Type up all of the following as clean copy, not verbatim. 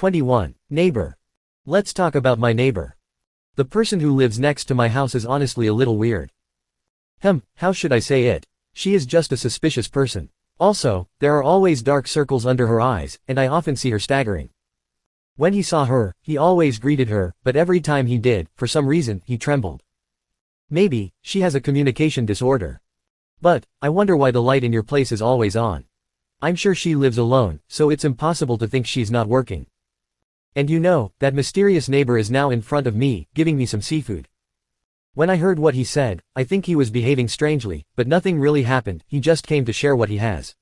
21. Neighbor. Let's talk about my neighbor. The person who lives next to my house is honestly a little weird. How should I say it? She is just a suspicious person. Also, there are always dark circles under her eyes, and I often see her staggering. When he saw her, he always greeted her, but every time he did, for some reason, he trembled. Maybe, she has a communication disorder. But, I wonder why the light in your place is always on. I'm sure she lives alone, so it's impossible to think she's not working. And you know, that mysterious neighbor is now in front of me, giving me some seafood. When I heard what he said, I think he was behaving strangely, but nothing really happened, he just came to share what he has.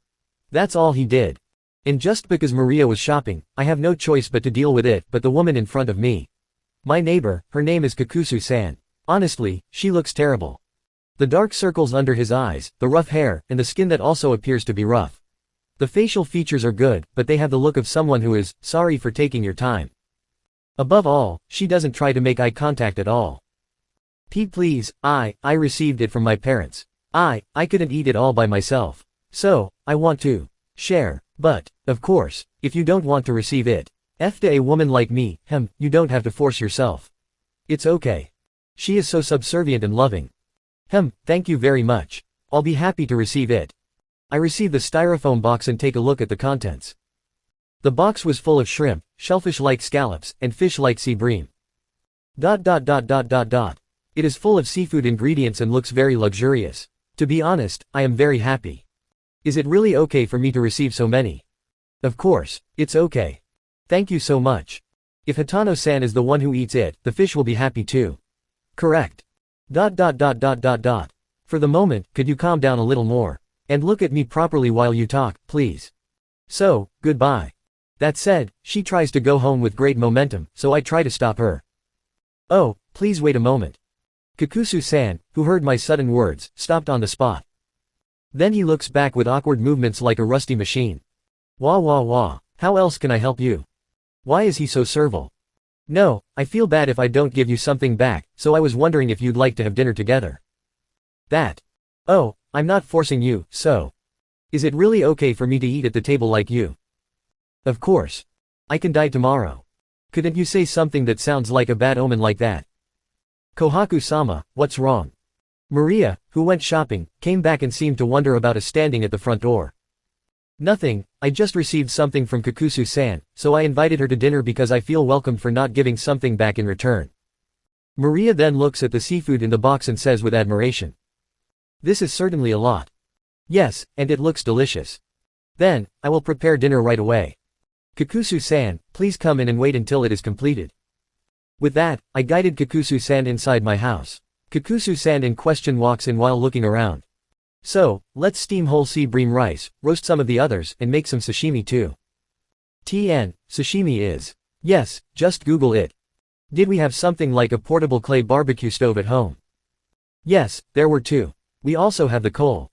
That's all he did. And just because Maria was shopping, I have no choice but to deal with it, but the woman in front of me. My neighbor, her name is Kakusu-san. Honestly, she looks terrible. The dark circles under his eyes, the rough hair, and the skin that also appears to be rough. The facial features are good, but they have the look of someone who is, sorry for taking your time. Above all, she doesn't try to make eye contact at all. Please, I received it from my parents. I couldn't eat it all by myself. So, I want to share. But, of course, if you don't want to receive it, to a woman like me, you don't have to force yourself. It's okay. She is so subservient and loving. Thank you very much. I'll be happy to receive it. I receive the styrofoam box and take a look at the contents. The box was full of shrimp, shellfish-like scallops, and fish-like sea bream. It is full of seafood ingredients and looks very luxurious. To be honest, I am very happy. Is it really okay for me to receive so many? Of course, it's okay. Thank you so much. If Hatano-san is the one who eats it, the fish will be happy too. Correct. For the moment, could you calm down a little more? And look at me properly while you talk, please. So, goodbye. That said, she tries to go home with great momentum, so I try to stop her. Oh, please wait a moment. Kakusu-san, who heard my sudden words, stopped on the spot. Then he looks back with awkward movements like a rusty machine. Wah. How else can I help you? Why is he so servile? No, I feel bad if I don't give you something back, so I was wondering if you'd like to have dinner together. Oh, I'm not forcing you, so. Is it really okay for me to eat at the table like you? Of course. I can die tomorrow. Couldn't you say something that sounds like a bad omen like that? Kohaku-sama, what's wrong? Maria, who went shopping, came back and seemed to wonder about us standing at the front door. Nothing, I just received something from Kakusu-san, so I invited her to dinner because I feel welcomed for not giving something back in return. Maria then looks at the seafood in the box and says with admiration. This is certainly a lot. Yes, and it looks delicious. Then, I will prepare dinner right away. Kakusu-san, please come in and wait until it is completed. With that, I guided Kakusu-san inside my house. Kakusu-san in question walks in while looking around. So, let's steam whole sea bream rice, roast some of the others, and make some sashimi too. Sashimi is. Yes, just Google it. Did we have something like a portable clay barbecue stove at home? Yes, there were two. We also have the coal.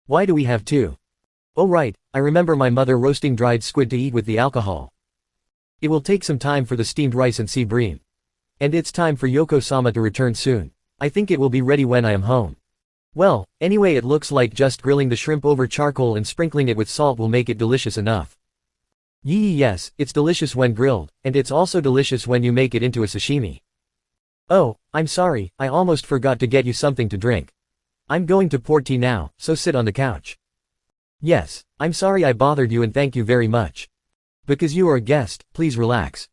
Why do we have two? Oh right, I remember my mother roasting dried squid to eat with the alcohol. It will take some time for the steamed rice and sea bream. And it's time for Yoko-sama to return soon. I think it will be ready when I am home. Well, anyway it looks like just grilling the shrimp over charcoal and sprinkling it with salt will make it delicious enough. Yes, it's delicious when grilled, and it's also delicious when you make it into a sashimi. Oh, I'm sorry, I almost forgot to get you something to drink. I'm going to pour tea now, so sit on the couch. Yes, I'm sorry I bothered you and thank you very much. Because you are a guest, please relax.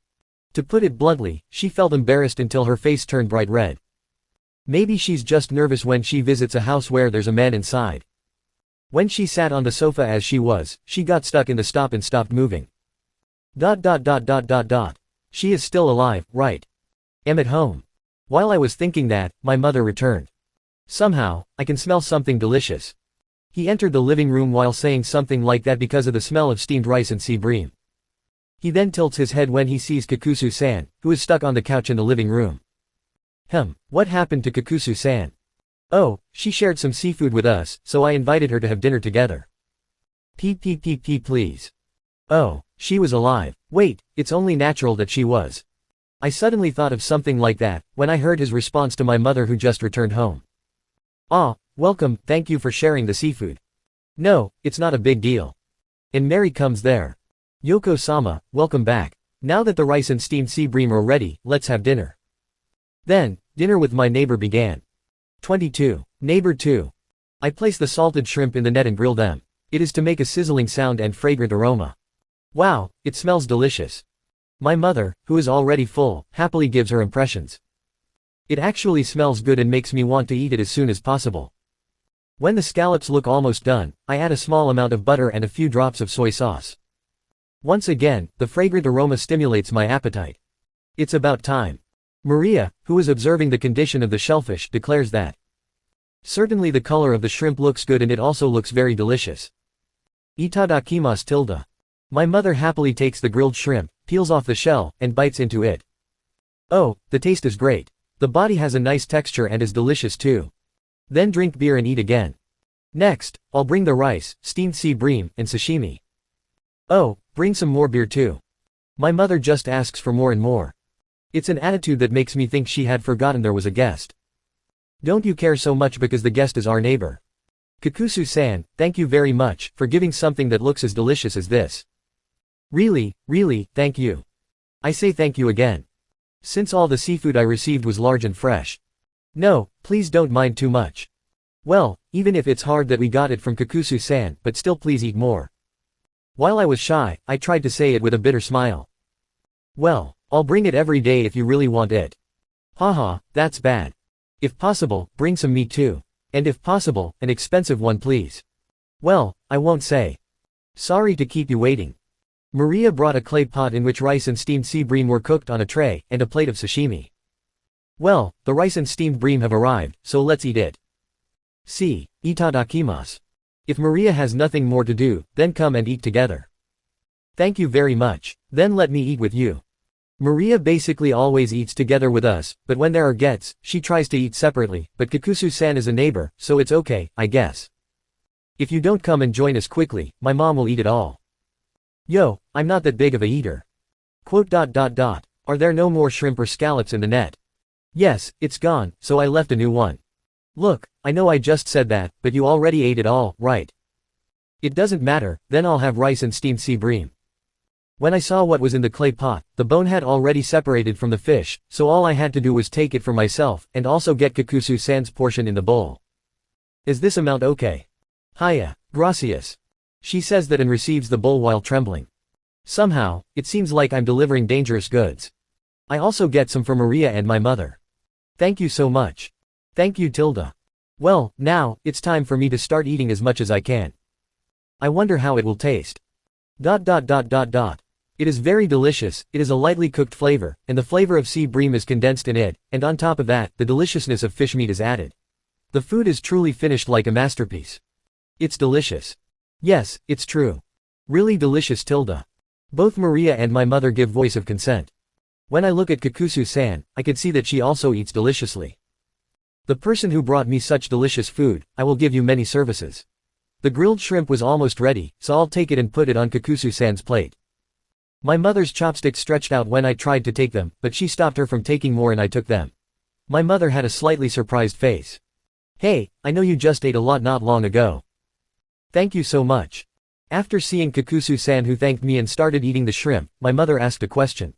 To put it bluntly, she felt embarrassed until her face turned bright red. Maybe she's just nervous when she visits a house where there's a man inside. When she sat on the sofa as she was, she got stuck in the stop and stopped moving. She is still alive, right? Am at home. While I was thinking that, my mother returned. Somehow, I can smell something delicious. He entered the living room while saying something like that because of the smell of steamed rice and sea bream. He then tilts his head when he sees Kakusu-san, who is stuck on the couch in the living room. What happened to Kakusu-san? Oh, she shared some seafood with us, so I invited her to have dinner together. Please. Oh, she was alive. Wait, it's only natural that she was. I suddenly thought of something like that, when I heard his response to my mother who just returned home. Welcome, thank you for sharing the seafood. No, it's not a big deal. And Mary comes there. Yoko-sama, welcome back. Now that the rice and steamed sea bream are ready, let's have dinner. Then, dinner with my neighbor began. 22. Neighbor 2. I place the salted shrimp in the net and grill them. It is to make a sizzling sound and fragrant aroma. Wow, it smells delicious. My mother, who is already full, happily gives her impressions. It actually smells good and makes me want to eat it as soon as possible. When the scallops look almost done, I add a small amount of butter and a few drops of soy sauce. Once again, the fragrant aroma stimulates my appetite. It's about time. Maria, who is observing the condition of the shellfish, declares that certainly the color of the shrimp looks good and it also looks very delicious. Itadakimasu tilde. My mother happily takes the grilled shrimp, peels off the shell, and bites into it. Oh, the taste is great. The body has a nice texture and is delicious too. Then drink beer and eat again. Next, I'll bring the rice, steamed sea bream, and sashimi. Oh, bring some more beer too. My mother just asks for more and more. It's an attitude that makes me think she had forgotten there was a guest. Don't you care so much because the guest is our neighbor? Kakusu-san, thank you very much for giving something that looks as delicious as this. Really, thank you. I say thank you again. Since all the seafood I received was large and fresh. No, please don't mind too much. Well, even if it's hard that we got it from Kakusu-san, but still please eat more. While I was shy, I tried to say it with a bitter smile. Well, I'll bring it every day if you really want it. Haha, that's bad. If possible, bring some meat too. And if possible, an expensive one please. Well, I won't say. Sorry to keep you waiting. Maria brought a clay pot in which rice and steamed sea bream were cooked on a tray, and a plate of sashimi. Well, the rice and steamed bream have arrived, so let's eat it. See, itadakimasu. If Maria has nothing more to do, then come and eat together. Thank you very much. Then let me eat with you. Maria basically always eats together with us, but when there are guests, she tries to eat separately, but Kakusu-san is a neighbor, so it's okay, I guess. If you don't come and join us quickly, my mom will eat it all. Yo, I'm not that big of a eater. Are there no more shrimp or scallops in the net? Yes, it's gone, so I left a new one. Look, I know I just said that, but you already ate it all, right? It doesn't matter, then I'll have rice and steamed sea bream. When I saw what was in the clay pot, the bone had already separated from the fish, so all I had to do was take it for myself, and also get Kakusu-san's portion in the bowl. Is this amount okay? Hiya, gracias. She says that and receives the bowl while trembling. Somehow, it seems like I'm delivering dangerous goods. I also get some for Maria and my mother. Thank you so much. Thank you tilde. Well, now, it's time for me to start eating as much as I can. I wonder how it will taste. It is very delicious, it is a lightly cooked flavor, and the flavor of sea bream is condensed in it, and on top of that, the deliciousness of fish meat is added. The food is truly finished like a masterpiece. It's delicious. Yes, it's true. Really delicious tilde. Both Maria and my mother give voice of consent. When I look at Kakusu-san, I can see that she also eats deliciously. The person who brought me such delicious food, I will give you many services. The grilled shrimp was almost ready, so I'll take it and put it on Kakusu-san's plate. My mother's chopsticks stretched out when I tried to take them, but she stopped her from taking more and I took them. My mother had a slightly surprised face. Hey, I know you just ate a lot not long ago. Thank you so much. After seeing Kakusu-san who thanked me and started eating the shrimp, my mother asked a question.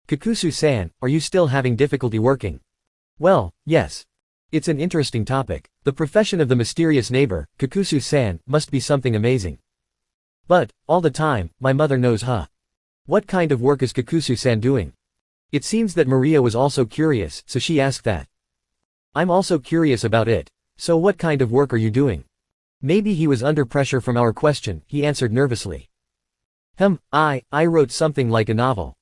Kakusu-san, are you still having difficulty working? Well, yes. It's an interesting topic. The profession of the mysterious neighbor, Kakusu-san, must be something amazing. But, all the time, my mother knows huh? What kind of work is Kakusu-san doing? It seems that Maria was also curious, so she asked that. I'm also curious about it. So what kind of work are you doing? Maybe he was under pressure from our question, he answered nervously. I wrote something like a novel.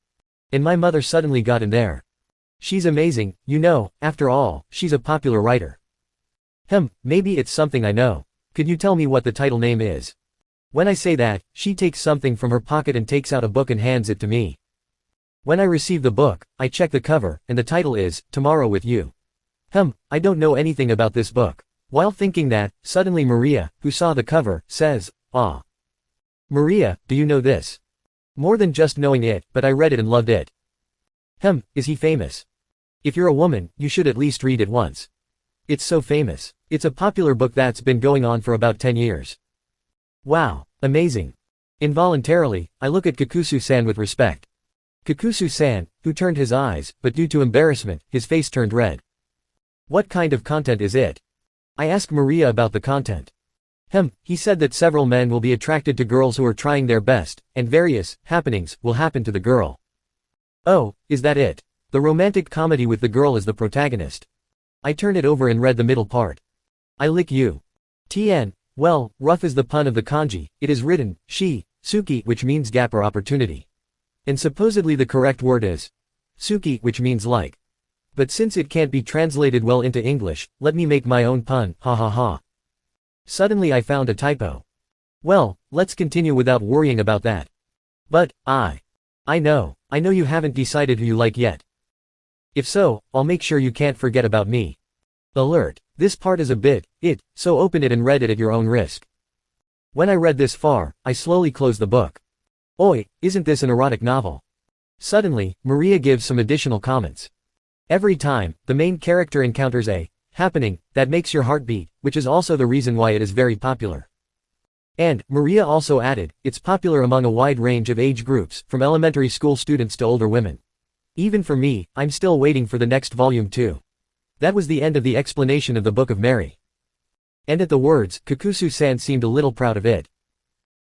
And my mother suddenly got in there. She's amazing, you know, after all, she's a popular writer. Maybe it's something I know. Could you tell me what the title name is? When I say that, she takes something from her pocket and takes out a book and hands it to me. When I receive the book, I check the cover, and the title is, Tomorrow with You. I don't know anything about this book. While thinking that, suddenly Maria, who saw the cover, says, ah. Maria, do you know this? More than just knowing it, but I read it and loved it. Is he famous? If you're a woman, you should at least read it once. It's so famous. It's a popular book that's been going on for about 10 years. Wow, amazing. Involuntarily, I look at Kakusu-san with respect. Kakusu-san, who turned his eyes, but due to embarrassment, his face turned red. What kind of content is it? I asked Maria about the content. He said that several men will be attracted to girls who are trying their best, and various happenings will happen to the girl. Oh, is that it? The romantic comedy with the girl as the protagonist. I turned it over and read the middle part. I lick you. Tien, well, rough is the pun of the kanji, it is written, suki, which means gap or opportunity. And supposedly the correct word is suki, which means like. But since it can't be translated well into English, let me make my own pun, ha ha ha. Suddenly I found a typo. Well, let's continue without worrying about that. But, I know you haven't decided who you like yet. If so, I'll make sure you can't forget about me. Alert, this part is a bit, so open it and read it at your own risk. When I read this far, I slowly closed the book. Oi, isn't this an erotic novel? Suddenly, Maria gives some additional comments. Every time, the main character encounters a happening that makes your heart beat, which is also the reason why it is very popular. And, Maria also added, it's popular among a wide range of age groups, from elementary school students to older women. Even for me, I'm still waiting for the next volume too. That was the end of the explanation of the Book of Mary. And at the words, Kakusu-san seemed a little proud of it.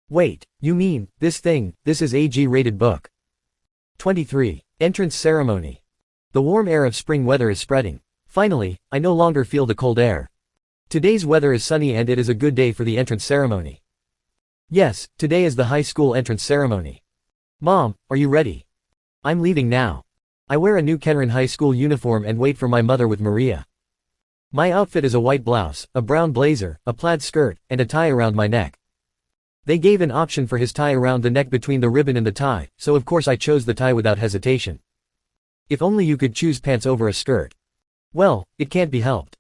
Wait, you mean, this is a G-rated book. 23. Entrance Ceremony. The warm air of spring weather is spreading. Finally, I no longer feel the cold air. Today's weather is sunny and it is a good day for the entrance ceremony. Yes, today is the high school entrance ceremony. Mom, are you ready? I'm leaving now. I wear a new Kenrin High School uniform and wait for my mother with Maria. My outfit is a white blouse, a brown blazer, a plaid skirt, and a tie around my neck. They gave an option for his tie around the neck between the ribbon and the tie, so of course I chose the tie without hesitation. If only you could choose pants over a skirt. Well, it can't be helped.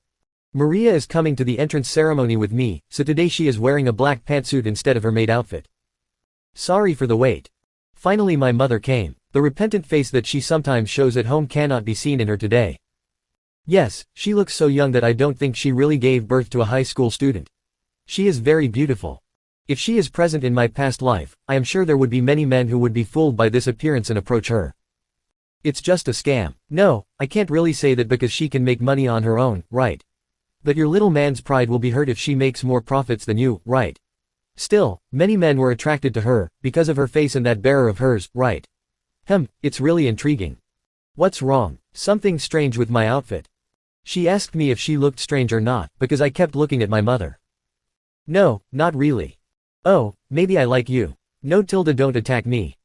Maria is coming to the entrance ceremony with me, so today she is wearing a black pantsuit instead of her maid outfit. Sorry for the wait. Finally my mother came. The repentant face that she sometimes shows at home cannot be seen in her today. Yes, she looks so young that I don't think she really gave birth to a high school student. She is very beautiful. If she is present in my past life, I am sure there would be many men who would be fooled by this appearance and approach her. It's just a scam. No, I can't really say that because she can make money on her own, right? But your little man's pride will be hurt if she makes more profits than you, right? Still, many men were attracted to her, because of her face and that bearer of hers, right? It's really intriguing. What's wrong? Something strange with my outfit. She asked me if she looked strange or not, because I kept looking at my mother. No, not really. Oh, maybe I like you. No tilde, don't attack me.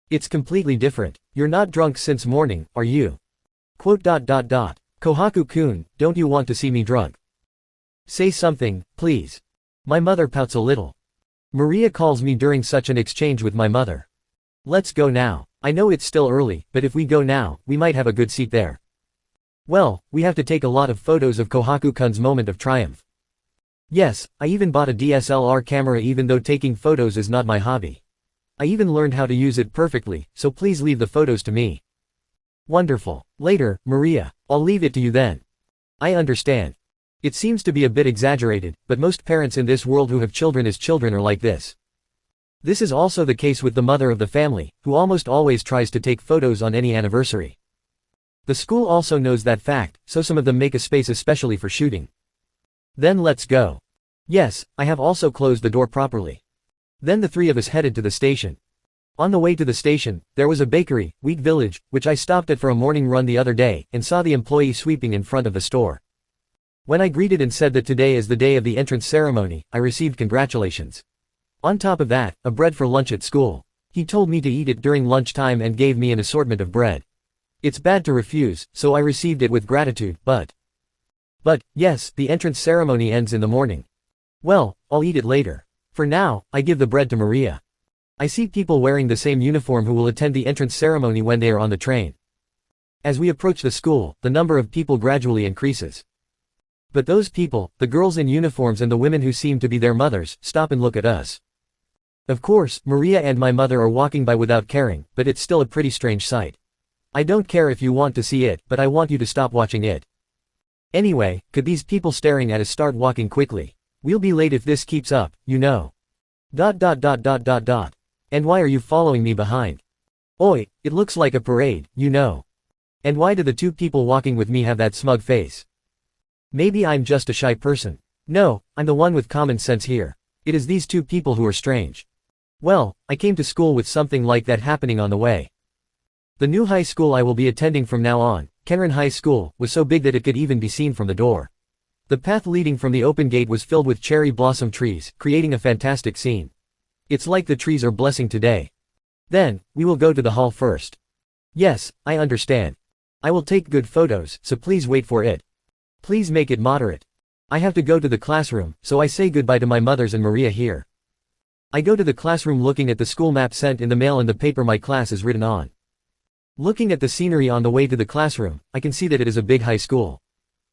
It's completely different. You're not drunk since morning, are you? Kohaku-kun, don't you want to see me drunk? Say something, please. My mother pouts a little. Maria calls me during such an exchange with my mother. Let's go now. I know it's still early, but if we go now, we might have a good seat there. Well, we have to take a lot of photos of Kohaku-kun's moment of triumph. Yes, I even bought a DSLR camera even though taking photos is not my hobby. I even learned how to use it perfectly, so please leave the photos to me. Wonderful. Later, Maria. I'll leave it to you then. I understand. It seems to be a bit exaggerated, but most parents in this world who have children as children are like this. This is also the case with the mother of the family, who almost always tries to take photos on any anniversary. The school also knows that fact, so some of them make a space especially for shooting. Then let's go. Yes, I have also closed the door properly. Then the three of us headed to the station. On the way to the station, there was a bakery, Wheat Village, which I stopped at for a morning run the other day, and saw the employee sweeping in front of the store. When I greeted and said that today is the day of the entrance ceremony, I received congratulations. On top of that, a bread for lunch at school. He told me to eat it during lunchtime and gave me an assortment of bread. It's bad to refuse, so I received it with gratitude, but yes, the entrance ceremony ends in the morning. Well, I'll eat it later. For now, I give the bread to Maria. I see people wearing the same uniform who will attend the entrance ceremony when they are on the train. As we approach the school, the number of people gradually increases. But those people, the girls in uniforms and the women who seem to be their mothers, stop and look at us. Of course, Maria and my mother are walking by without caring, but it's still a pretty strange sight. I don't care if you want to see it, but I want you to stop watching it. Anyway, could these people staring at us start walking quickly? We'll be late if this keeps up, you know. And why are you following me behind? Oi, it looks like a parade, you know. And why do the two people walking with me have that smug face? Maybe I'm just a shy person. No, I'm the one with common sense here. It is these two people who are strange. Well, I came to school with something like that happening on the way. The new high school I will be attending from now on, Kenrin High School, was so big that it could even be seen from the door. The path leading from the open gate was filled with cherry blossom trees, creating a fantastic scene. It's like the trees are blessing today. Then, we will go to the hall first. Yes, I understand. I will take good photos, so please wait for it. Please make it moderate. I have to go to the classroom, so I say goodbye to my mothers and Maria here. I go to the classroom looking at the school map sent in the mail and the paper my class is written on. Looking at the scenery on the way to the classroom, I can see that it is a big high school.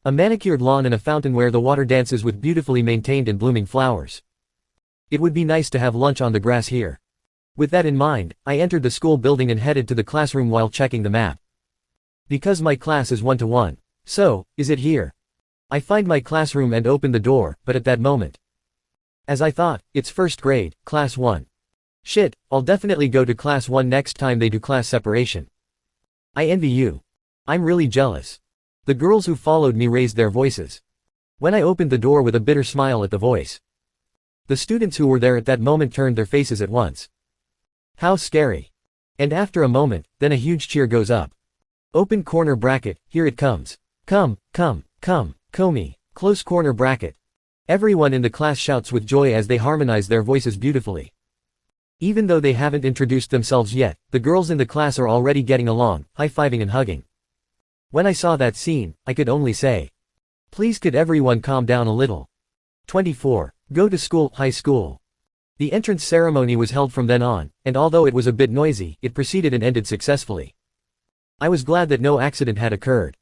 A manicured lawn and a fountain where the water dances with beautifully maintained and blooming flowers. It would be nice to have lunch on the grass here. With that in mind, I entered the school building and headed to the classroom while checking the map. Because my class is 1-to-1. So, is it here? I find my classroom and open the door, but at that moment. As I thought, it's first grade, class 1. Shit, I'll definitely go to class 1 next time they do class separation. I envy you. I'm really jealous. The girls who followed me raised their voices. When I opened the door with a bitter smile at the voice. The students who were there at that moment turned their faces at once. How scary. And after a moment, then a huge cheer goes up. Open corner bracket, here it comes. Come, Komi, close corner bracket. Everyone in the class shouts with joy as they harmonize their voices beautifully. Even though they haven't introduced themselves yet, the girls in the class are already getting along, high-fiving and hugging. When I saw that scene, I could only say, please could everyone calm down a little. 24. Go to school, high school. The entrance ceremony was held from then on, and although it was a bit noisy, it proceeded and ended successfully. I was glad that no accident had occurred.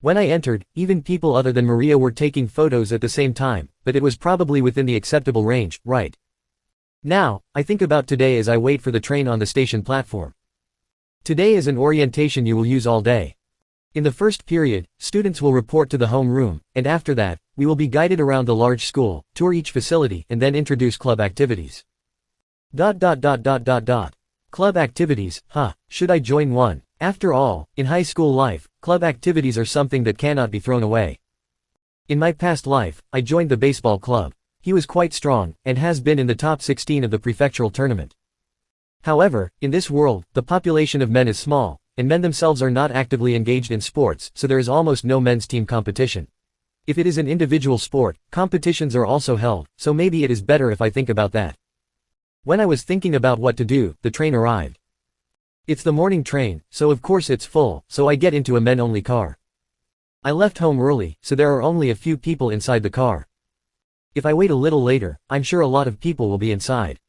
When I entered, even people other than Maria were taking photos at the same time, but it was probably within the acceptable range, right? Now, I think about today as I wait for the train on the station platform. Today is an orientation you will use all day. In the first period, students will report to the home room, and after that, we will be guided around the large school, tour each facility, and then introduce club activities. Club activities, should I join one? After all, in high school life, club activities are something that cannot be thrown away. In my past life, I joined the baseball club. He was quite strong, and has been in the top 16 of the prefectural tournament. However, in this world, the population of men is small, and men themselves are not actively engaged in sports, so there is almost no men's team competition. If it is an individual sport, competitions are also held, so maybe it is better if I think about that. When I was thinking about what to do, the train arrived. It's the morning train, so of course it's full, so I get into a men-only car. I left home early, so there are only a few people inside the car. If I wait a little later, I'm sure a lot of people will be inside.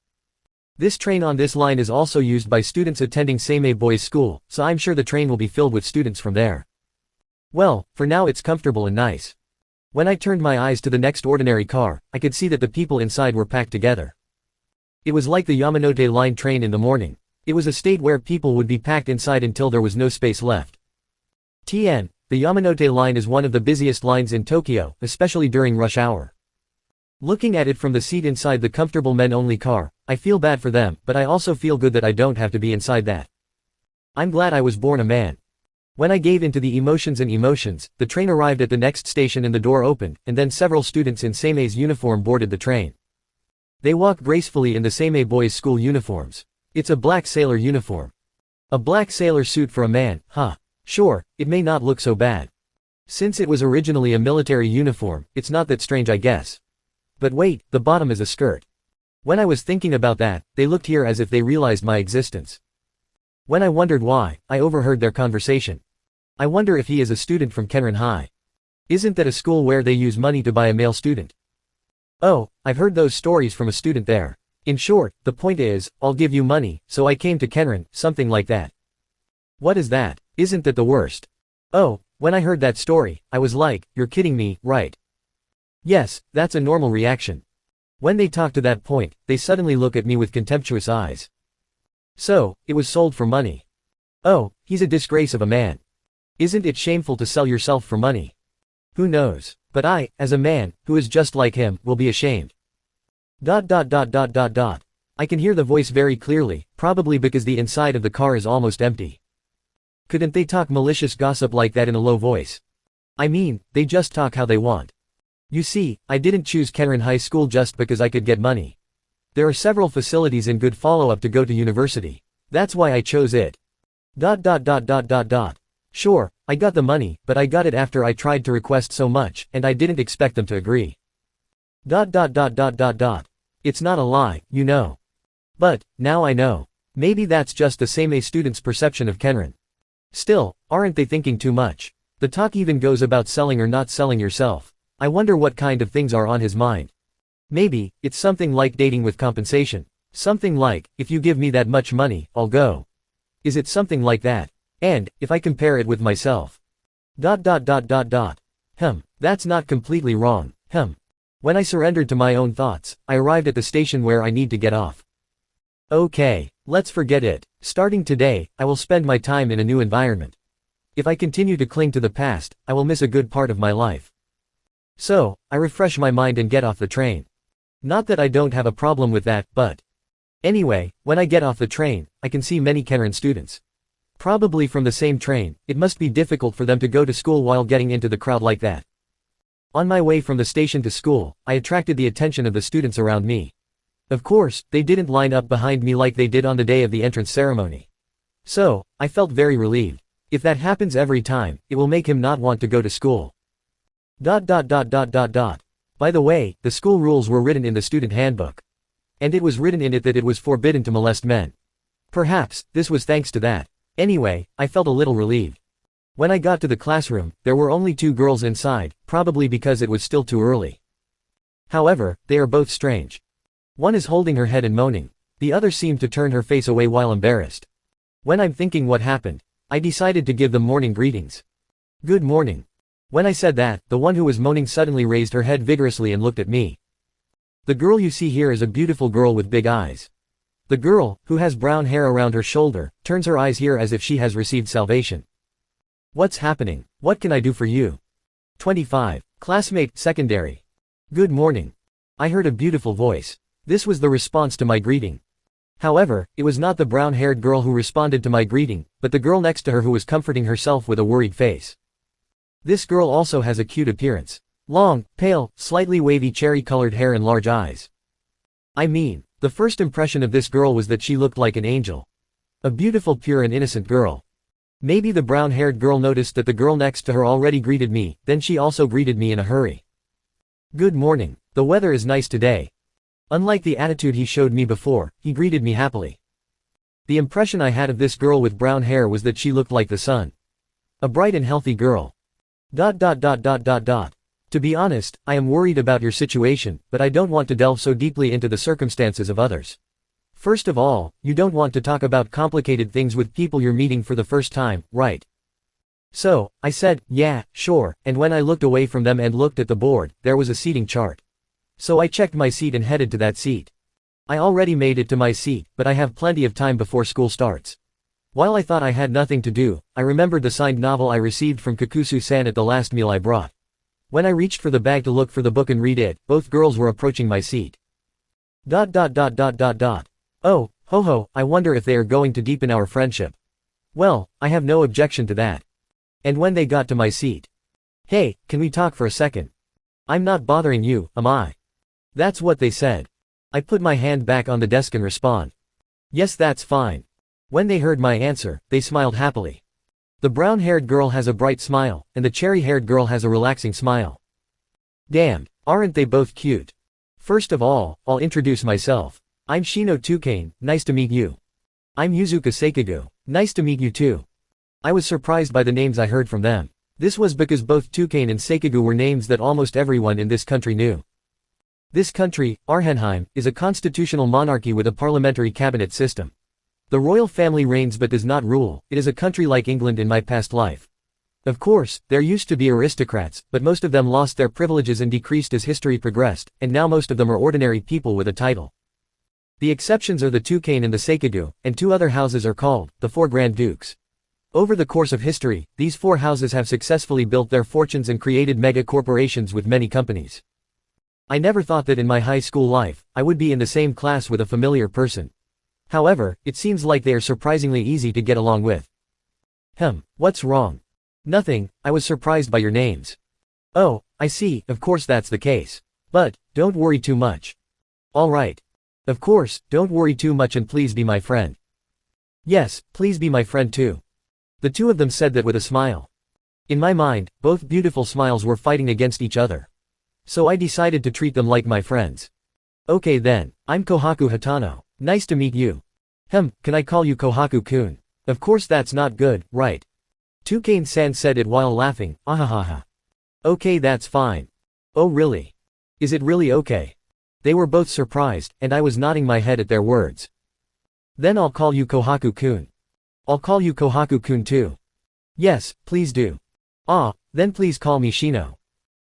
This train on this line is also used by students attending Seimei Boys School, so I'm sure the train will be filled with students from there. Well, for now it's comfortable and nice. When I turned my eyes to the next ordinary car, I could see that the people inside were packed together. It was like the Yamanote line train in the morning. It was a state where people would be packed inside until there was no space left. The Yamanote line is one of the busiest lines in Tokyo, especially during rush hour. Looking at it from the seat inside the comfortable men-only car, I feel bad for them, but I also feel good that I don't have to be inside that. I'm glad I was born a man. When I gave into the emotions, the train arrived at the next station and the door opened, and then several students in Seimei's uniform boarded the train. They walk gracefully in the Seimei Boys School uniforms. It's a black sailor uniform. A black sailor suit for a man, Sure, it may not look so bad. Since it was originally a military uniform, it's not that strange, I guess. But wait, the bottom is a skirt. When I was thinking about that, they looked here as if they realized my existence. When I wondered why, I overheard their conversation. I wonder if he is a student from Kenrin High. Isn't that a school where they use money to buy a male student? Oh, I've heard those stories from a student there. In short, the point is, I'll give you money, so I came to Kenrin, something like that. What is that? Isn't that the worst? Oh, when I heard that story, I was like, you're kidding me, right? Yes, that's a normal reaction. When they talk to that point, they suddenly look at me with contemptuous eyes. So, it was sold for money. Oh, he's a disgrace of a man. Isn't it shameful to sell yourself for money? Who knows? But I, as a man, who is just like him, will be ashamed. I can hear the voice very clearly, probably because the inside of the car is almost empty. Couldn't they talk malicious gossip like that in a low voice? I mean, they just talk how they want. You see, I didn't choose Kenran High School just because I could get money. There are several facilities and good follow-up to go to university. That's why I chose it. Sure, I got the money, but I got it after I tried to request so much, and I didn't expect them to agree. It's not a lie, you know. But, now I know. Maybe that's just the same student's perception of Kenran. Still, aren't they thinking too much? The talk even goes about selling or not selling yourself. I wonder what kind of things are on his mind. Maybe, it's something like dating with compensation. Something like, if you give me that much money, I'll go. Is it something like that? And, if I compare it with myself. That's not completely wrong. When I surrendered to my own thoughts, I arrived at the station where I need to get off. Okay, let's forget it. Starting today, I will spend my time in a new environment. If I continue to cling to the past, I will miss a good part of my life. So, I refresh my mind and get off the train. Not that I don't have a problem with that, but... Anyway, when I get off the train, I can see many Kenran students. Probably from the same train. It must be difficult for them to go to school while getting into the crowd like that. On my way from the station to school, I attracted the attention of the students around me. Of course, they didn't line up behind me like they did on the day of the entrance ceremony. So, I felt very relieved. If that happens every time, it will make him not want to go to school. By the way, the school rules were written in the student handbook. And it was written in it that it was forbidden to molest men. Perhaps, this was thanks to that. Anyway, I felt a little relieved. When I got to the classroom, there were only 2 girls inside, probably because it was still too early. However, they are both strange. One is holding her head and moaning. The other seemed to turn her face away while embarrassed. When I'm thinking what happened, I decided to give them morning greetings. Good morning. When I said that, the one who was moaning suddenly raised her head vigorously and looked at me. The girl you see here is a beautiful girl with big eyes. The girl, who has brown hair around her shoulder, turns her eyes here as if she has received salvation. What's happening? What can I do for you? 25. Classmate, secondary. Good morning. I heard a beautiful voice. This was the response to my greeting. However, it was not the brown-haired girl who responded to my greeting, but the girl next to her who was comforting herself with a worried face. This girl also has a cute appearance. Long, pale, slightly wavy cherry-colored hair and large eyes. I mean, the first impression of this girl was that she looked like an angel. A beautiful, pure and innocent girl. Maybe the brown-haired girl noticed that the girl next to her already greeted me, then she also greeted me in a hurry. Good morning. The weather is nice today. Unlike the attitude he showed me before, he greeted me happily. The impression I had of this girl with brown hair was that she looked like the sun. A bright and healthy girl. To be honest, I am worried about your situation, but I don't want to delve so deeply into the circumstances of others. First of all, you don't want to talk about complicated things with people you're meeting for the first time, right? So, I said, yeah, sure, and when I looked away from them and looked at the board, there was a seating chart. So I checked my seat and headed to that seat. I already made it to my seat, but I have plenty of time before school starts. While I thought I had nothing to do, I remembered the signed novel I received from Kakusu-san at the last meal I brought. When I reached for the bag to look for the book and read it, both girls were approaching my seat. Oh, ho, I wonder if they are going to deepen our friendship. Well, I have no objection to that. And when they got to my seat. Hey, can we talk for a second? I'm not bothering you, am I? That's what they said. I put my hand back on the desk and respond. Yes, that's fine. When they heard my answer, they smiled happily. The brown-haired girl has a bright smile, and the cherry-haired girl has a relaxing smile. Damn, aren't they both cute? First of all, I'll introduce myself. I'm Shino Tukane, nice to meet you. I'm Yuzuka Seikagu, nice to meet you too. I was surprised by the names I heard from them. This was because both Tukane and Seikagu were names that almost everyone in this country knew. This country, Arhenheim, is a constitutional monarchy with a parliamentary cabinet system. The royal family reigns but does not rule. It is a country like England in my past life. Of course, there used to be aristocrats, but most of them lost their privileges and decreased as history progressed, and now most of them are ordinary people with a title. The exceptions are the Tukane and the Seikagu, and 2 other houses are called the 4 Grand Dukes. Over the course of history, these 4 houses have successfully built their fortunes and created mega corporations with many companies. I never thought that in my high school life, I would be in the same class with a familiar person. However, it seems like they are surprisingly easy to get along with. What's wrong? Nothing, I was surprised by your names. Oh, I see, of course that's the case. But, don't worry too much. Alright. Of course, don't worry too much and please be my friend. Yes, please be my friend too. The two of them said that with a smile. In my mind, both beautiful smiles were fighting against each other. So I decided to treat them like my friends. Okay then, I'm Kohaku Hatano. Nice to meet you. Can I call you Kohaku-kun? Of course that's not good, right? Toucan-san said it while laughing, ahahaha. Okay that's fine. Oh really? Is it really okay? They were both surprised, and I was nodding my head at their words. Then I'll call you Kohaku-kun. I'll call you Kohaku-kun too. Yes, please do. Then please call me Shino.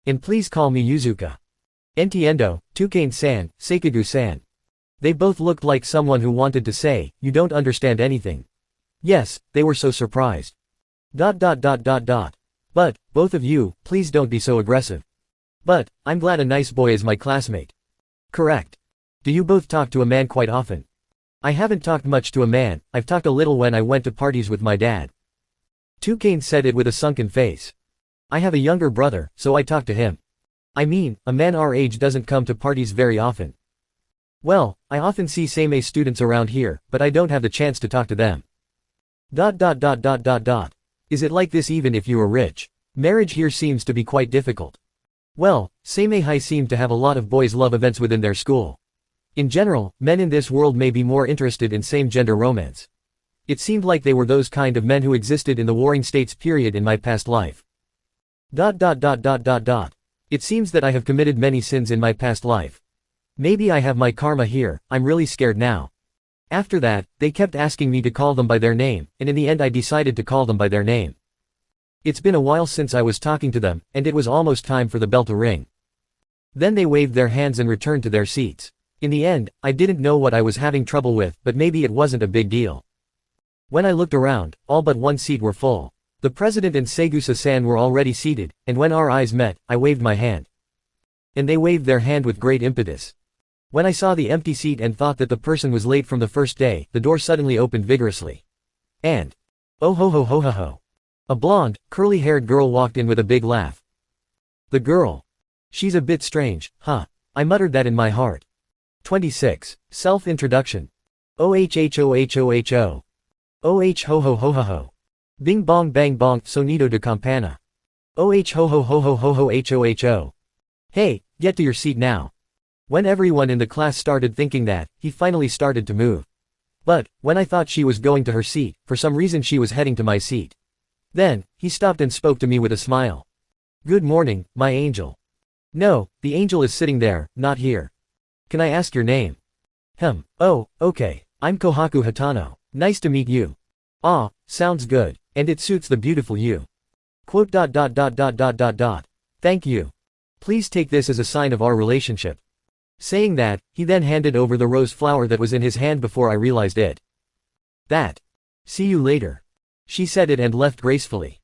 And please call me Yuzuka. Entiendo, Toucan-san, Seikagu-san. They both looked like someone who wanted to say, you don't understand anything. Yes, they were so surprised. But, both of you, please don't be so aggressive. But, I'm glad a nice boy is my classmate. Correct. Do you both talk to a man quite often? I haven't talked much to a man, I've talked a little when I went to parties with my dad. Toucan said it with a sunken face. I have a younger brother, so I talk to him. I mean, a man our age doesn't come to parties very often. Well, I often see same students around here, but I don't have the chance to talk to them. Is it like this even if you are rich? Marriage here seems to be quite difficult. Well, Seimei High seem to have a lot of boys' love events within their school. In general, men in this world may be more interested in same-gender romance. It seemed like they were those kind of men who existed in the Warring States period in my past life. It seems that I have committed many sins in my past life. Maybe I have my karma here, I'm really scared now. After that, they kept asking me to call them by their name, and in the end I decided to call them by their name. It's been a while since I was talking to them, and it was almost time for the bell to ring. Then they waved their hands and returned to their seats. In the end, I didn't know what I was having trouble with, but maybe it wasn't a big deal. When I looked around, all but one seat were full. The president and Segusa-san were already seated, and when our eyes met, I waved my hand. And they waved their hand with great impetus. When I saw the empty seat and thought that the person was late from the first day, the door suddenly opened vigorously. And, oh ho ho ho ho ho. A blonde, curly-haired girl walked in with a big laugh. The girl. She's a bit strange, huh? I muttered that in my heart. 26. Self-introduction. Oh-ho-ho-ho-ho. Oh-ho-ho-ho-ho-ho. Bing bong bang bong, sonido de campana. Oh-ho-ho-ho-ho-ho-ho-ho. Hey, get to your seat now. When everyone in the class started thinking that, he finally started to move. But, when I thought she was going to her seat, for some reason she was heading to my seat. Then, he stopped and spoke to me with a smile. Good morning, my angel. No, the angel is sitting there, not here. Can I ask your name? Oh, okay, I'm Kohaku Hatano. Nice to meet you. Ah, sounds good, and it suits the beautiful you. Quote. Thank you. Please take this as a sign of our relationship. Saying that, he then handed over the rose flower that was in his hand before I realized it. See you later. She said it and left gracefully.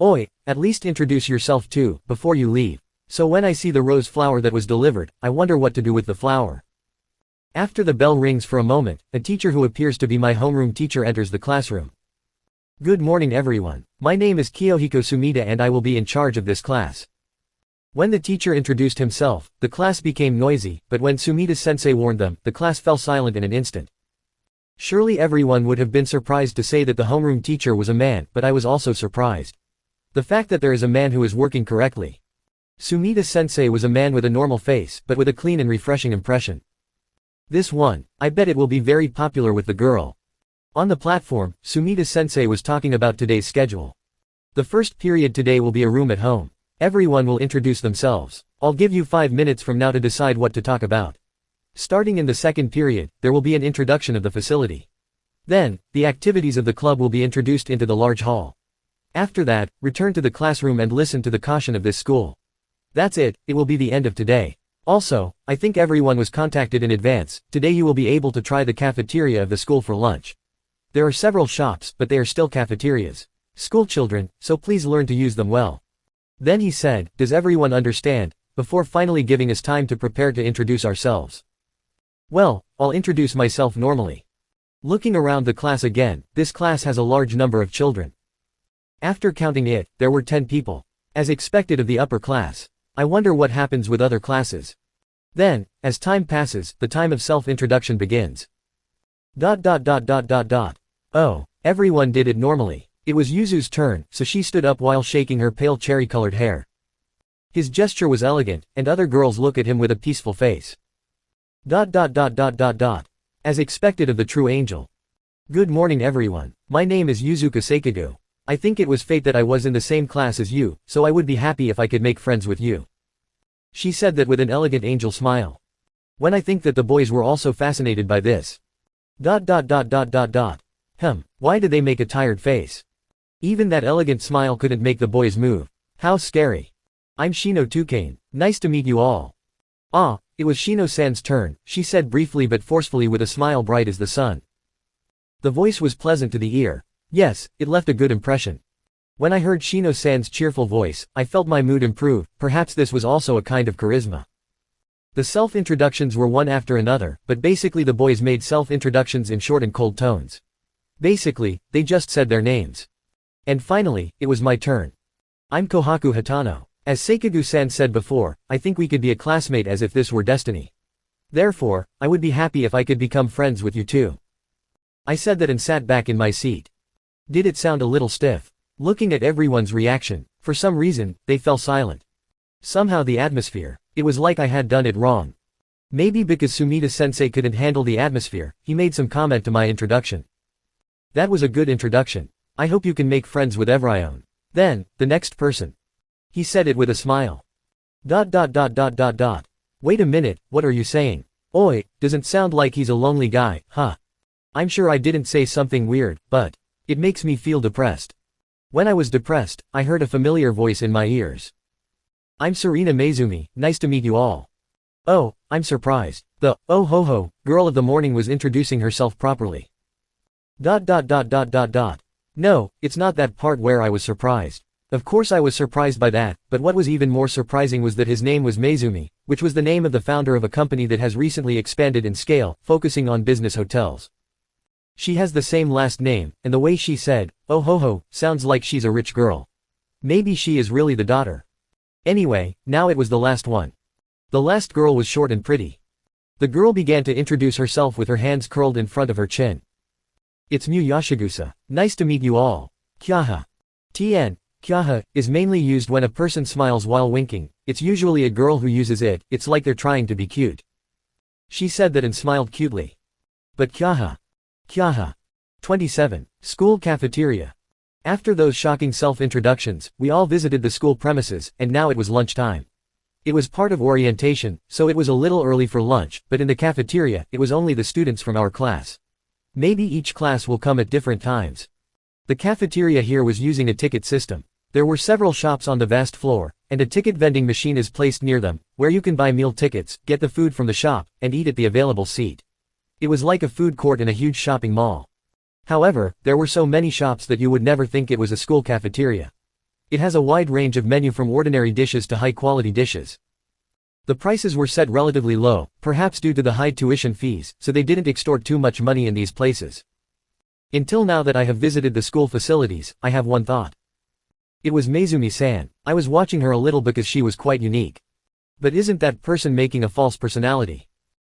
Oi, at least introduce yourself too, before you leave. So when I see the rose flower that was delivered, I wonder what to do with the flower. After the bell rings for a moment, a teacher who appears to be my homeroom teacher enters the classroom. Good morning everyone. My name is Kiyohiko Sumida and I will be in charge of this class. When the teacher introduced himself, the class became noisy, but when Sumida-sensei warned them, the class fell silent in an instant. Surely everyone would have been surprised to say that the homeroom teacher was a man, but I was also surprised. The fact that there is a man who is working correctly. Sumida-sensei was a man with a normal face, but with a clean and refreshing impression. This one, I bet it will be very popular with the girl. On the platform, Sumida-sensei was talking about today's schedule. The first period today will be a room at home. Everyone will introduce themselves. I'll give you 5 minutes from now to decide what to talk about. Starting in the second period, there will be an introduction of the facility. Then, the activities of the club will be introduced into the large hall. After that, return to the classroom and listen to the caution of this school. That's it will be the end of today. Also, I think everyone was contacted in advance. Today you will be able to try the cafeteria of the school for lunch. There are several shops, but they are still cafeterias. School children, so please learn to use them well. Then he said, "Does everyone understand?" before finally giving us time to prepare to introduce ourselves. Well, I'll introduce myself normally. Looking around the class again, this class has a large number of children. After counting it, there were 10 people. As expected of the upper class. I wonder what happens with other classes. Then, as time passes, the time of self-introduction begins. Oh, everyone did it normally. It was Yuzu's turn, so she stood up while shaking her pale cherry-colored hair. His gesture was elegant, and other girls look at him with a peaceful face. As expected of the true angel. Good morning everyone. My name is Yuzuka Seikagu. I think it was fate that I was in the same class as you, so I would be happy if I could make friends with you. She said that with an elegant angel smile. When I think that the boys were also fascinated by this. Why did they make a tired face? Even that elegant smile couldn't make the boys move. How scary. I'm Shino Tukane. Nice to meet you all. Ah, it was Shino-san's turn, she said briefly but forcefully with a smile bright as the sun. The voice was pleasant to the ear. Yes, it left a good impression. When I heard Shino-san's cheerful voice, I felt my mood improve, perhaps this was also a kind of charisma. The self-introductions were one after another, but basically the boys made self-introductions in short and cold tones. Basically, they just said their names. And finally, it was my turn. I'm Kohaku Hatano. As Seikagu-san said before, I think we could be a classmate as if this were destiny. Therefore, I would be happy if I could become friends with you too. I said that and sat back in my seat. Did it sound a little stiff? Looking at everyone's reaction, for some reason, they fell silent. Somehow the atmosphere, it was like I had done it wrong. Maybe because Sumida-sensei couldn't handle the atmosphere, he made some comment to my introduction. That was a good introduction. I hope you can make friends with everyone. Then, the next person. He said it with a smile. Wait a minute, what are you saying? Oi, doesn't sound like he's a lonely guy, huh? I'm sure I didn't say something weird, but it makes me feel depressed. When I was depressed, I heard a familiar voice in my ears. I'm Serena Maizumi, nice to meet you all. Oh, I'm surprised. The, oh ho ho, girl of the morning was introducing herself properly. No, it's not that part where I was surprised. Of course I was surprised by that, but what was even more surprising was that his name was Maizumi, which was the name of the founder of a company that has recently expanded in scale, focusing on business hotels. She has the same last name, and the way she said, oh ho ho, sounds like she's a rich girl. Maybe she is really the daughter. Anyway, now it was the last one. The last girl was short and pretty. The girl began to introduce herself with her hands curled in front of her chin. It's Mu Yashigusa. Nice to meet you all. Kyaha. Tien, kyaha, is mainly used when a person smiles while winking. It's usually a girl who uses it, it's like they're trying to be cute. She said that and smiled cutely. But kyaha. 27. School cafeteria. After those shocking self-introductions, we all visited the school premises, and now it was lunchtime. It was part of orientation, so it was a little early for lunch, but in the cafeteria, it was only the students from our class. Maybe each class will come at different times. The cafeteria here was using a ticket system. There were several shops on the vast floor, and a ticket vending machine is placed near them, where you can buy meal tickets, get the food from the shop, and eat at the available seat. It was like a food court in a huge shopping mall. However, there were so many shops that you would never think it was a school cafeteria. It has a wide range of menu from ordinary dishes to high-quality dishes. The prices were set relatively low, perhaps due to the high tuition fees, so they didn't extort too much money in these places. Until now that I have visited the school facilities, I have one thought. It was Maizumi-san. I was watching her a little because she was quite unique. But isn't that person making a false personality?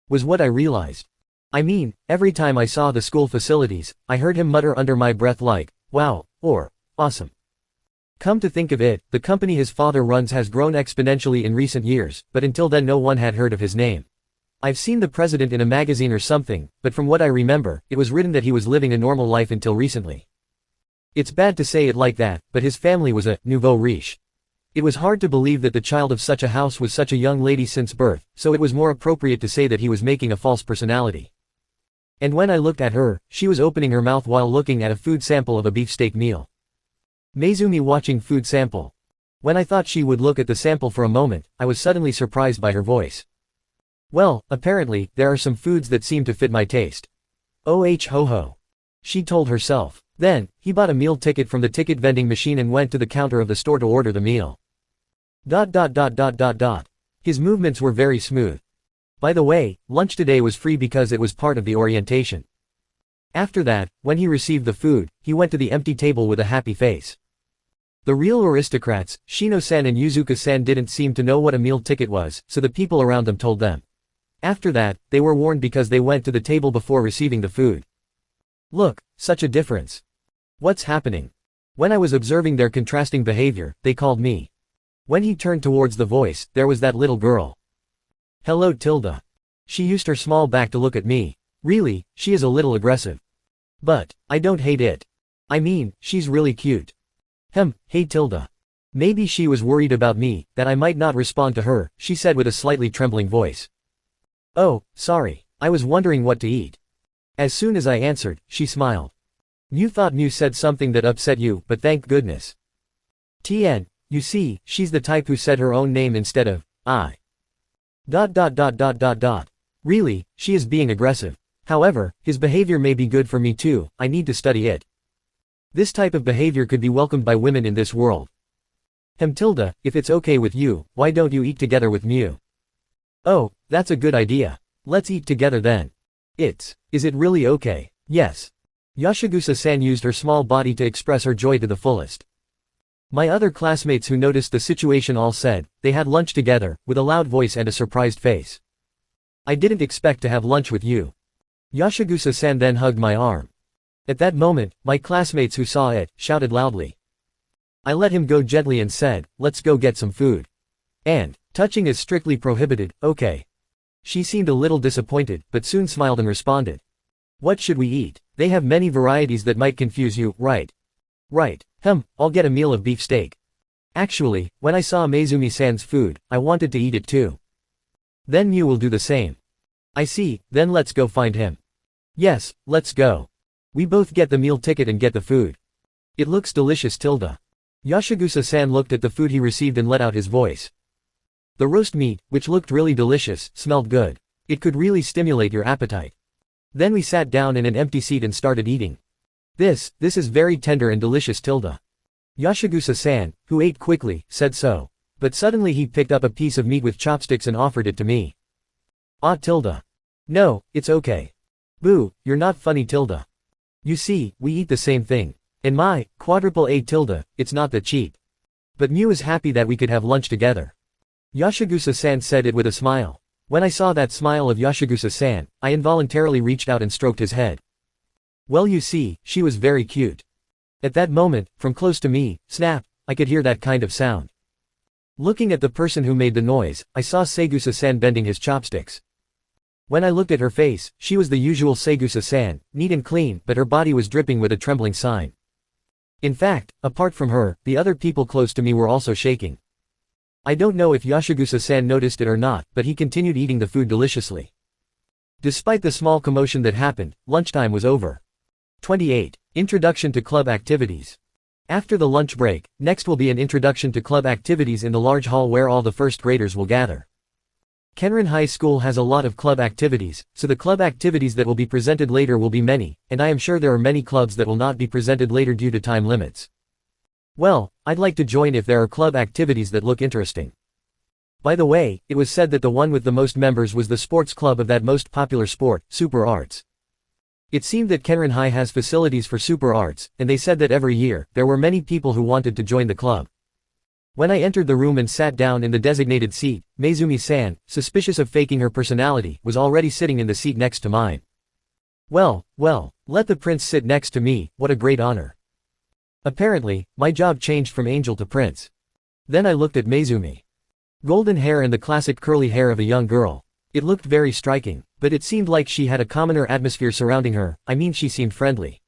Was what I realized. I mean, every time I saw the school facilities, I heard him mutter under my breath like, wow, or, awesome. Come to think of it, the company his father runs has grown exponentially in recent years, but until then no one had heard of his name. I've seen the president in a magazine or something, but from what I remember, it was written that he was living a normal life until recently. It's bad to say it like that, but his family was a nouveau riche. It was hard to believe that the child of such a house was such a young lady since birth, so it was more appropriate to say that he was making a false personality. And when I looked at her, she was opening her mouth while looking at a food sample of a beefsteak meal. Maizumi watching food sample. When I thought she would look at the sample for a moment, I was suddenly surprised by her voice. Well, apparently, there are some foods that seem to fit my taste. Oh ho ho. She told herself. Then, he bought a meal ticket from the ticket vending machine and went to the counter of the store to order the meal. His movements were very smooth. By the way, lunch today was free because it was part of the orientation. After that, when he received the food, he went to the empty table with a happy face. The real aristocrats, Shino-san and Yuzuka-san, didn't seem to know what a meal ticket was, so the people around them told them. After that, they were warned because they went to the table before receiving the food. Look, such a difference. What's happening? When I was observing their contrasting behavior, they called me. When he turned towards the voice, there was that little girl. Hello Tilda. She used her small back to look at me. Really, she is a little aggressive. But, I don't hate it. I mean, she's really cute. Hey Tilda. Maybe she was worried about me, that I might not respond to her, she said with a slightly trembling voice. Oh, sorry, I was wondering what to eat. As soon as I answered, she smiled. You thought Mew said something that upset you, but thank goodness. Tien, you see, she's the type who said her own name instead of, I. Really, she is being aggressive. However, his behavior may be good for me too, I need to study it. This type of behavior could be welcomed by women in this world. Tilda, if it's okay with you, why don't you eat together with Mew? Oh, that's a good idea. Let's eat together then. Is it really okay? Yes. Yashigusa-san used her small body to express her joy to the fullest. My other classmates who noticed the situation all said, they had lunch together, with a loud voice and a surprised face. I didn't expect to have lunch with you. Yashigusa-san then hugged my arm. At that moment, my classmates who saw it, shouted loudly. I let him go gently and said, let's go get some food. And, touching is strictly prohibited, okay. She seemed a little disappointed, but soon smiled and responded. What should we eat? They have many varieties that might confuse you, right? Right. I'll get a meal of beef steak. Actually, when I saw Meizumi-san's food, I wanted to eat it too. Then Mew will do the same. I see, then let's go find him. Yes, let's go. We both get the meal ticket and get the food. It looks delicious Tilda. Yashigusa-san looked at the food he received and let out his voice. The roast meat, which looked really delicious, smelled good. It could really stimulate your appetite. Then we sat down in an empty seat and started eating. This is very tender and delicious Tilda. Yashigusa-san, who ate quickly, said so. But suddenly he picked up a piece of meat with chopsticks and offered it to me. Ah Tilda. No, it's okay. Boo, you're not funny Tilda. You see, we eat the same thing. And my, quadruple A Tilda, it's not that cheap. But Mew is happy that we could have lunch together. Yashigusa-san said it with a smile. When I saw that smile of Yashigusa-san, I involuntarily reached out and stroked his head. Well you see, she was very cute. At that moment, from close to me, snap, I could hear that kind of sound. Looking at the person who made the noise, I saw Seigusa-san bending his chopsticks. When I looked at her face, she was the usual Seigusa-san, neat and clean, but her body was dripping with a trembling sign. In fact, apart from her, the other people close to me were also shaking. I don't know if Yashigusa-san noticed it or not, but he continued eating the food deliciously. Despite the small commotion that happened, lunchtime was over. 28. Introduction to club activities. After the lunch break, next will be an introduction to club activities in the large hall where all the first graders will gather. Kenrin High School has a lot of club activities, so the club activities that will be presented later will be many, and I am sure there are many clubs that will not be presented later due to time limits. Well, I'd like to join if there are club activities that look interesting. By the way, it was said that the one with the most members was the sports club of that most popular sport, Super Arts. It seemed that Kenrin High has facilities for Super Arts, and they said that every year, there were many people who wanted to join the club. When I entered the room and sat down in the designated seat, Meizumi-san, suspicious of faking her personality, was already sitting in the seat next to mine. Well, let the prince sit next to me, what a great honor. Apparently, my job changed from angel to prince. Then I looked at Meizumi. Golden hair and the classic curly hair of a young girl. It looked very striking, but it seemed like she had a commoner atmosphere surrounding her, I mean she seemed friendly.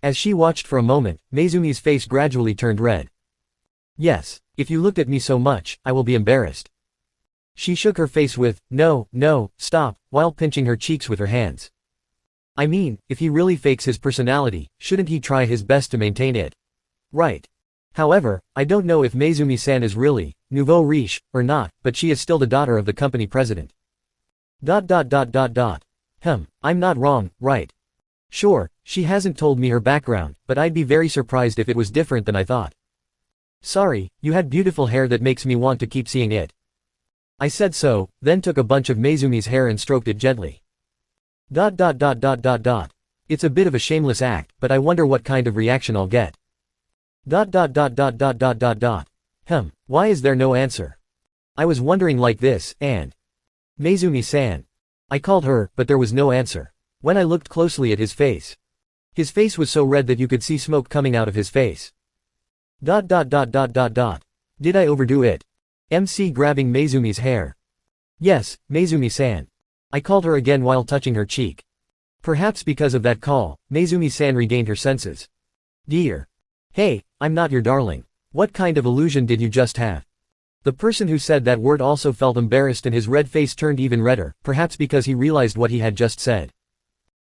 As she watched for a moment, Meizumi's face gradually turned red. Yes, if you looked at me so much, I will be embarrassed. She shook her face with, no, stop, while pinching her cheeks with her hands. I mean, if he really fakes his personality, shouldn't he try his best to maintain it? Right. However, I don't know if Meizumi-san is really, nouveau riche, or not, but she is still the daughter of the company president. I'm not wrong, right? Sure, she hasn't told me her background, but I'd be very surprised if it was different than I thought. Sorry, you had beautiful hair that makes me want to keep seeing it. I said so, then took a bunch of Mezumi's hair and stroked it gently. It's a bit of a shameless act, but I wonder what kind of reaction I'll get. Why is there no answer? I was wondering like this, and Mezumi-san. I called her, but there was no answer. When I looked closely at his face was so red that you could see smoke coming out of his face. Did I overdo it? MC grabbing Mezumi's hair. Yes, Mezumi-san. I called her again while touching her cheek. Perhaps because of that call, Mezumi-san regained her senses. Dear. Hey, I'm not your darling. What kind of illusion did you just have? The person who said that word also felt embarrassed and his red face turned even redder, perhaps because he realized what he had just said.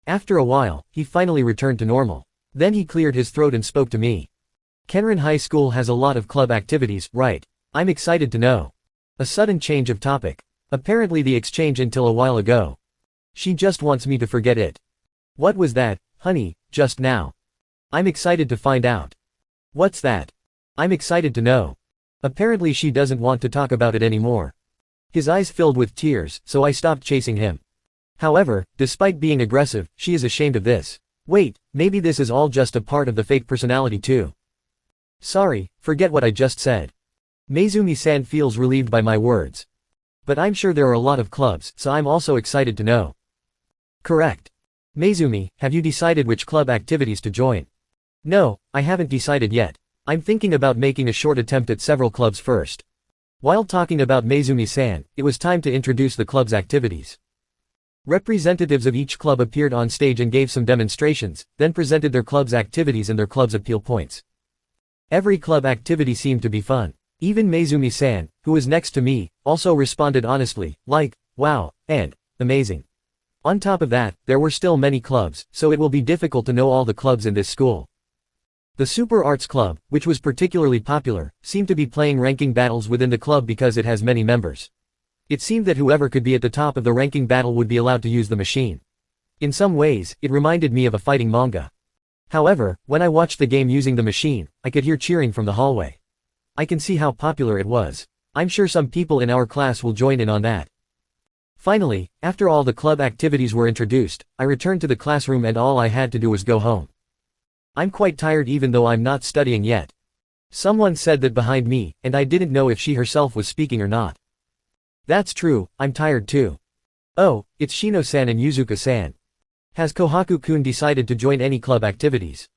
After a while, he finally returned to normal. Then he cleared his throat and spoke to me. Kenrin High School has a lot of club activities, right? I'm excited to know. A sudden change of topic. Apparently the exchange until a while ago. She just wants me to forget it. What was that, honey, just now? I'm excited to find out. What's that? I'm excited to know. Apparently she doesn't want to talk about it anymore. His eyes filled with tears, so I stopped chasing him. However, despite being aggressive, she is ashamed of this. Wait, maybe this is all just a part of the fake personality too. Sorry, forget what I just said. Mezumi-san feels relieved by my words. But I'm sure there are a lot of clubs, so I'm also excited to know. Correct. Mezumi, have you decided which club activities to join? No, I haven't decided yet. I'm thinking about making a short attempt at several clubs first. While talking about Mezumi-san, it was time to introduce the club's activities. Representatives of each club appeared on stage and gave some demonstrations, then presented their club's activities and their club's appeal points. Every club activity seemed to be fun. Even Mezumi-san, who was next to me, also responded honestly, like, wow, and amazing. On top of that, there were still many clubs, so it will be difficult to know all the clubs in this school. The Super Arts Club, which was particularly popular, seemed to be playing ranking battles within the club because it has many members. It seemed that whoever could be at the top of the ranking battle would be allowed to use the machine. In some ways, it reminded me of a fighting manga. However, when I watched the game using the machine, I could hear cheering from the hallway. I can see how popular it was. I'm sure some people in our class will join in on that. Finally, after all the club activities were introduced, I returned to the classroom and all I had to do was go home. I'm quite tired even though I'm not studying yet. Someone said that behind me, and I didn't know if she herself was speaking or not. That's true, I'm tired too. Oh, it's Shino-san and Yuzuka-san. Has Kohaku-kun decided to join any club activities?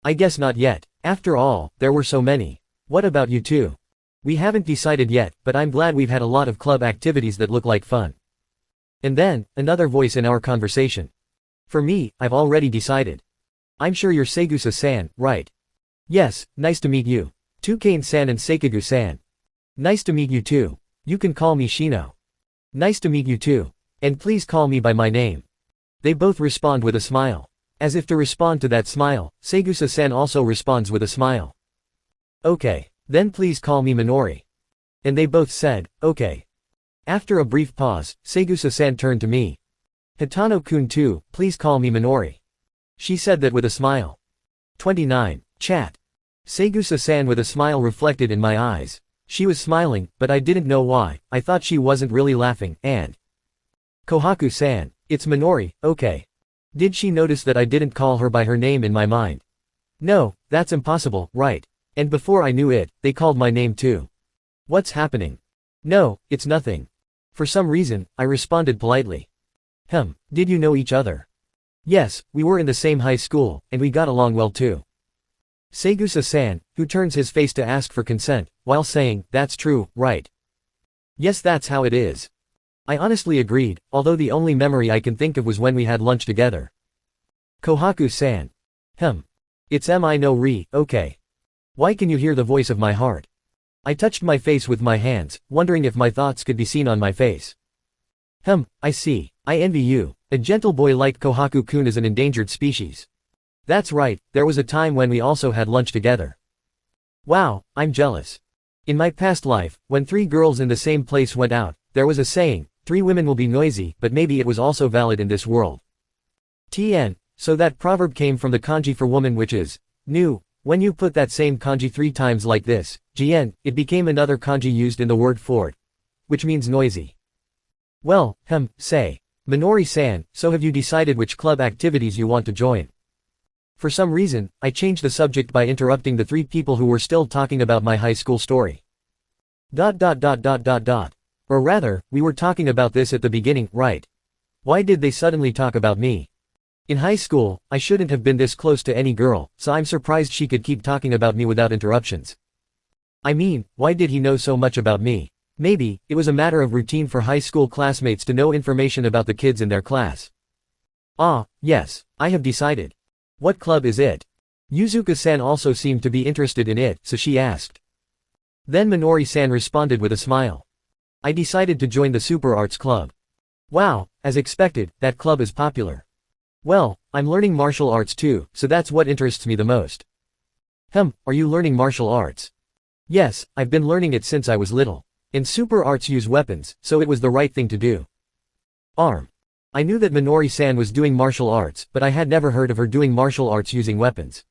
I guess not yet. After all, there were so many. What about you two? We haven't decided yet, but I'm glad we've had a lot of club activities that look like fun. And then, another voice in our conversation. For me, I've already decided. I'm sure you're Segusa-san, right? Yes, nice to meet you. Tukane-san and Seikagu-san. Nice to meet you too. You can call me Shino. Nice to meet you too. And please call me by my name. They both respond with a smile. As if to respond to that smile, Segusa-san also responds with a smile. Okay. Then please call me Minori. And they both said, okay. After a brief pause, Segusa-san turned to me. Hitano-kun too, please call me Minori. She said that with a smile. 29. Chat. Segusa-san with a smile reflected in my eyes. She was smiling, but I didn't know why. I thought she wasn't really laughing, and Kohaku-san. It's Minori, okay. Did she notice that I didn't call her by her name in my mind? No, that's impossible, right? And before I knew it, they called my name too. What's happening? No, it's nothing. For some reason, I responded politely. Did you know each other? Yes, we were in the same high school, and we got along well too. Segusa-san, who turns his face to ask for consent, while saying, that's true, right? Yes, that's how it is. I honestly agreed, although the only memory I can think of was when we had lunch together. Kohaku-san. It's Mi-no-Ri, okay. Why can you hear the voice of my heart? I touched my face with my hands, wondering if my thoughts could be seen on my face. I see. I envy you. A gentle boy like Kohaku-kun is an endangered species. That's right, there was a time when we also had lunch together. Wow, I'm jealous. In my past life, when 3 girls in the same place went out, there was a saying, 3 women will be noisy, but maybe it was also valid in this world. So that proverb came from the kanji for woman which is, nu, When you put that same kanji 3 times like this, jien, it became another kanji used in the word fort, which means noisy. Well, say. Minori-san, so have you decided which club activities you want to join? For some reason, I changed the subject by interrupting the 3 people who were still talking about my high school story. Or rather, we were talking about this at the beginning, right? Why did they suddenly talk about me? In high school, I shouldn't have been this close to any girl, so I'm surprised she could keep talking about me without interruptions. I mean, why did he know so much about me? Maybe, it was a matter of routine for high school classmates to know information about the kids in their class. Ah, yes, I have decided. What club is it? Yuzuka-san also seemed to be interested in it, so she asked. Then Minori-san responded with a smile. I decided to join the Super Arts Club. Wow, as expected, that club is popular. Well, I'm learning martial arts too, so that's what interests me the most. Are you learning martial arts? Yes, I've been learning it since I was little. And super arts use weapons, so it was the right thing to do. I knew that Minori-san was doing martial arts, but I had never heard of her doing martial arts using weapons.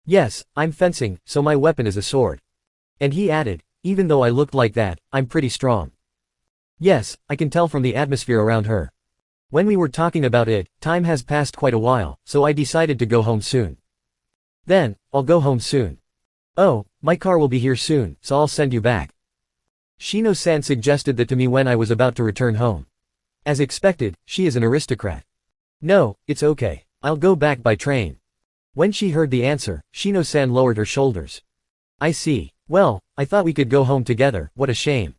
Yes, I'm fencing, so my weapon is a sword. And he added, even though I looked like that, I'm pretty strong. Yes, I can tell from the atmosphere around her. When we were talking about it, time has passed quite a while, so I decided to go home soon. Then, I'll go home soon. Oh, my car will be here soon, so I'll send you back. Shino-san suggested that to me when I was about to return home. As expected, she is an aristocrat. No, it's okay. I'll go back by train. When she heard the answer, Shino-san lowered her shoulders. I see. Well, I thought we could go home together, what a shame.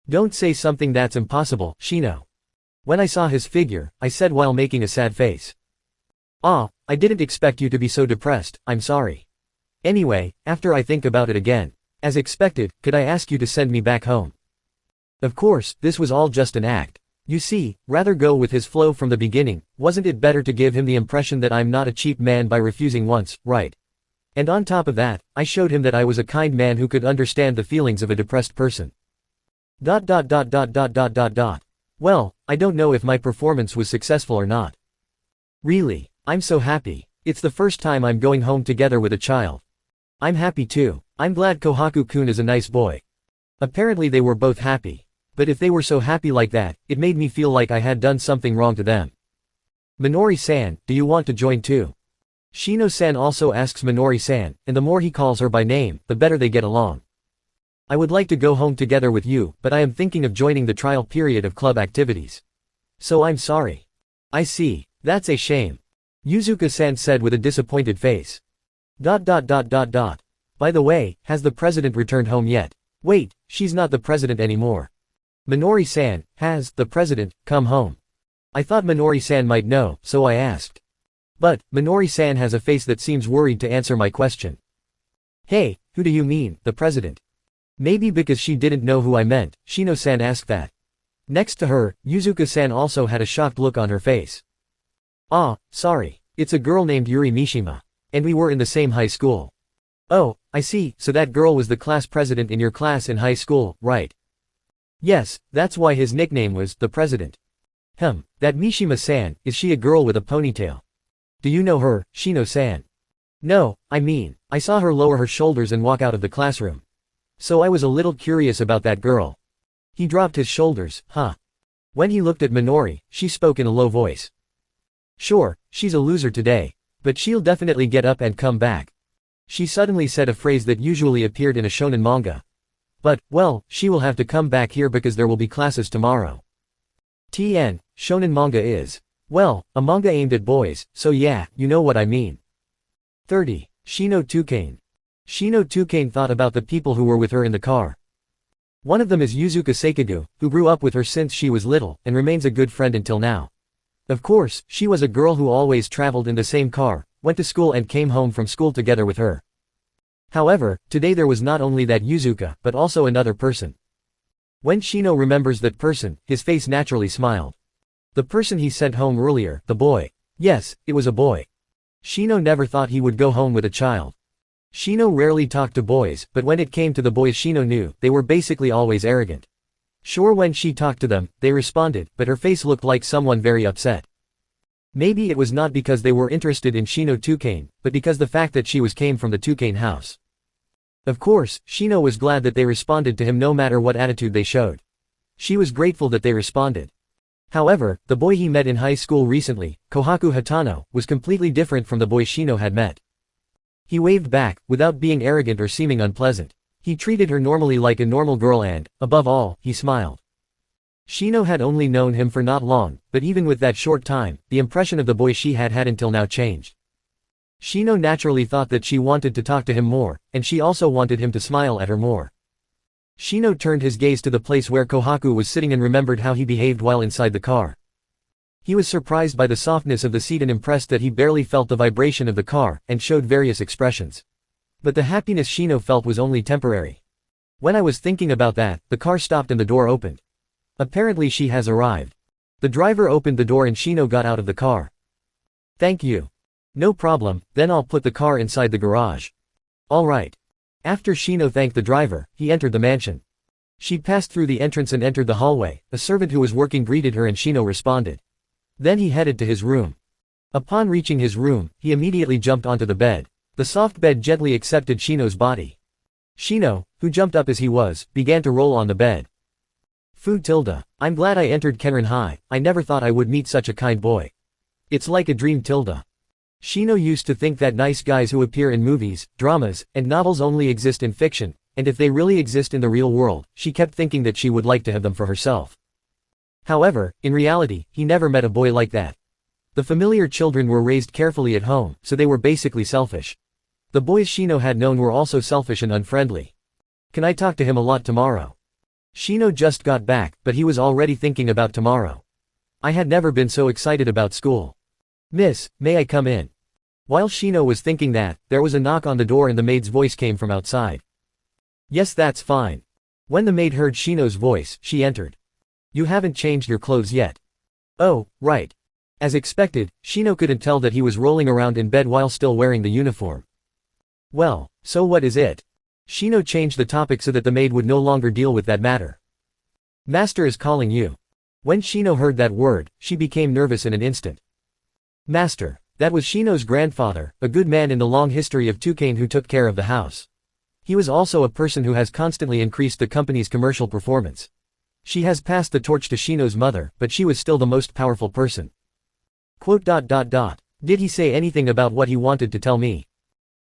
Don't say something that's impossible, Shino. When I saw his figure, I said while making a sad face. I didn't expect you to be so depressed, I'm sorry. Anyway, after I think about it again. As expected, could I ask you to send me back home? Of course, this was all just an act. You see, rather go with his flow from the beginning, wasn't it better to give him the impression that I'm not a cheap man by refusing once, right? And on top of that, I showed him that I was a kind man who could understand the feelings of a depressed person. Well, I don't know if my performance was successful or not. Really, I'm so happy. It's the first time I'm going home together with a child. I'm happy too. I'm glad Kohaku-kun is a nice boy. Apparently they were both happy. But if they were so happy like that, it made me feel like I had done something wrong to them. Minori-san, do you want to join too? Shino-san also asks Minori-san, and the more he calls her by name, the better they get along. I would like to go home together with you, but I am thinking of joining the trial period of club activities. So I'm sorry. I see, that's a shame. Yuzuka-san said with a disappointed face. By the way, has the president returned home yet? Wait, she's not the president anymore. Minori-san, has the president come home? I thought Minori-san might know, so I asked. But, Minori-san has a face that seems worried to answer my question. Hey, who do you mean, the president? Maybe because she didn't know who I meant, Shino-san asked that. Next to her, Yuzuka-san also had a shocked look on her face. Sorry. It's a girl named Yuri Mishima. And we were in the same high school. Oh, I see, so that girl was the class president in your class in high school, right? Yes, that's why his nickname was, the president. That Mishima-san, is she a girl with a ponytail? Do you know her, Shino-san? No, I mean, I saw her lower her shoulders and walk out of the classroom. So I was a little curious about that girl. He dropped his shoulders, When he looked at Minori, she spoke in a low voice. Sure, she's a loser today. But she'll definitely get up and come back. She suddenly said a phrase that usually appeared in a shonen manga. But, well, she will have to come back here because there will be classes tomorrow. Shonen manga is. Well, a manga aimed at boys, so yeah, you know what I mean. 30. Shino Tukane. Shino Tukane thought about the people who were with her in the car. One of them is Yuzuka Seikagu, who grew up with her since she was little, and remains a good friend until now. Of course, she was a girl who always traveled in the same car, went to school and came home from school together with her. However, today there was not only that Yuzuka, but also another person. When Shino remembers that person, his face naturally smiled. The person he sent home earlier, the boy. Yes, it was a boy. Shino never thought he would go home with a child. Shino rarely talked to boys, but when it came to the boys Shino knew, they were basically always arrogant. Sure, when she talked to them, they responded, but her face looked like someone very upset. Maybe it was not because they were interested in Shino Toucan, but because the fact that she came from the Toucan house. Of course, Shino was glad that they responded to him no matter what attitude they showed. She was grateful that they responded. However, the boy he met in high school recently, Kohaku Hatano, was completely different from the boy Shino had met. He waved back, without being arrogant or seeming unpleasant. He treated her normally like a normal girl and, above all, he smiled. Shino had only known him for not long, but even with that short time, the impression of the boy she had had until now changed. Shino naturally thought that she wanted to talk to him more, and she also wanted him to smile at her more. Shino turned his gaze to the place where Kohaku was sitting and remembered how he behaved while inside the car. He was surprised by the softness of the seat and impressed that he barely felt the vibration of the car, and showed various expressions. But the happiness Shino felt was only temporary. When I was thinking about that, the car stopped and the door opened. Apparently she has arrived. The driver opened the door and Shino got out of the car. Thank you. No problem, then I'll put the car inside the garage. Alright. After Shino thanked the driver, he entered the mansion. She passed through the entrance and entered the hallway. A servant who was working greeted her and Shino responded. Then he headed to his room. Upon reaching his room, he immediately jumped onto the bed. The soft bed gently accepted Shino's body. Shino, who jumped up as he was, began to roll on the bed. I'm glad I entered Kenrin High. I never thought I would meet such a kind boy. It's like a dream. Shino used to think that nice guys who appear in movies, dramas, and novels only exist in fiction, and if they really exist in the real world, she kept thinking that she would like to have them for herself. However, in reality, he never met a boy like that. The familiar children were raised carefully at home, so they were basically selfish. The boys Shino had known were also selfish and unfriendly. Can I talk to him a lot tomorrow? Shino just got back, but he was already thinking about tomorrow. I had never been so excited about school. Miss, may I come in? While Shino was thinking that, there was a knock on the door and the maid's voice came from outside. Yes, that's fine. When the maid heard Shino's voice, she entered. You haven't changed your clothes yet. Oh, right. As expected, Shino couldn't tell that he was rolling around in bed while still wearing the uniform. Well, so what is it? Shino changed the topic so that the maid would no longer deal with that matter. Master is calling you. When Shino heard that word, she became nervous in an instant. Master. That was Shino's grandfather, a good man in the long history of Toucan who took care of the house. He was also a person who has constantly increased the company's commercial performance. She has passed the torch to Shino's mother, but she was still the most powerful person. Did he say anything about what he wanted to tell me?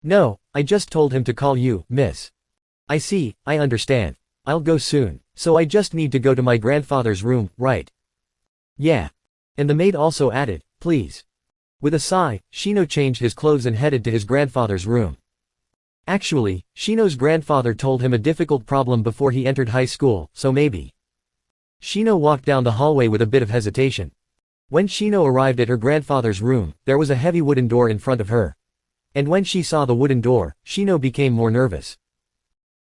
No, I just told him to call you, miss. I see, I understand. I'll go soon, so I just need to go to my grandfather's room, right? Yeah. And the maid also added, please. With a sigh, Shino changed his clothes and headed to his grandfather's room. Actually, Shino's grandfather told him a difficult problem before he entered high school, so maybe. Shino walked down the hallway with a bit of hesitation. When Shino arrived at her grandfather's room, there was a heavy wooden door in front of her. And when she saw the wooden door, Shino became more nervous.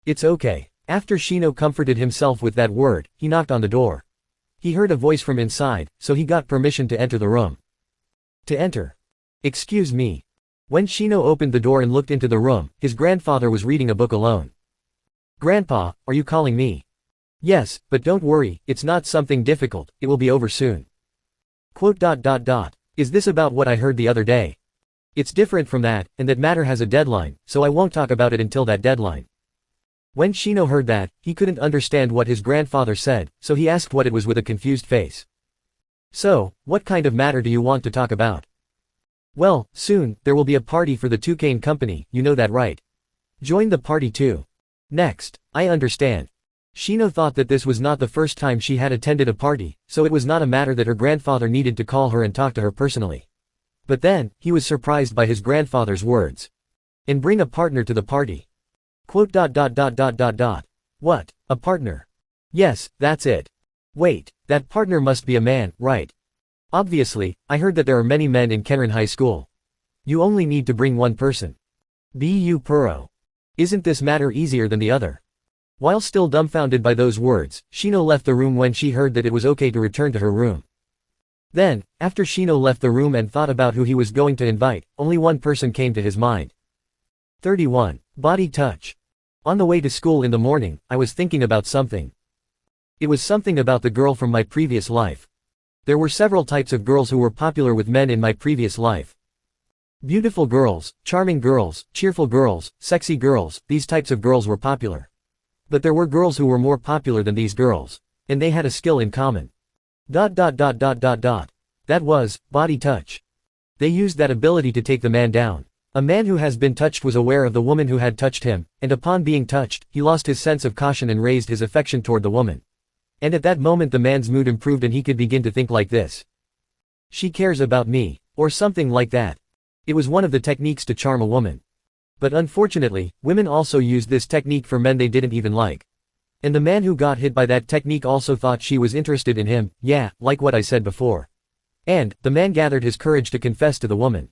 It's okay. After Shino comforted himself with that word, he knocked on the door. He heard a voice from inside, so he got permission to enter the room. To enter. Excuse me. When Shino opened the door and looked into the room, his grandfather was reading a book alone. Grandpa, are you calling me? Yes, but don't worry, it's not something difficult, it will be over soon. Is this about what I heard the other day? It's different from that, and that matter has a deadline, so I won't talk about it until that deadline. When Shino heard that, he couldn't understand what his grandfather said, so he asked what it was with a confused face. So, what kind of matter do you want to talk about? Well, soon, there will be a party for the Toucan company, you know that right? Join the party too. Next, I understand. Shino thought that this was not the first time she had attended a party, so it was not a matter that her grandfather needed to call her and talk to her personally. But then, he was surprised by his grandfather's words. And bring a partner to the party. What? A partner? Yes, that's it. Wait, that partner must be a man, right? Obviously, I heard that there are many men in Kenrin High School. You only need to bring one person. Bu Puro. Isn't this matter easier than the other? While still dumbfounded by those words, Shino left the room when she heard that it was okay to return to her room. Then, after Shino left the room and thought about who he was going to invite, only one person came to his mind. 31. Body touch. On the way to school in the morning, I was thinking about something. It was something about the girl from my previous life. There were several types of girls who were popular with men in my previous life. Beautiful girls, charming girls, cheerful girls, sexy girls, these types of girls were popular. But there were girls who were more popular than these girls. And they had a skill in common. That was, body touch. They used that ability to take the man down. A man who has been touched was aware of the woman who had touched him, and upon being touched, he lost his sense of caution and raised his affection toward the woman. And at that moment the man's mood improved and he could begin to think like this. She cares about me, or something like that. It was one of the techniques to charm a woman. But unfortunately, women also used this technique for men they didn't even like. And the man who got hit by that technique also thought she was interested in him, yeah, like what I said before. And, the man gathered his courage to confess to the woman.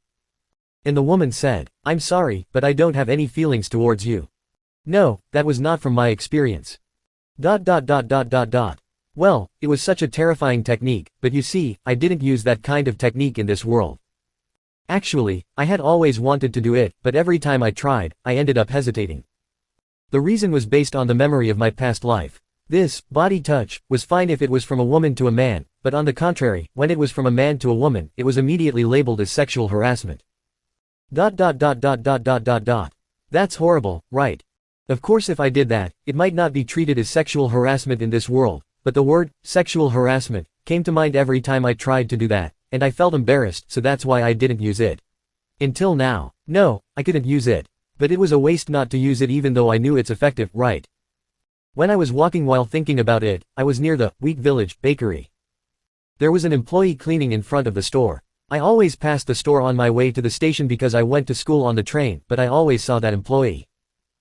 And the woman said, I'm sorry, but I don't have any feelings towards you. No, that was not from my experience. Well, it was such a terrifying technique, but you see, I didn't use that kind of technique in this world. Actually, I had always wanted to do it, but every time I tried, I ended up hesitating. The reason was based on the memory of my past life. This, body touch, was fine if it was from a woman to a man, but on the contrary, when it was from a man to a woman, it was immediately labeled as sexual harassment. That's horrible, right? Of course if I did that, it might not be treated as sexual harassment in this world, but the word, sexual harassment, came to mind every time I tried to do that, and I felt embarrassed, so that's why I didn't use it. Until now. No, I couldn't use it. But it was a waste not to use it even though I knew it's effective, right? When I was walking while thinking about it, I was near the Wheat Village bakery. There was an employee cleaning in front of the store. I always passed the store on my way to the station because I went to school on the train, but I always saw that employee.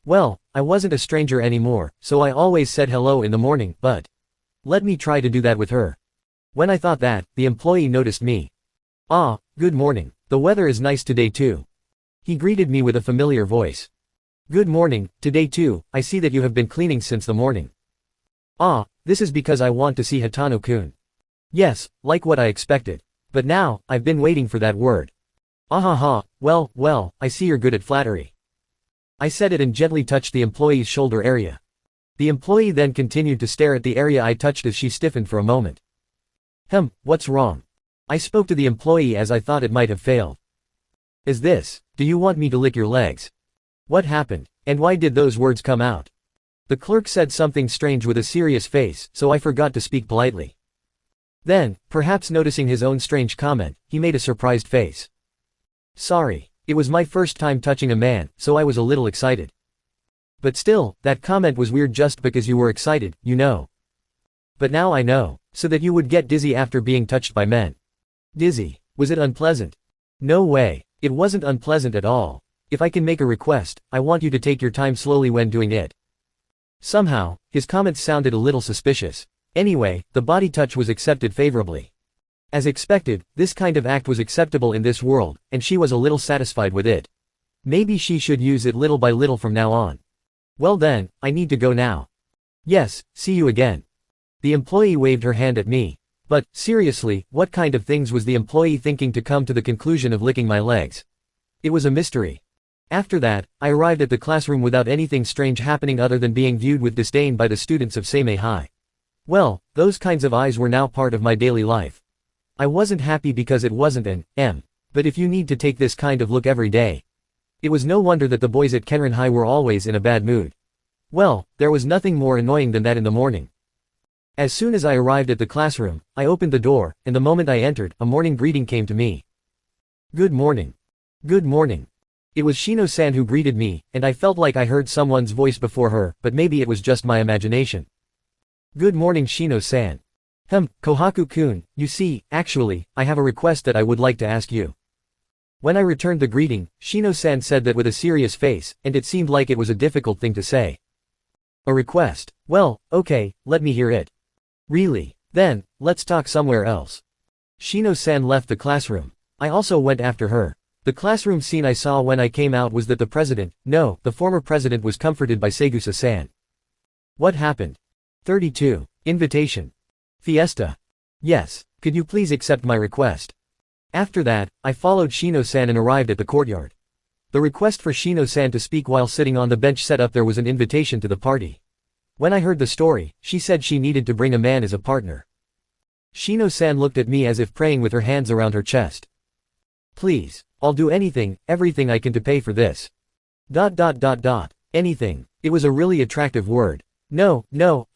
Well, I wasn't a stranger anymore, so I always said hello in the morning, but let me try to do that with her. When I thought that, the employee noticed me. Ah, good morning. The weather is nice today too. He greeted me with a familiar voice. Good morning, today too, I see that you have been cleaning since the morning. Ah, this is because I want to see Hatano-kun. Yes, like what I expected. But now, I've been waiting for that word. Ahaha, well, I see you're good at flattery. I said it and gently touched the employee's shoulder area. The employee then continued to stare at the area I touched as she stiffened for a moment. What's wrong? I spoke to the employee as I thought it might have failed. Is this, do you want me to lick your legs? What happened, and why did those words come out? The clerk said something strange with a serious face, so I forgot to speak politely. Then, perhaps noticing his own strange comment, he made a surprised face. Sorry, it was my first time touching a man, so I was a little excited. But still, that comment was weird just because you were excited, you know. But now I know, so that you would get dizzy after being touched by men. Dizzy, was it unpleasant? No way, it wasn't unpleasant at all. If I can make a request, I want you to take your time slowly when doing it. Somehow, his comments sounded a little suspicious. Anyway, the body touch was accepted favorably. As expected, this kind of act was acceptable in this world, and she was a little satisfied with it. Maybe she should use it little by little from now on. Well then, I need to go now. Yes, see you again. The employee waved her hand at me. But, seriously, what kind of things was the employee thinking to come to the conclusion of licking my legs? It was a mystery. After that, I arrived at the classroom without anything strange happening other than being viewed with disdain by the students of Seimei High. Well, those kinds of eyes were now part of my daily life. I wasn't happy because it wasn't an M. But if you need to take this kind of look every day. It was no wonder that the boys at Kenrin High were always in a bad mood. Well, there was nothing more annoying than that in the morning. As soon as I arrived at the classroom, I opened the door, and the moment I entered, a morning greeting came to me. Good morning. Good morning. It was Shino-san who greeted me, and I felt like I heard someone's voice before her, but maybe it was just my imagination. Good morning Shino-san. Kohaku-kun, you see, actually, I have a request that I would like to ask you. When I returned the greeting, Shino-san said that with a serious face, and it seemed like it was a difficult thing to say. A request? Well, okay, let me hear it. Really? Then, let's talk somewhere else. Shino-san left the classroom. I also went after her. The classroom scene I saw when I came out was that the former president was comforted by Segusa-san. What happened? 32. Invitation. Fiesta. Yes, could you please accept my request? After that, I followed Shino-san and arrived at the courtyard. The request for Shino-san to speak while sitting on the bench set up there was an invitation to the party. When I heard the story, she said she needed to bring a man as a partner. Shino-san looked at me as if praying with her hands around her chest. Please. I'll do anything, everything I can to pay for this. Anything. It was a really attractive word. No,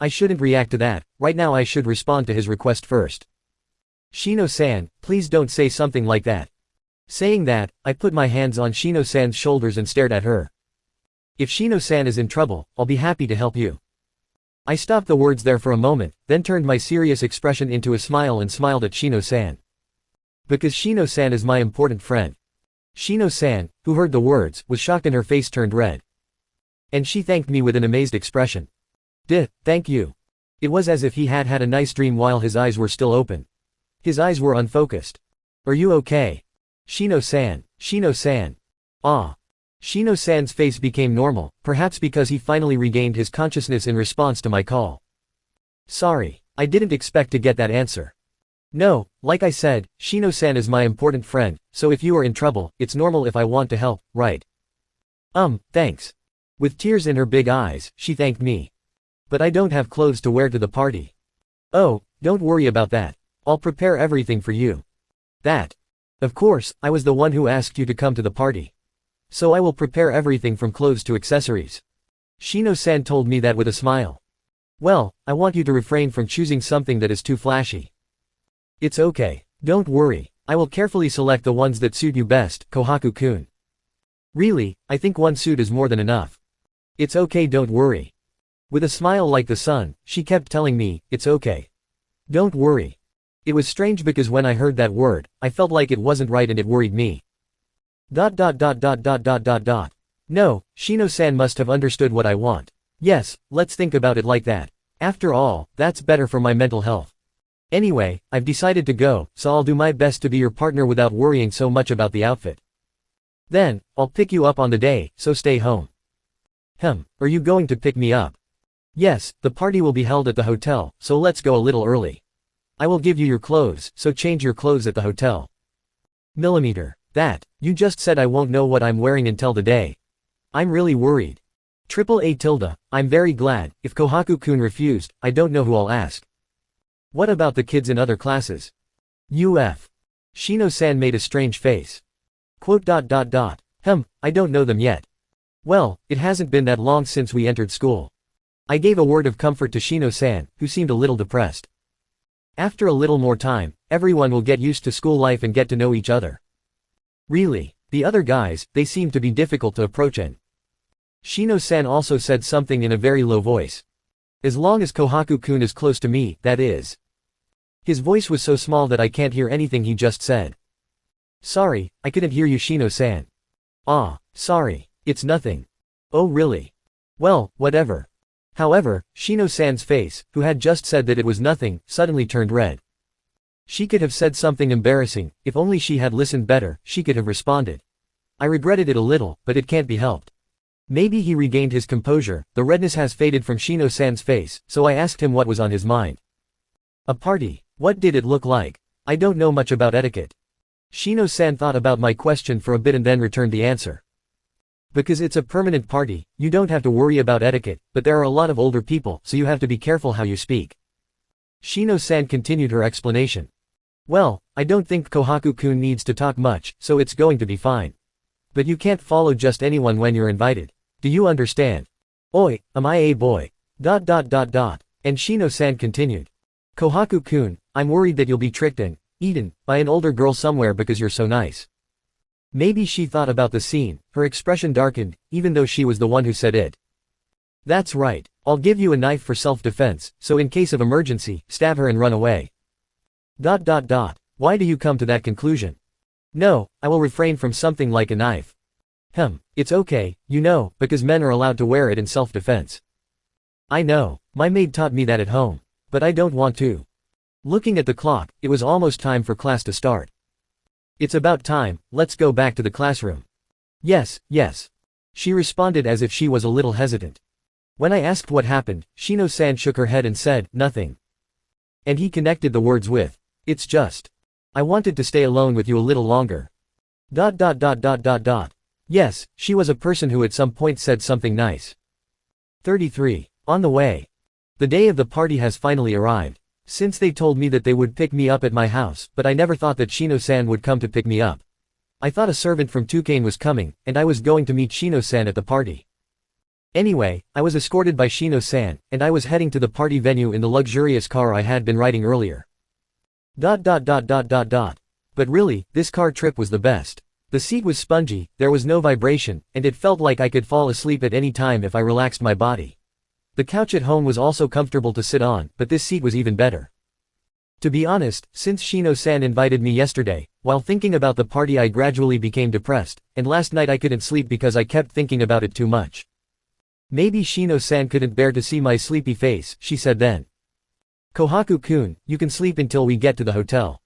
I shouldn't react to that, right now I should respond to his request first. Shino-san, please don't say something like that. Saying that, I put my hands on Shino-san's shoulders and stared at her. If Shino-san is in trouble, I'll be happy to help you. I stopped the words there for a moment, then turned my serious expression into a smile and smiled at Shino-san. Because Shino-san is my important friend. Shino-san, who heard the words, was shocked and her face turned red. And she thanked me with an amazed expression. Thank you. It was as if he had had a nice dream while his eyes were still open. His eyes were unfocused. Are you okay? Shino-san. Ah. Shino-san's face became normal, perhaps because he finally regained his consciousness in response to my call. Sorry, I didn't expect to get that answer. No, like I said, Shino-san is my important friend, so if you are in trouble, it's normal if I want to help, right? Thanks. With tears in her big eyes, she thanked me. But I don't have clothes to wear to the party. Oh, don't worry about that. I'll prepare everything for you. That. Of course, I was the one who asked you to come to the party. So I will prepare everything from clothes to accessories. Shino-san told me that with a smile. Well, I want you to refrain from choosing something that is too flashy. It's okay. Don't worry. I will carefully select the ones that suit you best, Kohaku-kun. Really, I think one suit is more than enough. It's okay, don't worry. With a smile like the sun, she kept telling me, it's okay. Don't worry. It was strange because when I heard that word, I felt like it wasn't right and it worried me. No, Shino-san must have understood what I want. Yes, let's think about it like that. After all, that's better for my mental health. Anyway, I've decided to go, so I'll do my best to be your partner without worrying so much about the outfit. Then, I'll pick you up on the day, so stay home. Are you going to pick me up? Yes, the party will be held at the hotel, so let's go a little early. I will give you your clothes, so change your clothes at the hotel. You just said I won't know what I'm wearing until the day. I'm really worried. I'm very glad. If Kohaku-kun refused, I don't know who I'll ask. What about the kids in other classes? Shino-san made a strange face. I don't know them yet. Well, it hasn't been that long since we entered school. I gave a word of comfort to Shino-san, who seemed a little depressed. After a little more time, everyone will get used to school life and get to know each other. Really, the other guys, they seem to be difficult to approach and Shino-san also said something in a very low voice. As long as Kohaku-kun is close to me, that is. His voice was so small that I can't hear anything he just said. Sorry, I couldn't hear you, Shino-san. Sorry, it's nothing. Oh really? Well, whatever. However, Shino-san's face, who had just said that it was nothing, suddenly turned red. She could have said something embarrassing, if only she had listened better, she could have responded. I regretted it a little, but it can't be helped. Maybe he regained his composure, the redness has faded from Shino-san's face, so I asked him what was on his mind. A party. What did it look like? I don't know much about etiquette. Shino-san thought about my question for a bit and then returned the answer. Because it's a permanent party, you don't have to worry about etiquette, but there are a lot of older people, so you have to be careful how you speak. Shino-san continued her explanation. Well, I don't think Kohaku-kun needs to talk much, so it's going to be fine. But you can't follow just anyone when you're invited. Do you understand? Oi, am I a boy? And Shino-san continued. Kohaku-kun, I'm worried that you'll be tricked and eaten by an older girl somewhere because you're so nice. Maybe she thought about the scene, her expression darkened, even though she was the one who said it. That's right, I'll give you a knife for self-defense, so in case of emergency, stab her and run away. Why do you come to that conclusion? No, I will refrain from something like a knife. It's okay, you know, because men are allowed to wear it in self-defense. I know, my maid taught me that at home. But I don't want to. Looking at the clock, it was almost time for class to start. It's about time, let's go back to the classroom. Yes. She responded as if she was a little hesitant. When I asked what happened, Shino-san shook her head and said, nothing. And he connected the words with, it's just. I wanted to stay alone with you a little longer. Yes, she was a person who at some point said something nice. 33. On the way. The day of the party has finally arrived. Since they told me that they would pick me up at my house, but I never thought that Shino-san would come to pick me up. I thought a servant from Tukane was coming, and I was going to meet Shino-san at the party. Anyway, I was escorted by Shino-san, and I was heading to the party venue in the luxurious car I had been riding earlier. But really, this car trip was the best. The seat was spongy, there was no vibration, and it felt like I could fall asleep at any time if I relaxed my body. The couch at home was also comfortable to sit on, but this seat was even better. To be honest, since Shino-san invited me yesterday, while thinking about the party I gradually became depressed, and last night I couldn't sleep because I kept thinking about it too much. Maybe Shino-san couldn't bear to see my sleepy face, she said then. Kohaku-kun, you can sleep until we get to the hotel.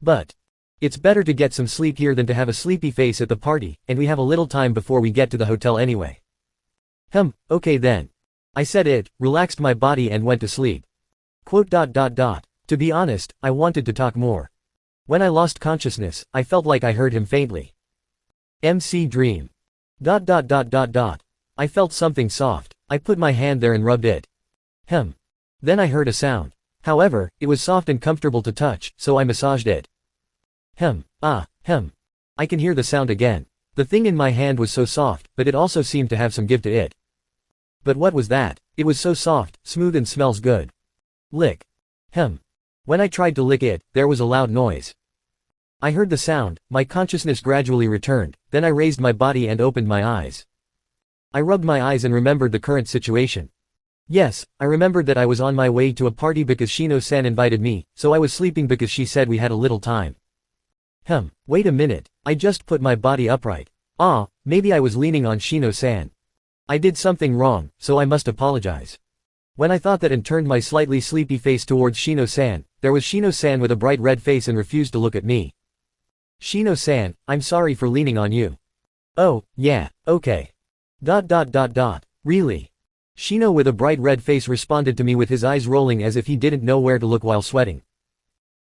But it's better to get some sleep here than to have a sleepy face at the party, and we have a little time before we get to the hotel anyway. Okay then. I said it, relaxed my body and went to sleep. To be honest, I wanted to talk more. When I lost consciousness, I felt like I heard him faintly. MC Dream. I felt something soft. I put my hand there and rubbed it. Then I heard a sound. However, it was soft and comfortable to touch, so I massaged it. I can hear the sound again. The thing in my hand was so soft, but it also seemed to have some give to it. But what was that? It was so soft, smooth and smells good. Lick. When I tried to lick it, there was a loud noise. I heard the sound, my consciousness gradually returned, then I raised my body and opened my eyes. I rubbed my eyes and remembered the current situation. Yes, I remembered that I was on my way to a party because Shino-san invited me, so I was sleeping because she said we had a little time. Wait a minute, I just put my body upright. Maybe I was leaning on Shino-san. I did something wrong, so I must apologize. When I thought that and turned my slightly sleepy face towards Shino-san, there was Shino-san with a bright red face and refused to look at me. Shino-san, I'm sorry for leaning on you. Oh, yeah, okay. Really? Shino with a bright red face responded to me with his eyes rolling as if he didn't know where to look while sweating.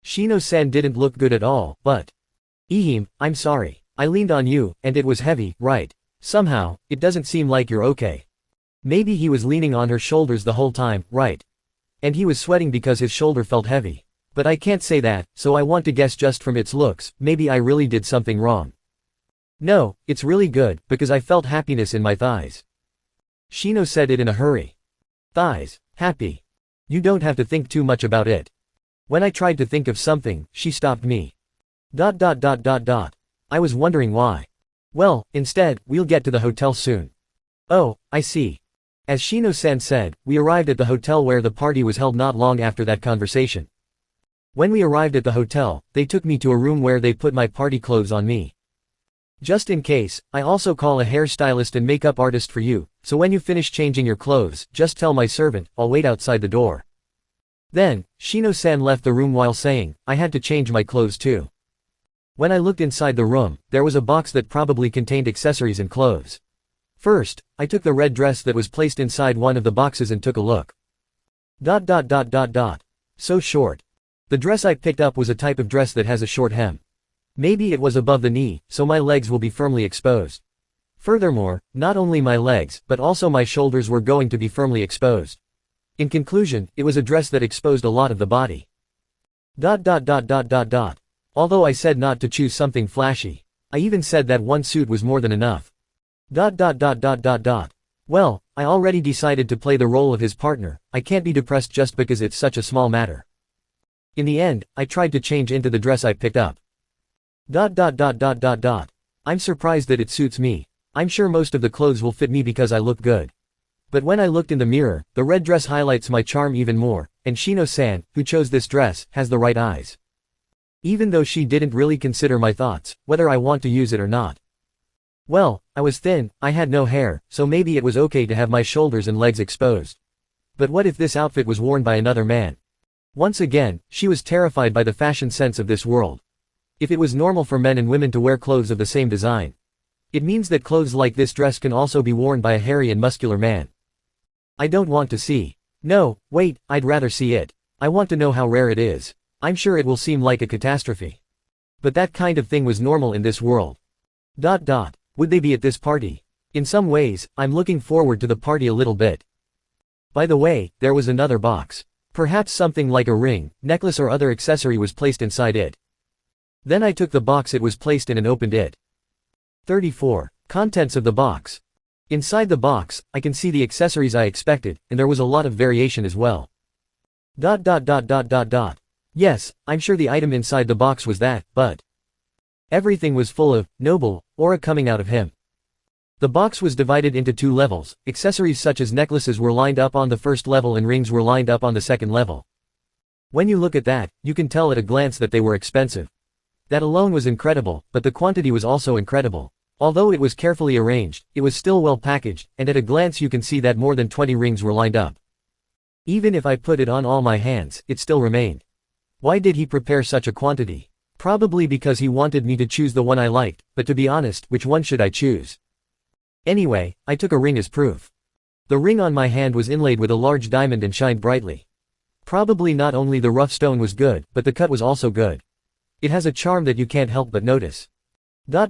Shino-san didn't look good at all, but… I'm sorry. I leaned on you, and it was heavy, right? Somehow, it doesn't seem like you're okay. Maybe he was leaning on her shoulders the whole time, right? And he was sweating because his shoulder felt heavy. But I can't say that, so I want to guess just from its looks, maybe I really did something wrong. No, it's really good, because I felt happiness in my thighs. Shino said it in a hurry. Thighs, happy. You don't have to think too much about it. When I tried to think of something, she stopped me. I was wondering why. Well, instead, we'll get to the hotel soon. Oh, I see. As Shino-san said, we arrived at the hotel where the party was held not long after that conversation. When we arrived at the hotel, they took me to a room where they put my party clothes on me. Just in case, I also call a hairstylist and makeup artist for you, so when you finish changing your clothes, just tell my servant, I'll wait outside the door. Then, Shino-san left the room while saying, I had to change my clothes too. When I looked inside the room, there was a box that probably contained accessories and clothes. First, I took the red dress that was placed inside one of the boxes and took a look. So short. The dress I picked up was a type of dress that has a short hem. Maybe it was above the knee, so my legs will be firmly exposed. Furthermore, not only my legs, but also my shoulders were going to be firmly exposed. In conclusion, it was a dress that exposed a lot of the body. Although I said not to choose something flashy. I even said that one suit was more than enough. Well, I already decided to play the role of his partner, I can't be depressed just because it's such a small matter. In the end, I tried to change into the dress I picked up. I'm surprised that it suits me. I'm sure most of the clothes will fit me because I look good. But when I looked in the mirror, the red dress highlights my charm even more, and Shino-san, who chose this dress, has the right eyes. Even though she didn't really consider my thoughts, whether I want to use it or not. Well, I was thin, I had no hair, so maybe it was okay to have my shoulders and legs exposed. But what if this outfit was worn by another man? Once again, she was terrified by the fashion sense of this world. If it was normal for men and women to wear clothes of the same design, it means that clothes like this dress can also be worn by a hairy and muscular man. I don't want to see. No, wait, I'd rather see it. I want to know how rare it is. I'm sure it will seem like a catastrophe. But that kind of thing was normal in this world. Would they be at this party? In some ways, I'm looking forward to the party a little bit. By the way, there was another box. Perhaps something like a ring, necklace or other accessory was placed inside it. Then I took the box it was placed in and opened it. 34. Contents of the box. Inside the box, I can see the accessories I expected, and there was a lot of variation as well. Yes, I'm sure the item inside the box was that, but everything was full of noble aura coming out of him. The box was divided into 2 levels. Accessories such as necklaces were lined up on the first level and rings were lined up on the second level. When you look at that, you can tell at a glance that they were expensive. That alone was incredible, but the quantity was also incredible. Although it was carefully arranged, it was still well packaged, and at a glance you can see that more than 20 rings were lined up. Even if I put it on all my hands, it still remained. Why did he prepare such a quantity? Probably because he wanted me to choose the one I liked, but to be honest, which one should I choose? Anyway, I took a ring as proof. The ring on my hand was inlaid with a large diamond and shined brightly. Probably not only the rough stone was good, but the cut was also good. It has a charm that you can't help but notice. This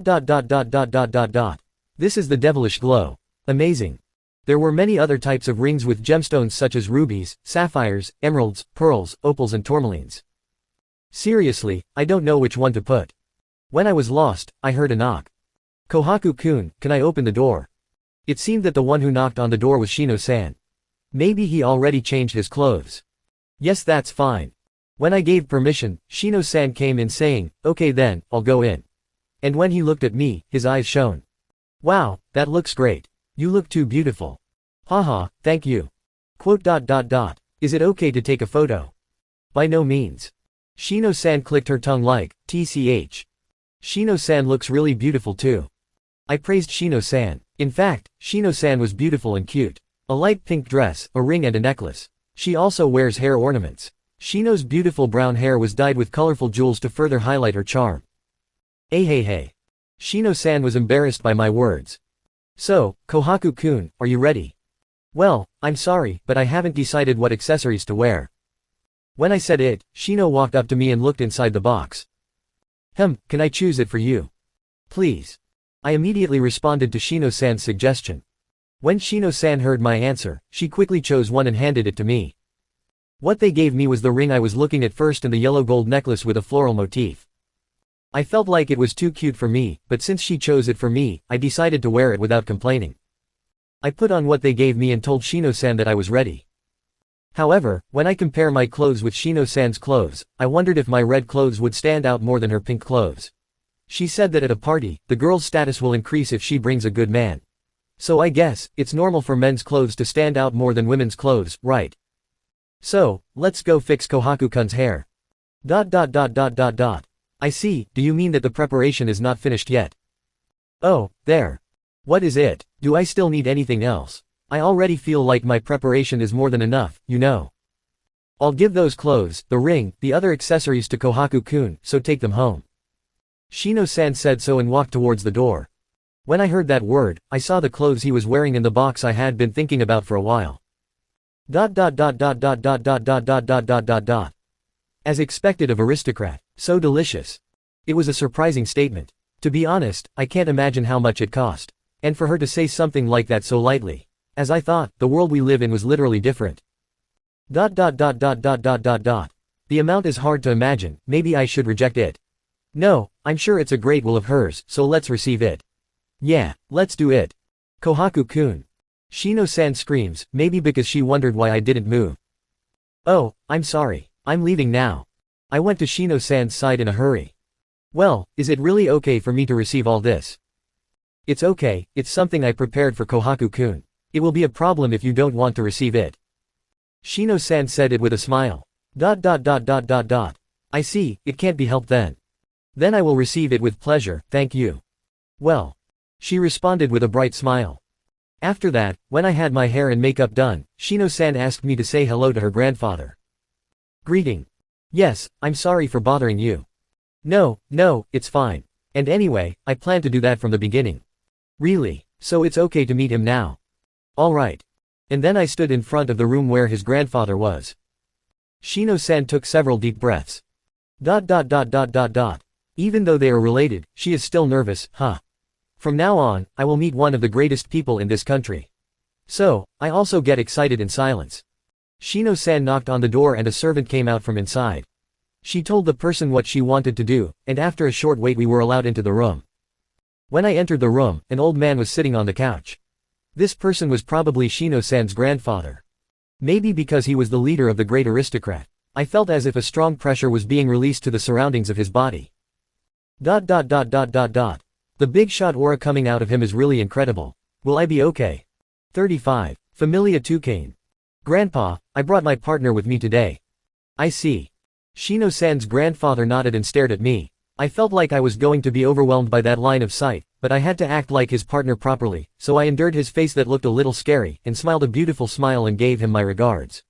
is the devilish glow. Amazing. There were many other types of rings with gemstones such as rubies, sapphires, emeralds, pearls, opals and tourmalines. Seriously, I don't know which one to put. When I was lost, I heard a knock. Kohaku-kun, can I open the door? It seemed that the one who knocked on the door was Shino-san. Maybe he already changed his clothes. Yes, that's fine. When I gave permission, Shino-san came in saying, okay then, I'll go in. And when he looked at me, his eyes shone. Wow, that looks great. You look too beautiful. Haha, thank you. Is it okay to take a photo? By no means. Shino-san clicked her tongue like, tch. Shino-san looks really beautiful too. I praised Shino-san. In fact, Shino-san was beautiful and cute. A light pink dress, a ring and a necklace. She also wears hair ornaments. Shino's beautiful brown hair was dyed with colorful jewels to further highlight her charm. Hey. Shino-san was embarrassed by my words. So, Kohaku-kun, are you ready? Well, I'm sorry, but I haven't decided what accessories to wear. When I said it, Shino walked up to me and looked inside the box. Can I choose it for you? Please. I immediately responded to Shino-san's suggestion. When Shino-san heard my answer, she quickly chose one and handed it to me. What they gave me was the ring I was looking at first and the yellow gold necklace with a floral motif. I felt like it was too cute for me, but since she chose it for me, I decided to wear it without complaining. I put on what they gave me and told Shino-san that I was ready. However, when I compare my clothes with Shino-san's clothes, I wondered if my red clothes would stand out more than her pink clothes. She said that at a party, the girl's status will increase if she brings a good man. So I guess, it's normal for men's clothes to stand out more than women's clothes, right? So, let's go fix Kohaku-kun's hair. I see, do you mean that the preparation is not finished yet? Oh, there. What is it? Do I still need anything else? I already feel like my preparation is more than enough, you know. I'll give those clothes, the ring, the other accessories to Kohaku-kun, so take them home. Shino-san said so and walked towards the door. When I heard that word, I saw the clothes he was wearing in the box I had been thinking about for a while. As expected of aristocrat. So delicious. It was a surprising statement. To be honest, I can't imagine how much it cost. And for her to say something like that so lightly. As I thought, the world we live in was literally different. The amount is hard to imagine, maybe I should reject it. No, I'm sure it's a great will of hers, so let's receive it. Yeah, let's do it. Kohaku-kun. Shino-san screams, maybe because she wondered why I didn't move. Oh, I'm sorry. I'm leaving now. I went to Shino-san's side in a hurry. Well, is it really okay for me to receive all this? It's okay, it's something I prepared for Kohaku-kun. It will be a problem if you don't want to receive it. Shino-san said it with a smile. I see, it can't be helped then. Then I will receive it with pleasure, thank you. Well. She responded with a bright smile. After that, when I had my hair and makeup done, Shino-san asked me to say hello to her grandfather. Greeting. Yes, I'm sorry for bothering you. No, it's fine. And anyway, I planned to do that from the beginning. Really, so it's okay to meet him now. Alright. And then I stood in front of the room where his grandfather was. Shino-san took several deep breaths. Even though they are related, she is still nervous, huh? From now on, I will meet one of the greatest people in this country. So, I also get excited in silence. Shino-san knocked on the door and a servant came out from inside. She told the person what she wanted to do, and after a short wait we were allowed into the room. When I entered the room, an old man was sitting on the couch. This person was probably Shino-san's grandfather. Maybe because he was the leader of the great aristocrat. I felt as if a strong pressure was being released to the surroundings of his body. The big shot aura coming out of him is really incredible. Will I be okay? 35. Familia Toucan. Grandpa, I brought my partner with me today. I see. Shino-san's grandfather nodded and stared at me. I felt like I was going to be overwhelmed by that line of sight, but I had to act like his partner properly, so I endured his face that looked a little scary, and smiled a beautiful smile and gave him my regards.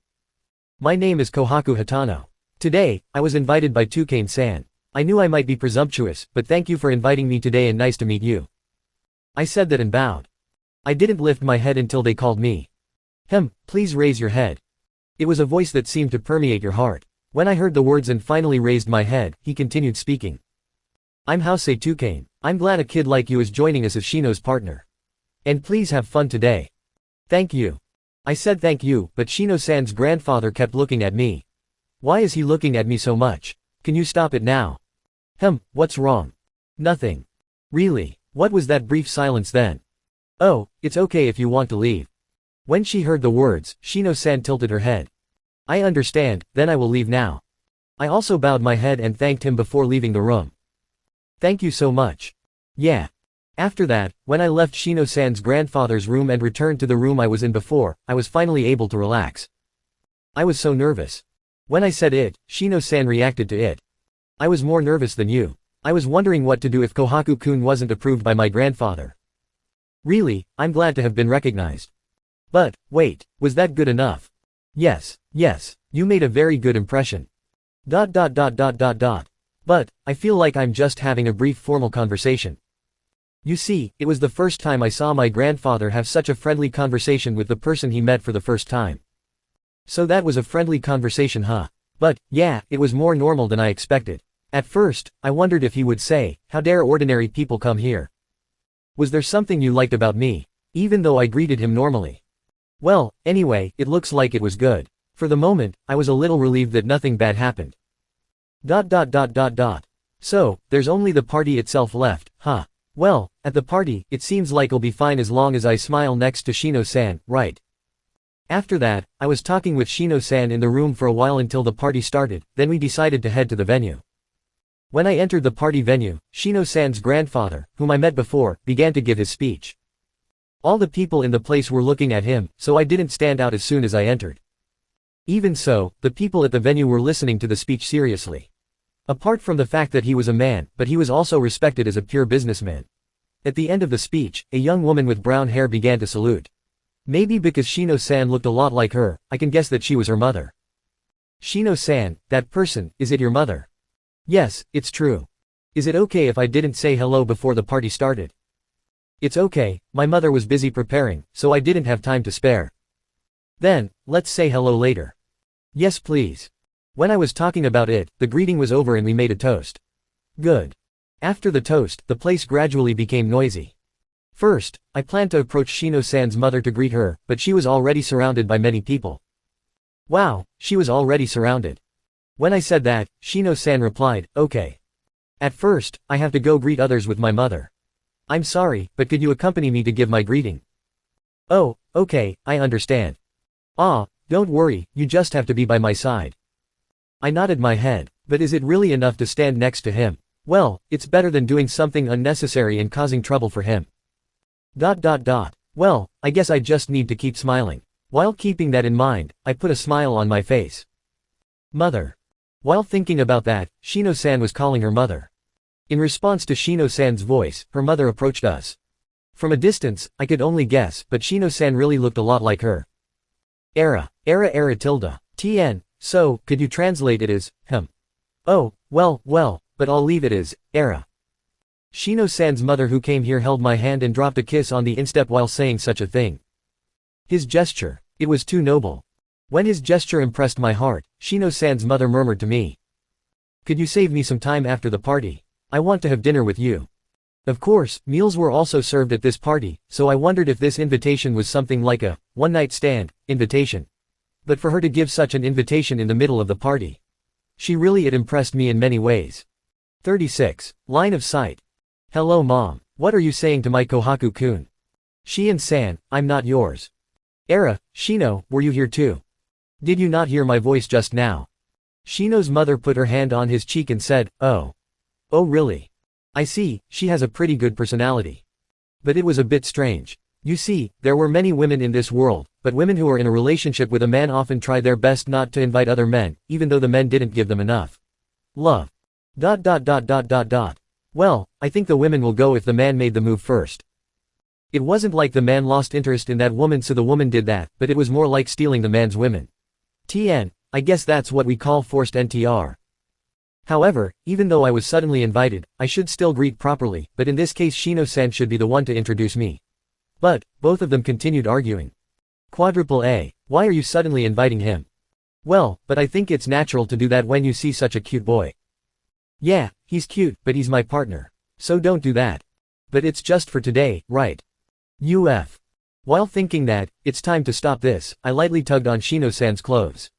My name is Kohaku Hatano. Today, I was invited by Toucan-san. I knew I might be presumptuous, but thank you for inviting me today and nice to meet you. I said that and bowed. I didn't lift my head until they called me. Please raise your head. It was a voice that seemed to permeate your heart. When I heard the words and finally raised my head, he continued speaking. I'm Housei Toucan. I'm glad a kid like you is joining us as Shino's partner. And please have fun today. Thank you. I said thank you, but Shino-san's grandfather kept looking at me. Why is he looking at me so much? Can you stop it now? What's wrong? Nothing. Really? What was that brief silence then? Oh, it's okay if you want to leave. When she heard the words, Shino-san tilted her head. I understand, then I will leave now. I also bowed my head and thanked him before leaving the room. Thank you so much. Yeah. After that, when I left Shino-san's grandfather's room and returned to the room I was in before, I was finally able to relax. I was so nervous. When I said it, Shino-san reacted to it. I was more nervous than you. I was wondering what to do if Kohaku-kun wasn't approved by my grandfather. Really, I'm glad to have been recognized. But, wait, was that good enough? Yes, you made a very good impression. But, I feel like I'm just having a brief formal conversation. You see, it was the first time I saw my grandfather have such a friendly conversation with the person he met for the first time. So that was a friendly conversation, huh? But, yeah, it was more normal than I expected. At first, I wondered if he would say, how dare ordinary people come here? Was there something you liked about me? Even though I greeted him normally. Well, anyway, it looks like it was good. For the moment, I was a little relieved that nothing bad happened. So, there's only the party itself left, huh? Well, at the party, it seems like it'll be fine as long as I smile next to Shino-san, right? After that, I was talking with Shino-san in the room for a while until the party started, then we decided to head to the venue. When I entered the party venue, Shino-san's grandfather, whom I met before, began to give his speech. All the people in the place were looking at him, so I didn't stand out as soon as I entered. Even so, the people at the venue were listening to the speech seriously. Apart from the fact that he was a man, but he was also respected as a pure businessman. At the end of the speech, a young woman with brown hair began to salute. Maybe because Shino-san looked a lot like her, I can guess that she was her mother. Shino-san, that person, is it your mother? Yes, it's true. Is it okay if I didn't say hello before the party started? It's okay, my mother was busy preparing, so I didn't have time to spare. Then, let's say hello later. Yes please. When I was talking about it, the greeting was over and we made a toast. Good. After the toast, the place gradually became noisy. First, I planned to approach Shino-san's mother to greet her, but she was already surrounded by many people. Wow, she was already surrounded. When I said that, Shino-san replied, okay. At first, I have to go greet others with my mother. I'm sorry, but could you accompany me to give my greeting? Oh, okay, I understand. Don't worry, you just have to be by my side. I nodded my head, but is it really enough to stand next to him? Well, it's better than doing something unnecessary and causing trouble for him. Well, I guess I just need to keep smiling. While keeping that in mind, I put a smile on my face. Mother. While thinking about that, Shino-san was calling her mother. In response to Shino-san's voice, her mother approached us. From a distance, I could only guess, but Shino-san really looked a lot like her. Era tilde. Tn. So, could you translate it as, Oh, well, but I'll leave it as, Era. Shino-san's mother who came here held my hand and dropped a kiss on the instep while saying such a thing. His gesture. It was too noble. When his gesture impressed my heart, Shino-san's mother murmured to me. Could you save me some time after the party? I want to have dinner with you. Of course, meals were also served at this party, so I wondered if this invitation was something like a one-night stand invitation. But for her to give such an invitation in the middle of the party. It impressed me in many ways. 36. Line of sight. Hello mom. What are you saying to my Kohaku-kun? Shion-san, I'm not yours. Era, Shino, were you here too? Did you not hear my voice just now? Shino's mother put her hand on his cheek and said, oh. Oh really? I see, she has a pretty good personality. But it was a bit strange. You see, there were many women in this world, but women who are in a relationship with a man often try their best not to invite other men, even though the men didn't give them enough love. Well, I think the women will go if the man made the move first. It wasn't like the man lost interest in that woman so the woman did that, but it was more like stealing the man's women. I guess that's what we call forced NTR. However, even though I was suddenly invited, I should still greet properly, but in this case Shino-san should be the one to introduce me. But, both of them continued arguing. Quadruple A, why are you suddenly inviting him? Well, but I think it's natural to do that when you see such a cute boy. Yeah, he's cute, but he's my partner. So don't do that. But it's just for today, right? While thinking that, it's time to stop this, I lightly tugged on Shino-san's clothes.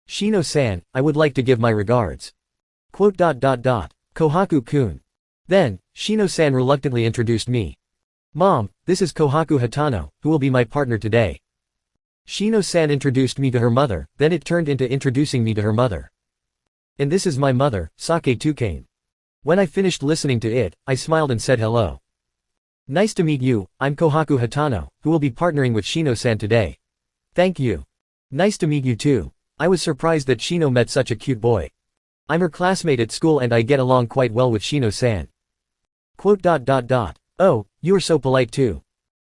Shino-san, I would like to give my regards. Kohaku-kun. Then, Shino-san reluctantly introduced me. Mom, this is Kohaku Hatano, who will be my partner today. Shino-san introduced me to her mother, then it turned into introducing me to her mother. And this is my mother, Sake Tukane. When I finished listening to it, I smiled and said hello. Nice to meet you, I'm Kohaku Hatano, who will be partnering with Shino-san today. Thank you. Nice to meet you too. I was surprised that Shino met such a cute boy. I'm her classmate at school and I get along quite well with Shino-san. Oh, you are so polite too.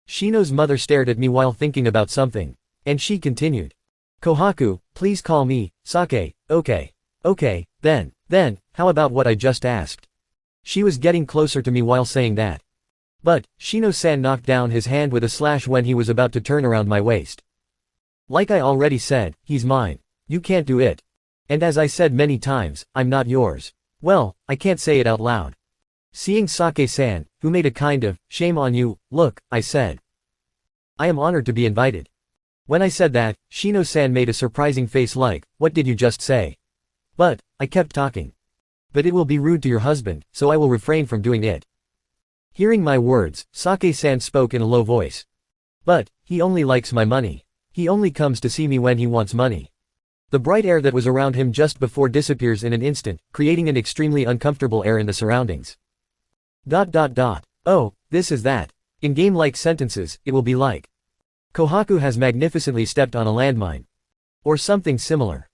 Shino's mother stared at me while thinking about something. And she continued. Kohaku, please call me, Sake, okay. Okay, then, how about what I just asked? She was getting closer to me while saying that. But, Shino-san knocked down his hand with a slash when he was about to turn around my waist. Like I already said, he's mine. You can't do it. And as I said many times, I'm not yours. Well, I can't say it out loud. Seeing Sake-san, who made a kind of, shame on you, look, I said. I am honored to be invited. When I said that, Shino-san made a surprising face like, what did you just say? But, I kept talking. But it will be rude to your husband, so I will refrain from doing it. Hearing my words, Sake-san spoke in a low voice. But, he only likes my money. He only comes to see me when he wants money. The bright air that was around him just before disappears in an instant, creating an extremely uncomfortable air in the surroundings. Oh, this is that. In game-like sentences, it will be like. Kohaku has magnificently stepped on a landmine. Or something similar.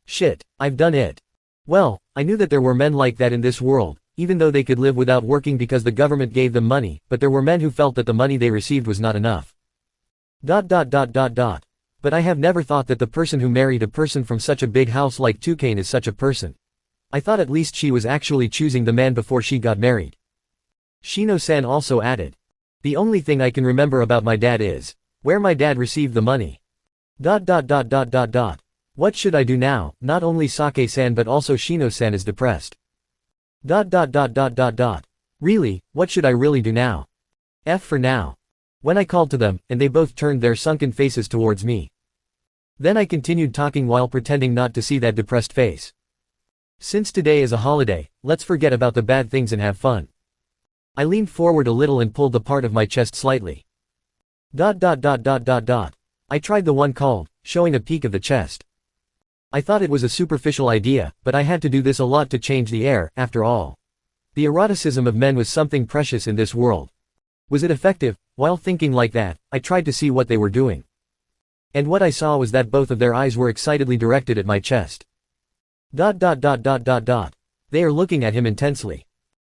Shit, I've done it. Well, I knew that there were men like that in this world, even though they could live without working because the government gave them money, but there were men who felt that the money they received was not enough. But I have never thought that the person who married a person from such a big house like Tukane is such a person. I thought at least she was actually choosing the man before she got married. Shino-san also added. The only thing I can remember about my dad is where my dad received the money. What should I do now? Not only Sake-san but also Shino-san is depressed. Really, what should I really do now? F for now. When I called to them, and they both turned their sunken faces towards me. Then I continued talking while pretending not to see that depressed face. Since today is a holiday, let's forget about the bad things and have fun. I leaned forward a little and pulled the part of my chest slightly. I tried the one called, showing a peek of the chest. I thought it was a superficial idea, but I had to do this a lot to change the air, after all. The eroticism of men was something precious in this world. Was it effective? While thinking like that, I tried to see what they were doing. And what I saw was that both of their eyes were excitedly directed at my chest. They are looking at him intensely.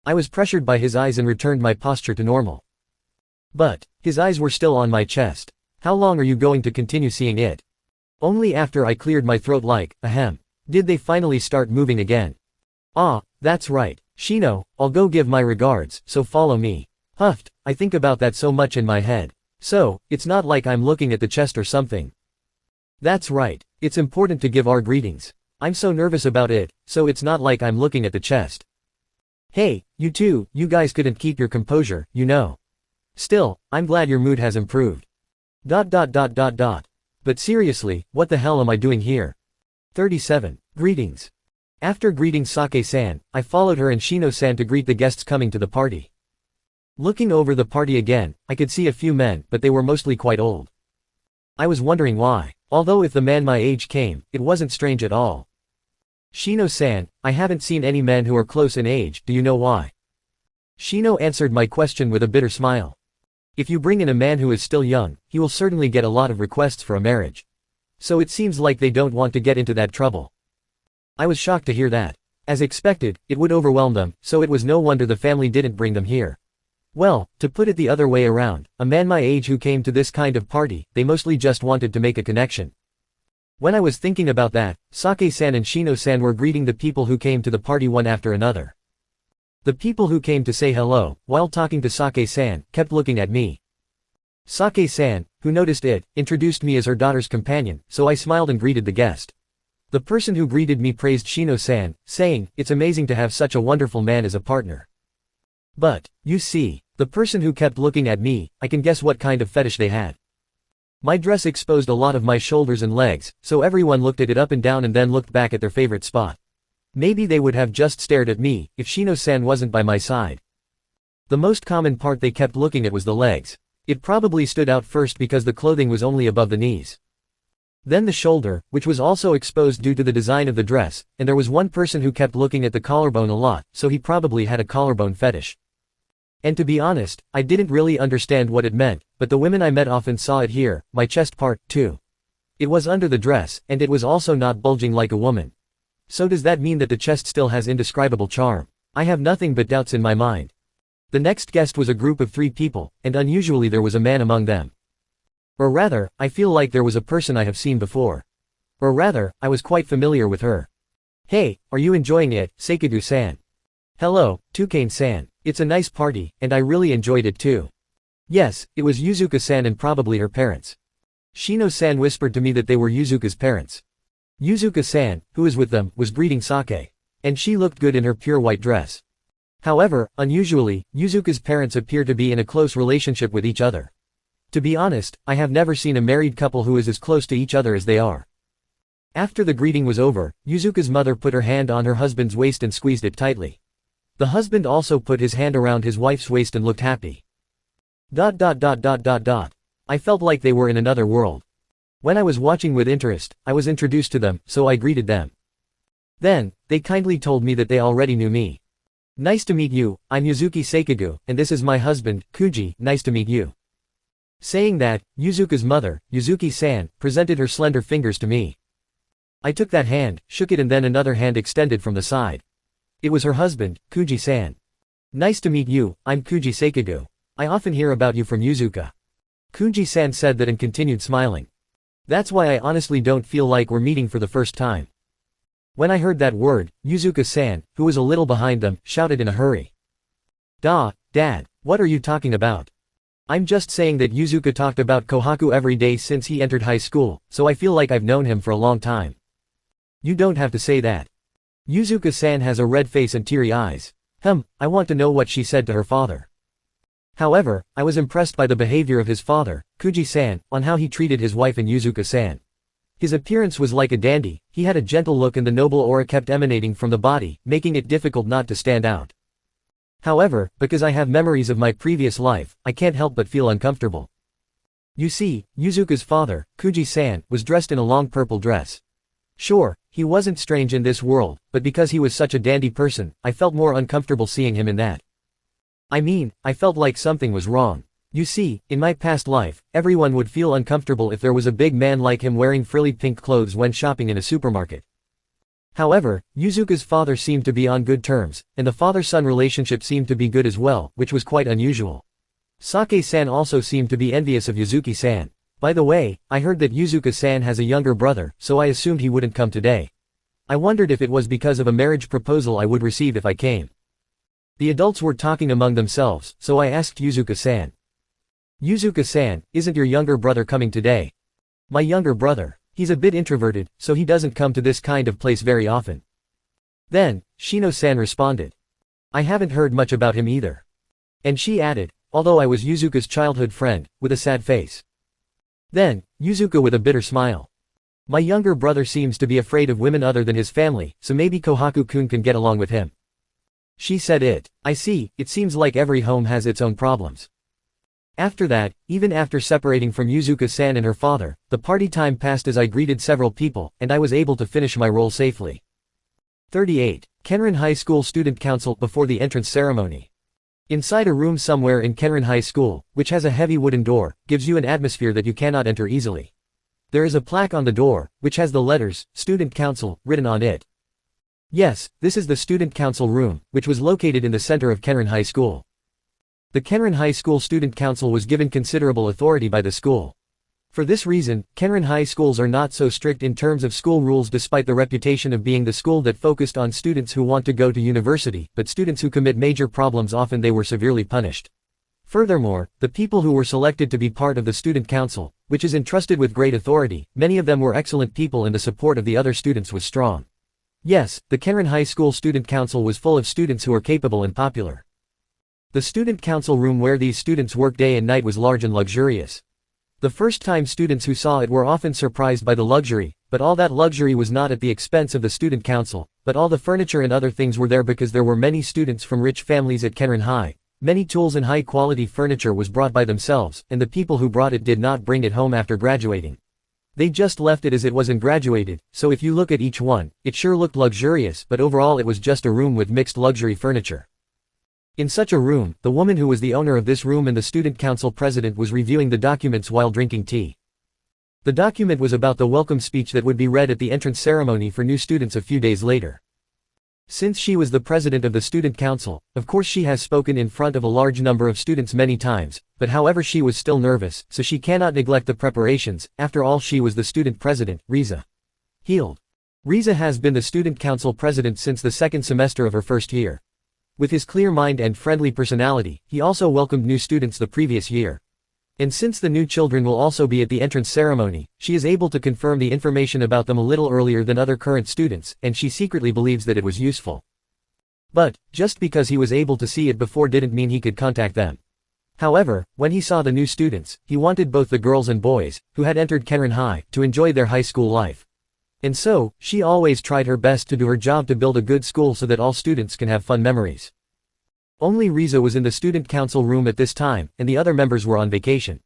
I was pressured by his eyes and returned my posture to normal. But, his eyes were still on my chest. How long are you going to continue seeing it? Only after I cleared my throat like, ahem. Did they finally start moving again? Ah, that's right. Shino, I'll go give my regards, so follow me. Huffed, I think about that so much in my head. So, it's not like I'm looking at the chest or something. That's right, it's important to give our greetings. I'm so nervous about it, so it's not like I'm looking at the chest. Hey, you two, you guys couldn't keep your composure, you know. Still, I'm glad your mood has improved. But seriously, what the hell am I doing here? 37. Greetings. After greeting Sake-san, I followed her and Shino-san to greet the guests coming to the party. Looking over the party again, I could see a few men, but they were mostly quite old. I was wondering why. Although if the man my age came, it wasn't strange at all. Shino-san, I haven't seen any men who are close in age, do you know why? Shino answered my question with a bitter smile. If you bring in a man who is still young, he will certainly get a lot of requests for a marriage. So it seems like they don't want to get into that trouble. I was shocked to hear that. As expected, it would overwhelm them, so it was no wonder the family didn't bring them here. Well, to put it the other way around, a man my age who came to this kind of party, they mostly just wanted to make a connection. When I was thinking about that, Sake-san and Shino-san were greeting the people who came to the party one after another. The people who came to say hello, while talking to Sake-san, kept looking at me. Sake-san, who noticed it, introduced me as her daughter's companion, so I smiled and greeted the guest. The person who greeted me praised Shino-san, saying, "It's amazing to have such a wonderful man as a partner." But, you see, the person who kept looking at me, I can guess what kind of fetish they had. My dress exposed a lot of my shoulders and legs, so everyone looked at it up and down and then looked back at their favorite spot. Maybe they would have just stared at me, if Shino-san wasn't by my side. The most common part they kept looking at was the legs. It probably stood out first because the clothing was only above the knees. Then the shoulder, which was also exposed due to the design of the dress, and there was one person who kept looking at the collarbone a lot, so he probably had a collarbone fetish. And to be honest, I didn't really understand what it meant, but the women I met often saw it here, my chest part, too. It was under the dress, and it was also not bulging like a woman. So does that mean that the chest still has indescribable charm? I have nothing but doubts in my mind. The next guest was a group of 3 people, and unusually there was a man among them. Or rather, I feel like there was a person I have seen before. Or rather, I was quite familiar with her. Hey, are you enjoying it, Seikagu-san? Hello, Tukane-san. It's a nice party, and I really enjoyed it too. Yes, it was Yuzuka-san and probably her parents. Shino-san whispered to me that they were Yuzuka's parents. Yuzuka-san, who was with them, was greeting Sake. And she looked good in her pure white dress. However, unusually, Yuzuka's parents appear to be in a close relationship with each other. To be honest, I have never seen a married couple who is as close to each other as they are. After the greeting was over, Yuzuka's mother put her hand on her husband's waist and squeezed it tightly. The husband also put his hand around his wife's waist and looked happy. I felt like they were in another world. When I was watching with interest, I was introduced to them, so I greeted them. Then, they kindly told me that they already knew me. Nice to meet you, I'm Yuzuki Seikagu, and this is my husband, Kuji, nice to meet you. Saying that, Yuzuka's mother, Yuzuki-san, presented her slender fingers to me. I took that hand, shook it and then another hand extended from the side. It was her husband, Kuji-san. Nice to meet you, I'm Kuji Seikagu. I often hear about you from Yuzuka. Kuji-san said that and continued smiling. That's why I honestly don't feel like we're meeting for the first time. When I heard that word, Yuzuka-san, who was a little behind them, shouted in a hurry. Dad, what are you talking about? I'm just saying that Yuzuka talked about Kohaku every day since he entered high school, so I feel like I've known him for a long time. You don't have to say that. Yuzuka-san has a red face and teary eyes. I want to know what she said to her father. However, I was impressed by the behavior of his father, Kuji-san, on how he treated his wife and Yuzuka-san. His appearance was like a dandy, he had a gentle look and the noble aura kept emanating from the body, making it difficult not to stand out. However, because I have memories of my previous life, I can't help but feel uncomfortable. You see, Yuzuka's father, Kuji-san, was dressed in a long purple dress. Sure, he wasn't strange in this world, but because he was such a dandy person, I felt more uncomfortable seeing him in that. I mean, I felt like something was wrong. You see, in my past life, everyone would feel uncomfortable if there was a big man like him wearing frilly pink clothes when shopping in a supermarket. However, Yuzuka's father seemed to be on good terms, and the father-son relationship seemed to be good as well, which was quite unusual. Sake-san also seemed to be envious of Yuzuki-san. By the way, I heard that Yuzuka-san has a younger brother, so I assumed he wouldn't come today. I wondered if it was because of a marriage proposal I would receive if I came. The adults were talking among themselves, so I asked Yuzuka-san. Yuzuka-san, isn't your younger brother coming today? My younger brother. He's a bit introverted, so he doesn't come to this kind of place very often. Then, Shino-san responded. I haven't heard much about him either. And she added, although I was Yuzuka's childhood friend, with a sad face. Then, Yuzuka with a bitter smile. My younger brother seems to be afraid of women other than his family, so maybe Kohaku-kun can get along with him. She said it. I see, it seems like every home has its own problems. After that, even after separating from Yuzuka-san and her father, the party time passed as I greeted several people, and I was able to finish my role safely. 38. Kenrin High School Student Council before the entrance ceremony. Inside a room somewhere in Kenrin High School, which has a heavy wooden door, gives you an atmosphere that you cannot enter easily. There is a plaque on the door, which has the letters, Student Council, written on it. Yes, this is the Student Council room, which was located in the center of Kenrin High School. The Kenrin High School Student Council was given considerable authority by the school. For this reason, Kenrin High schools are not so strict in terms of school rules despite the reputation of being the school that focused on students who want to go to university, but students who commit major problems often they were severely punished. Furthermore, the people who were selected to be part of the Student Council, which is entrusted with great authority, many of them were excellent people and the support of the other students was strong. Yes, the Kenrin High School Student Council was full of students who were capable and popular. The Student Council room where these students worked day and night was large and luxurious. The first-time students who saw it were often surprised by the luxury, but all that luxury was not at the expense of the Student Council, but all the furniture and other things were there because there were many students from rich families at Kenrin High. Many tools and high-quality furniture was brought by themselves, and the people who brought it did not bring it home after graduating. They just left it as it was and graduated, so if you look at each one, it sure looked luxurious, but overall it was just a room with mixed luxury furniture. In such a room, the woman who was the owner of this room and the Student Council president was reviewing the documents while drinking tea. The document was about the welcome speech that would be read at the entrance ceremony for new students a few days later. Since she was the president of the Student Council, of course she has spoken in front of a large number of students many times, but however she was still nervous, so she cannot neglect the preparations. After all, she was the student president, Riza. Healed. Riza has been the Student Council president since the second semester of her first year. With his clear mind and friendly personality, he also welcomed new students the previous year. And since the new children will also be at the entrance ceremony, she is able to confirm the information about them a little earlier than other current students, and she secretly believes that it was useful. But, just because he was able to see it before didn't mean he could contact them. However, when he saw the new students, he wanted both the girls and boys, who had entered Kenrin High, to enjoy their high school life. And so, she always tried her best to do her job to build a good school so that all students can have fun memories. Only Riza was in the student council room at this time, and the other members were on vacation.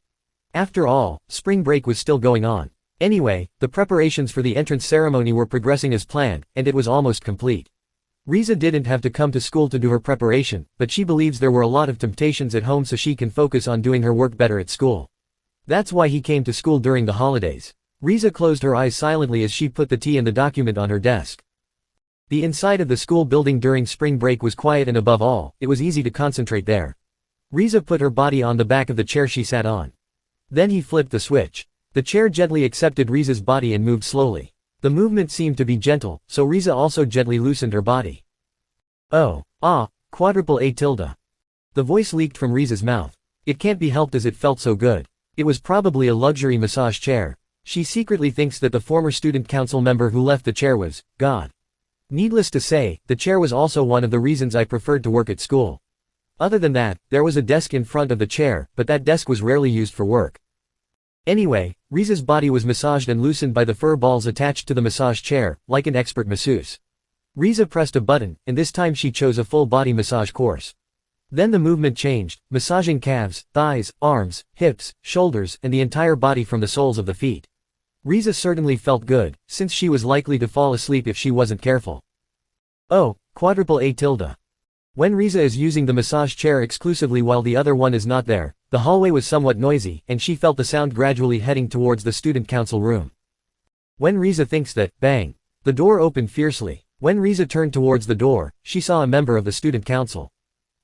After all, spring break was still going on. Anyway, the preparations for the entrance ceremony were progressing as planned, and it was almost complete. Riza didn't have to come to school to do her preparation, but she believes there were a lot of temptations at home so she can focus on doing her work better at school. That's why he came to school during the holidays. Riza closed her eyes silently as she put the tea and the document on her desk. The inside of the school building during spring break was quiet and above all, it was easy to concentrate there. Riza put her body on the back of the chair she sat on. Then he flipped the switch. The chair gently accepted Riza's body and moved slowly. The movement seemed to be gentle, so Riza also gently loosened her body. Oh, quadruple A tilde. The voice leaked from Riza's mouth. It can't be helped as it felt so good. It was probably a luxury massage chair. She secretly thinks that the former student council member who left the chair was God. Needless to say, the chair was also one of the reasons I preferred to work at school. Other than that, there was a desk in front of the chair, but that desk was rarely used for work. Anyway, Riza's body was massaged and loosened by the fur balls attached to the massage chair, like an expert masseuse. Riza pressed a button, and this time she chose a full body massage course. Then the movement changed, massaging calves, thighs, arms, hips, shoulders, and the entire body from the soles of the feet. Riza certainly felt good, since she was likely to fall asleep if she wasn't careful. Oh, quadruple A tilde. When Riza is using the massage chair exclusively while the other one is not there, the hallway was somewhat noisy, and she felt the sound gradually heading towards the student council room. When Riza thinks that, bang, the door opened fiercely. When Riza turned towards the door, she saw a member of the student council.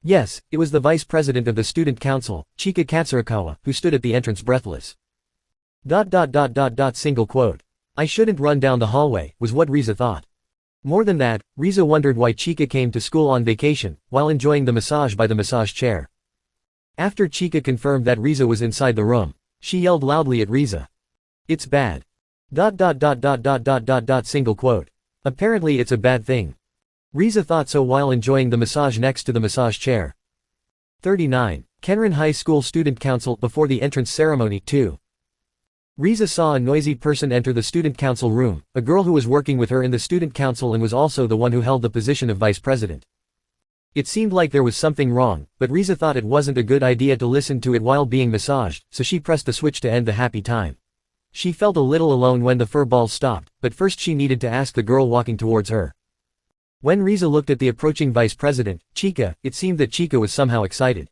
Yes, it was the vice president of the student council, Chika Katsurakawa, who stood at the entrance breathless. Single quote. I shouldn't run down the hallway, was what Riza thought. More than that, Riza wondered why Chika came to school on vacation, while enjoying the massage by the massage chair. After Chika confirmed that Riza was inside the room, she yelled loudly at Riza. It's bad. Single quote. Apparently it's a bad thing. Riza thought so while enjoying the massage next to the massage chair. 39. Kenrin High School Student Council before the entrance ceremony 2. Riza saw a noisy person enter the student council room, a girl who was working with her in the student council and was also the one who held the position of vice president. It seemed like there was something wrong, but Riza thought it wasn't a good idea to listen to it while being massaged, so she pressed the switch to end the happy time. She felt a little alone when the fur ball stopped, but first she needed to ask the girl walking towards her. When Riza looked at the approaching vice president, Chika, it seemed that Chika was somehow excited.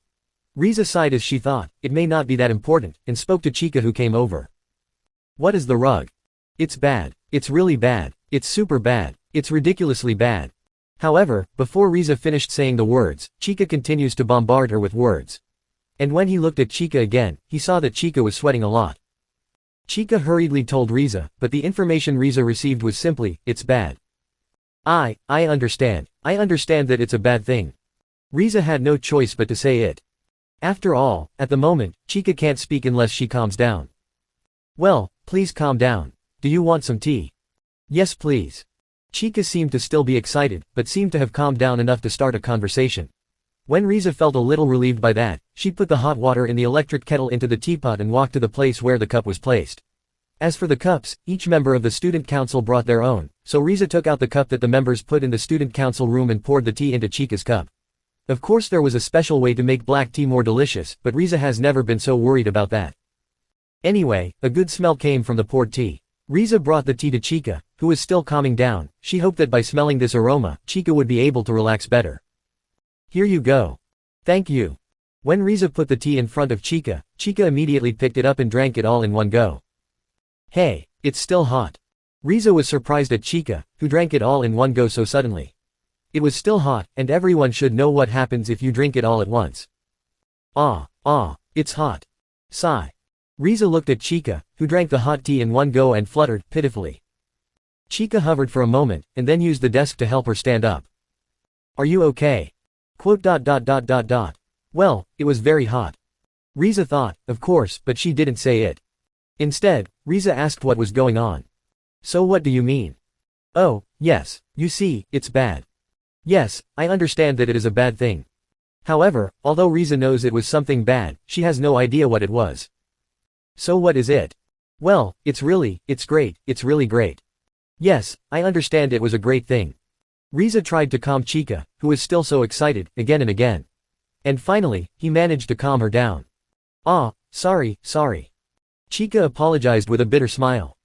Riza sighed as she thought, it may not be that important, and spoke to Chika who came over. What is the rug? It's bad. It's really bad. It's super bad. It's ridiculously bad. However, before Riza finished saying the words, Chika continues to bombard her with words. And when he looked at Chika again, he saw that Chika was sweating a lot. Chika hurriedly told Riza, but the information Riza received was simply, it's bad. I understand. I understand that it's a bad thing. Riza had no choice but to say it. After all, at the moment, Chika can't speak unless she calms down. Well, please calm down. Do you want some tea? Yes please. Chika seemed to still be excited, but seemed to have calmed down enough to start a conversation. When Riza felt a little relieved by that, she put the hot water in the electric kettle into the teapot and walked to the place where the cup was placed. As for the cups, each member of the student council brought their own, so Riza took out the cup that the members put in the student council room and poured the tea into Chika's cup. Of course there was a special way to make black tea more delicious, but Riza has never been so worried about that. Anyway, a good smell came from the poured tea. Riza brought the tea to Chika, who was still calming down. She hoped that by smelling this aroma, Chika would be able to relax better. Here you go. Thank you. When Riza put the tea in front of Chika, Chika immediately picked it up and drank it all in one go. Hey, it's still hot. Riza was surprised at Chika, who drank it all in one go so suddenly. It was still hot, and everyone should know what happens if you drink it all at once. It's hot. Sigh. Riza looked at Chika, who drank the hot tea in one go and fluttered, pitifully. Chika hovered for a moment, and then used the desk to help her stand up. Are you okay? Well, it was very hot. Riza thought, of course, but she didn't say it. Instead, Riza asked what was going on. So what do you mean? Oh, yes, you see, it's bad. Yes, I understand that it is a bad thing. However, although Riza knows it was something bad, she has no idea what it was. So what is it? Well, it's really great. Yes, I understand it was a great thing. Riza tried to calm Chika, who was still so excited, again and again. And finally, he managed to calm her down. Sorry. Chika apologized with a bitter smile.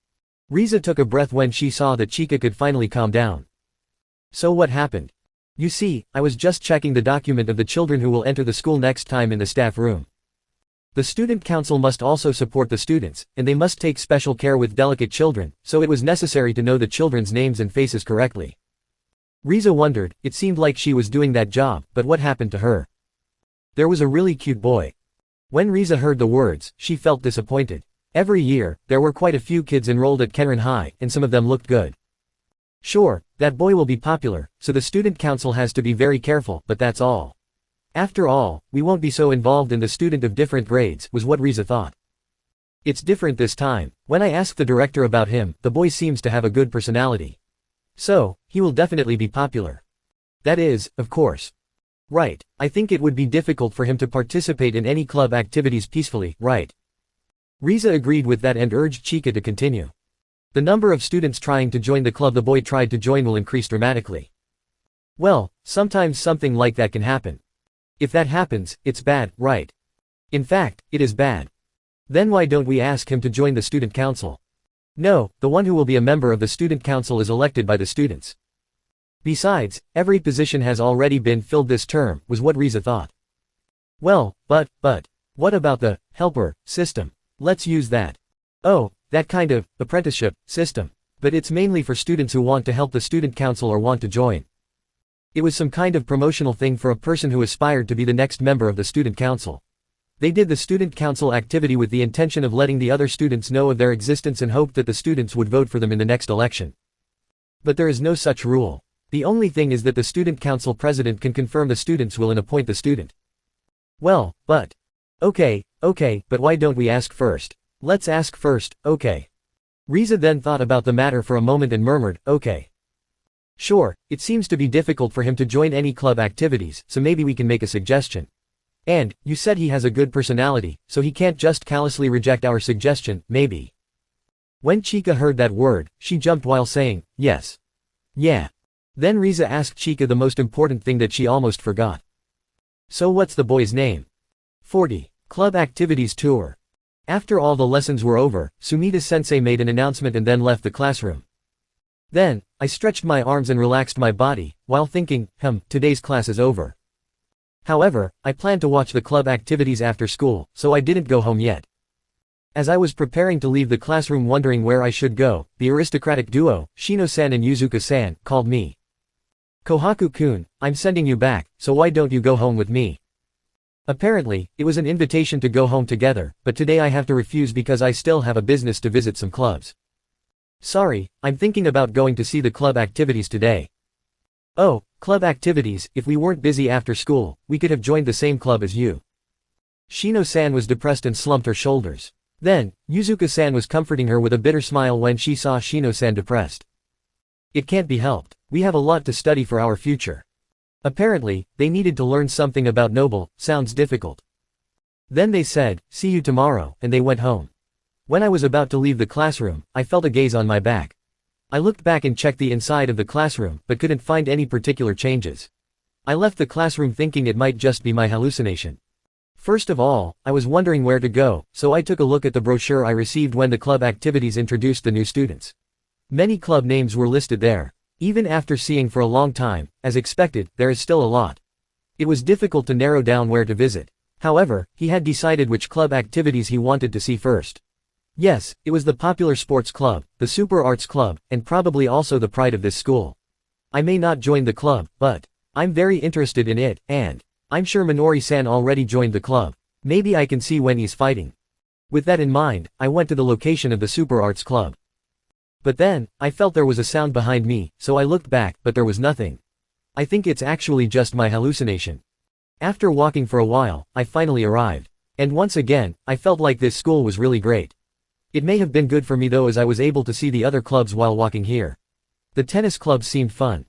Riza took a breath when she saw that Chika could finally calm down. So what happened? You see, I was just checking the document of the children who will enter the school next time in the staff room. The student council must also support the students, and they must take special care with delicate children, so it was necessary to know the children's names and faces correctly. Riza wondered, it seemed like she was doing that job, but what happened to her? There was a really cute boy. When Riza heard the words, she felt disappointed. Every year, there were quite a few kids enrolled at Kenran High, and some of them looked good. Sure, that boy will be popular, so the student council has to be very careful, but that's all. After all, we won't be so involved in the student of different grades, was what Riza thought. It's different this time. When I asked the director about him, the boy seems to have a good personality. So, he will definitely be popular. That is, of course. Right, I think it would be difficult for him to participate in any club activities peacefully, right? Riza agreed with that and urged Chika to continue. The number of students trying to join the club the boy tried to join will increase dramatically. Well, sometimes something like that can happen. If that happens, it's bad, right? In fact, it is bad. Then why don't we ask him to join the student council? No, the one who will be a member of the student council is elected by the students. Besides, every position has already been filled this term, was what Riza thought. Well, but, what about the helper system? Let's use that. Oh, that kind of apprenticeship system. But it's mainly for students who want to help the student council or want to join. It was some kind of promotional thing for a person who aspired to be the next member of the student council. They did the student council activity with the intention of letting the other students know of their existence and hoped that the students would vote for them in the next election. But there is no such rule. The only thing is that the student council president can confirm the students will and appoint the student. Well, but. Okay, but why don't we ask first? Let's ask first, okay. Riza then thought about the matter for a moment and murmured, okay. Sure, it seems to be difficult for him to join any club activities, so maybe we can make a suggestion. And, you said he has a good personality, so he can't just callously reject our suggestion, maybe. When Chika heard that word, she jumped while saying, yes. Yeah. Then Riza asked Chika the most important thing that she almost forgot. So what's the boy's name? 40. Club Activities Tour. After all the lessons were over, Sumida-sensei made an announcement and then left the classroom. Then, I stretched my arms and relaxed my body, while thinking, today's class is over. However, I planned to watch the club activities after school, so I didn't go home yet. As I was preparing to leave the classroom wondering where I should go, the aristocratic duo, Shino-san and Yuzuka-san, called me. Kohaku-kun, I'm sending you back, so why don't you go home with me? Apparently, it was an invitation to go home together, but today I have to refuse because I still have a business to visit some clubs. Sorry, I'm thinking about going to see the club activities today. Oh, club activities, if we weren't busy after school, we could have joined the same club as you. Shino-san was depressed and slumped her shoulders. Then, Yuzuka-san was comforting her with a bitter smile when she saw Shino-san depressed. It can't be helped, we have a lot to study for our future. Apparently, they needed to learn something about noble, sounds difficult. Then they said, see you tomorrow, and they went home. When I was about to leave the classroom, I felt a gaze on my back. I looked back and checked the inside of the classroom, but couldn't find any particular changes. I left the classroom thinking it might just be my hallucination. First of all, I was wondering where to go, so I took a look at the brochure I received when the club activities introduced the new students. Many club names were listed there. Even after seeing for a long time, as expected, there is still a lot. It was difficult to narrow down where to visit. However, he had decided which club activities he wanted to see first. Yes, it was the popular sports club, the super arts club, and probably also the pride of this school. I may not join the club, but I'm very interested in it, and I'm sure Minori-san already joined the club. Maybe I can see when he's fighting. With that in mind, I went to the location of the super arts club. But then, I felt there was a sound behind me, so I looked back, but there was nothing. I think it's actually just my hallucination. After walking for a while, I finally arrived. And once again, I felt like this school was really great. It may have been good for me though as I was able to see the other clubs while walking here. The tennis club seemed fun.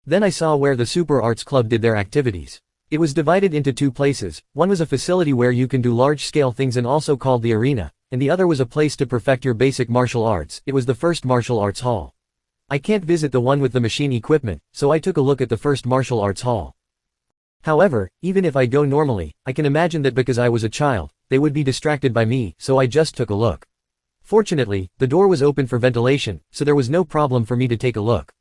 Then I saw where the Super Arts Club did their activities. It was divided into two places, one was a facility where you can do large-scale things and also called the arena, and the other was a place to perfect your basic martial arts. It was the first martial arts hall. I can't visit the one with the machine equipment, so I took a look at the first martial arts hall. However, even if I go normally, I can imagine that because I was a child, they would be distracted by me, so I just took a look. Fortunately, the door was open for ventilation, so there was no problem for me to take a look.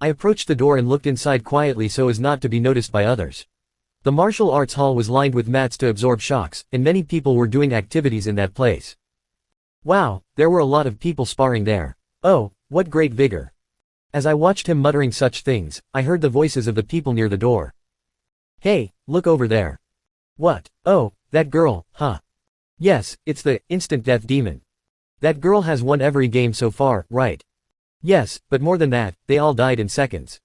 I approached the door and looked inside quietly so as not to be noticed by others. The martial arts hall was lined with mats to absorb shocks, and many people were doing activities in that place. Wow, there were a lot of people sparring there. Oh, what great vigor. As I watched him muttering such things, I heard the voices of the people near the door. Hey, look over there. What? Oh, that girl, huh? Yes, it's the instant death demon. That girl has won every game so far, right? Yes, but more than that, they all died in seconds.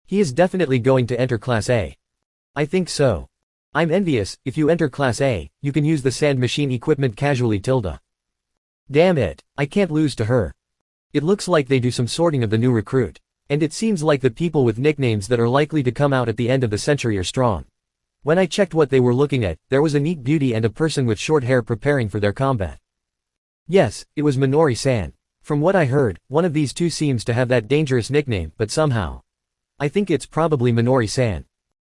He is definitely going to enter Class A. I think so. I'm envious. If you enter Class A, you can use the sand machine equipment casually. Damn it, I can't lose to her. It looks like they do some sorting of the new recruit. And it seems like the people with nicknames that are likely to come out at the end of the century are strong. When I checked what they were looking at, there was a neat beauty and a person with short hair preparing for their combat. Yes, it was Minori-san. From what I heard, one of these two seems to have that dangerous nickname, but somehow. I think it's probably Minori-san.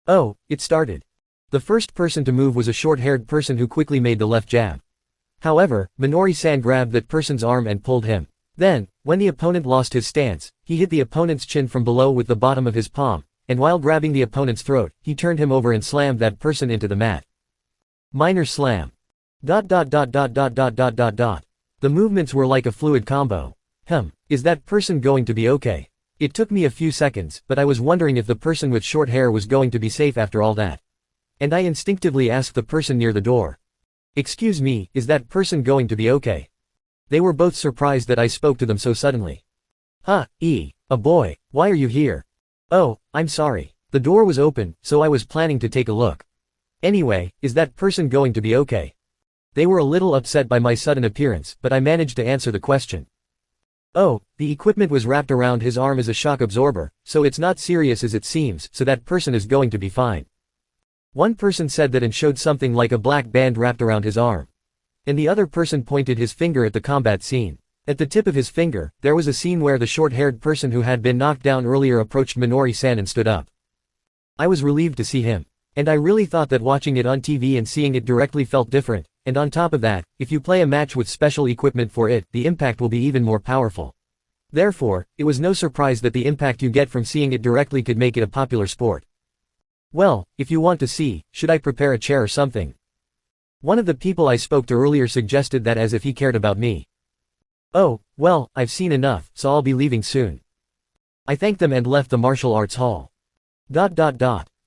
Oh, it started. The first person to move was a short-haired person who quickly made the left jab. However, Minori-san grabbed that person's arm and pulled him. Then, when the opponent lost his stance, he hit the opponent's chin from below with the bottom of his palm, and while grabbing the opponent's throat, he turned him over and slammed that person into the mat. Minor slam. The movements were like a fluid combo. Is that person going to be okay? It took me a few seconds, but I was wondering if the person with short hair was going to be safe after all that. And I instinctively asked the person near the door. Excuse me, is that person going to be okay? They were both surprised that I spoke to them so suddenly. A boy, why are you here? Oh, I'm sorry. The door was open, so I was planning to take a look. Anyway, is that person going to be okay? They were a little upset by my sudden appearance, but I managed to answer the question. Oh, the equipment was wrapped around his arm as a shock absorber, so it's not serious as it seems, so that person is going to be fine. One person said that and showed something like a black band wrapped around his arm. And the other person pointed his finger at the combat scene. At the tip of his finger, there was a scene where the short-haired person who had been knocked down earlier approached Minori-san and stood up. I was relieved to see him. And I really thought that watching it on TV and seeing it directly felt different, and on top of that, if you play a match with special equipment for it, the impact will be even more powerful. Therefore, it was no surprise that the impact you get from seeing it directly could make it a popular sport. Well, if you want to see, should I prepare a chair or something? One of the people I spoke to earlier suggested that as if he cared about me. Oh, well, I've seen enough, so I'll be leaving soon. I thanked them and left the martial arts hall.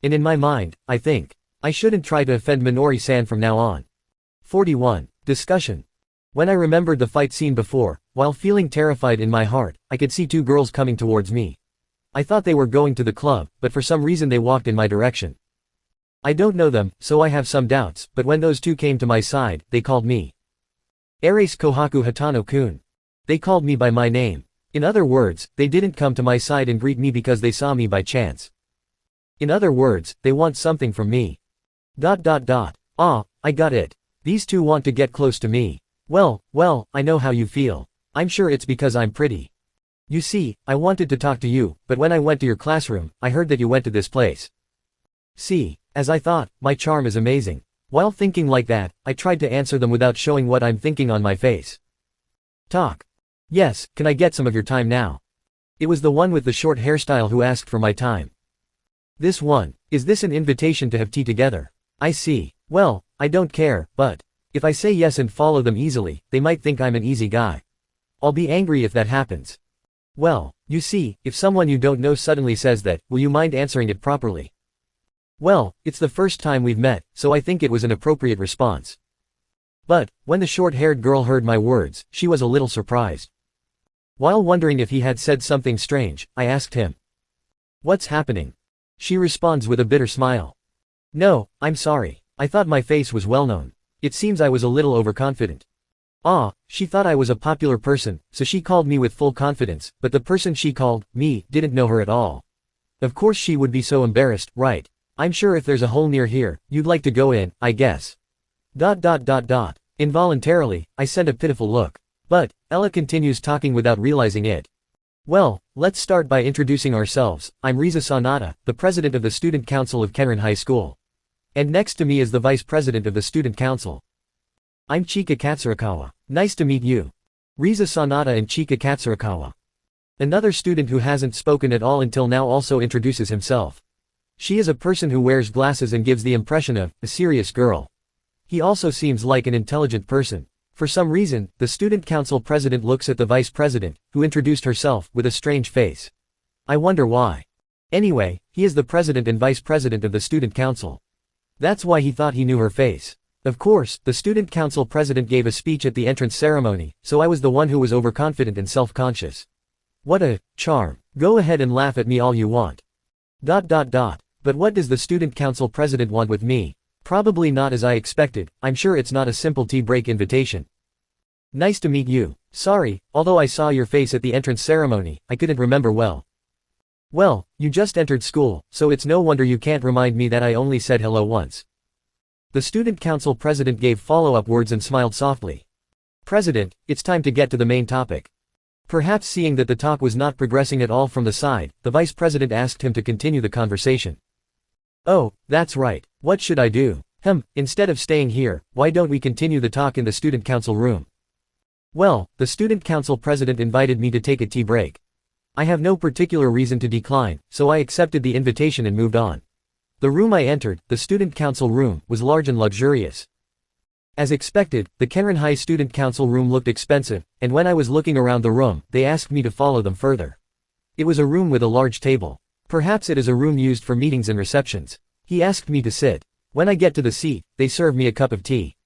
And in my mind, I think, I shouldn't try to offend Minori-san from now on. 41. Discussion. When I remembered the fight scene before, while feeling terrified in my heart, I could see two girls coming towards me. I thought they were going to the club, but for some reason they walked in my direction. I don't know them, so I have some doubts, but when those two came to my side, they called me Ares Kohaku Hatano-kun. They called me by my name. In other words, they didn't come to my side and greet me because they saw me by chance. In other words, they want something from me. Ah, I got it. These two want to get close to me. Well, I know how you feel. I'm sure it's because I'm pretty. You see, I wanted to talk to you, but when I went to your classroom, I heard that you went to this place. See, as I thought, my charm is amazing. While thinking like that, I tried to answer them without showing what I'm thinking on my face. Talk. Yes, can I get some of your time now? It was the one with the short hairstyle who asked for my time. This one. Is this an invitation to have tea together? I see. Well, I don't care, but if I say yes and follow them easily, they might think I'm an easy guy. I'll be angry if that happens. Well, you see, if someone you don't know suddenly says that, will you mind answering it properly? Well, it's the first time we've met, so I think it was an appropriate response. But, when the short-haired girl heard my words, she was a little surprised. While wondering if he had said something strange, I asked him, "What's happening?" She responds with a bitter smile. "No, I'm sorry. I thought my face was well known. It seems I was a little overconfident." She thought I was a popular person, so she called me with full confidence, but the person she called me didn't know her at all. Of course she would be so embarrassed, right? I'm sure if there's a hole near here, you'd like to go in, I guess. Involuntarily, I sent a pitiful look. But, Ella continues talking without realizing it. Well, let's start by introducing ourselves. I'm Riza Sanada, the president of the Student Council of Kenrin High School. And next to me is the vice president of the Student Council. I'm Chika Katsurakawa. Nice to meet you. Riza Sanada and Chika Katsurakawa. Another student who hasn't spoken at all until now also introduces himself. She is a person who wears glasses and gives the impression of a serious girl. He also seems like an intelligent person. For some reason, the student council president looks at the vice president, who introduced herself, with a strange face. I wonder why. Anyway, he is the president and vice president of the student council. That's why he thought he knew her face. Of course, the student council president gave a speech at the entrance ceremony, so I was the one who was overconfident and self-conscious. What a charm. Go ahead and laugh at me all you want. But what does the student council president want with me? Probably not as I expected. I'm sure it's not a simple tea break invitation. Nice to meet you. Sorry, although I saw your face at the entrance ceremony, I couldn't remember well. Well, you just entered school, so it's no wonder you can't remind me that I only said hello once. The student council president gave follow-up words and smiled softly. President, it's time to get to the main topic. Perhaps seeing that the talk was not progressing at all from the side, the vice president asked him to continue the conversation. Oh, that's right. What should I do? Instead of staying here, why don't we continue the talk in the student council room? Well, the student council president invited me to take a tea break. I have no particular reason to decline, so I accepted the invitation and moved on. The room I entered, the student council room, was large and luxurious. As expected, the Kenrin High student council room looked expensive, and when I was looking around the room, they asked me to follow them further. It was a room with a large table. Perhaps it is a room used for meetings and receptions. He asked me to sit. When I get to the seat, they serve me a cup of tea.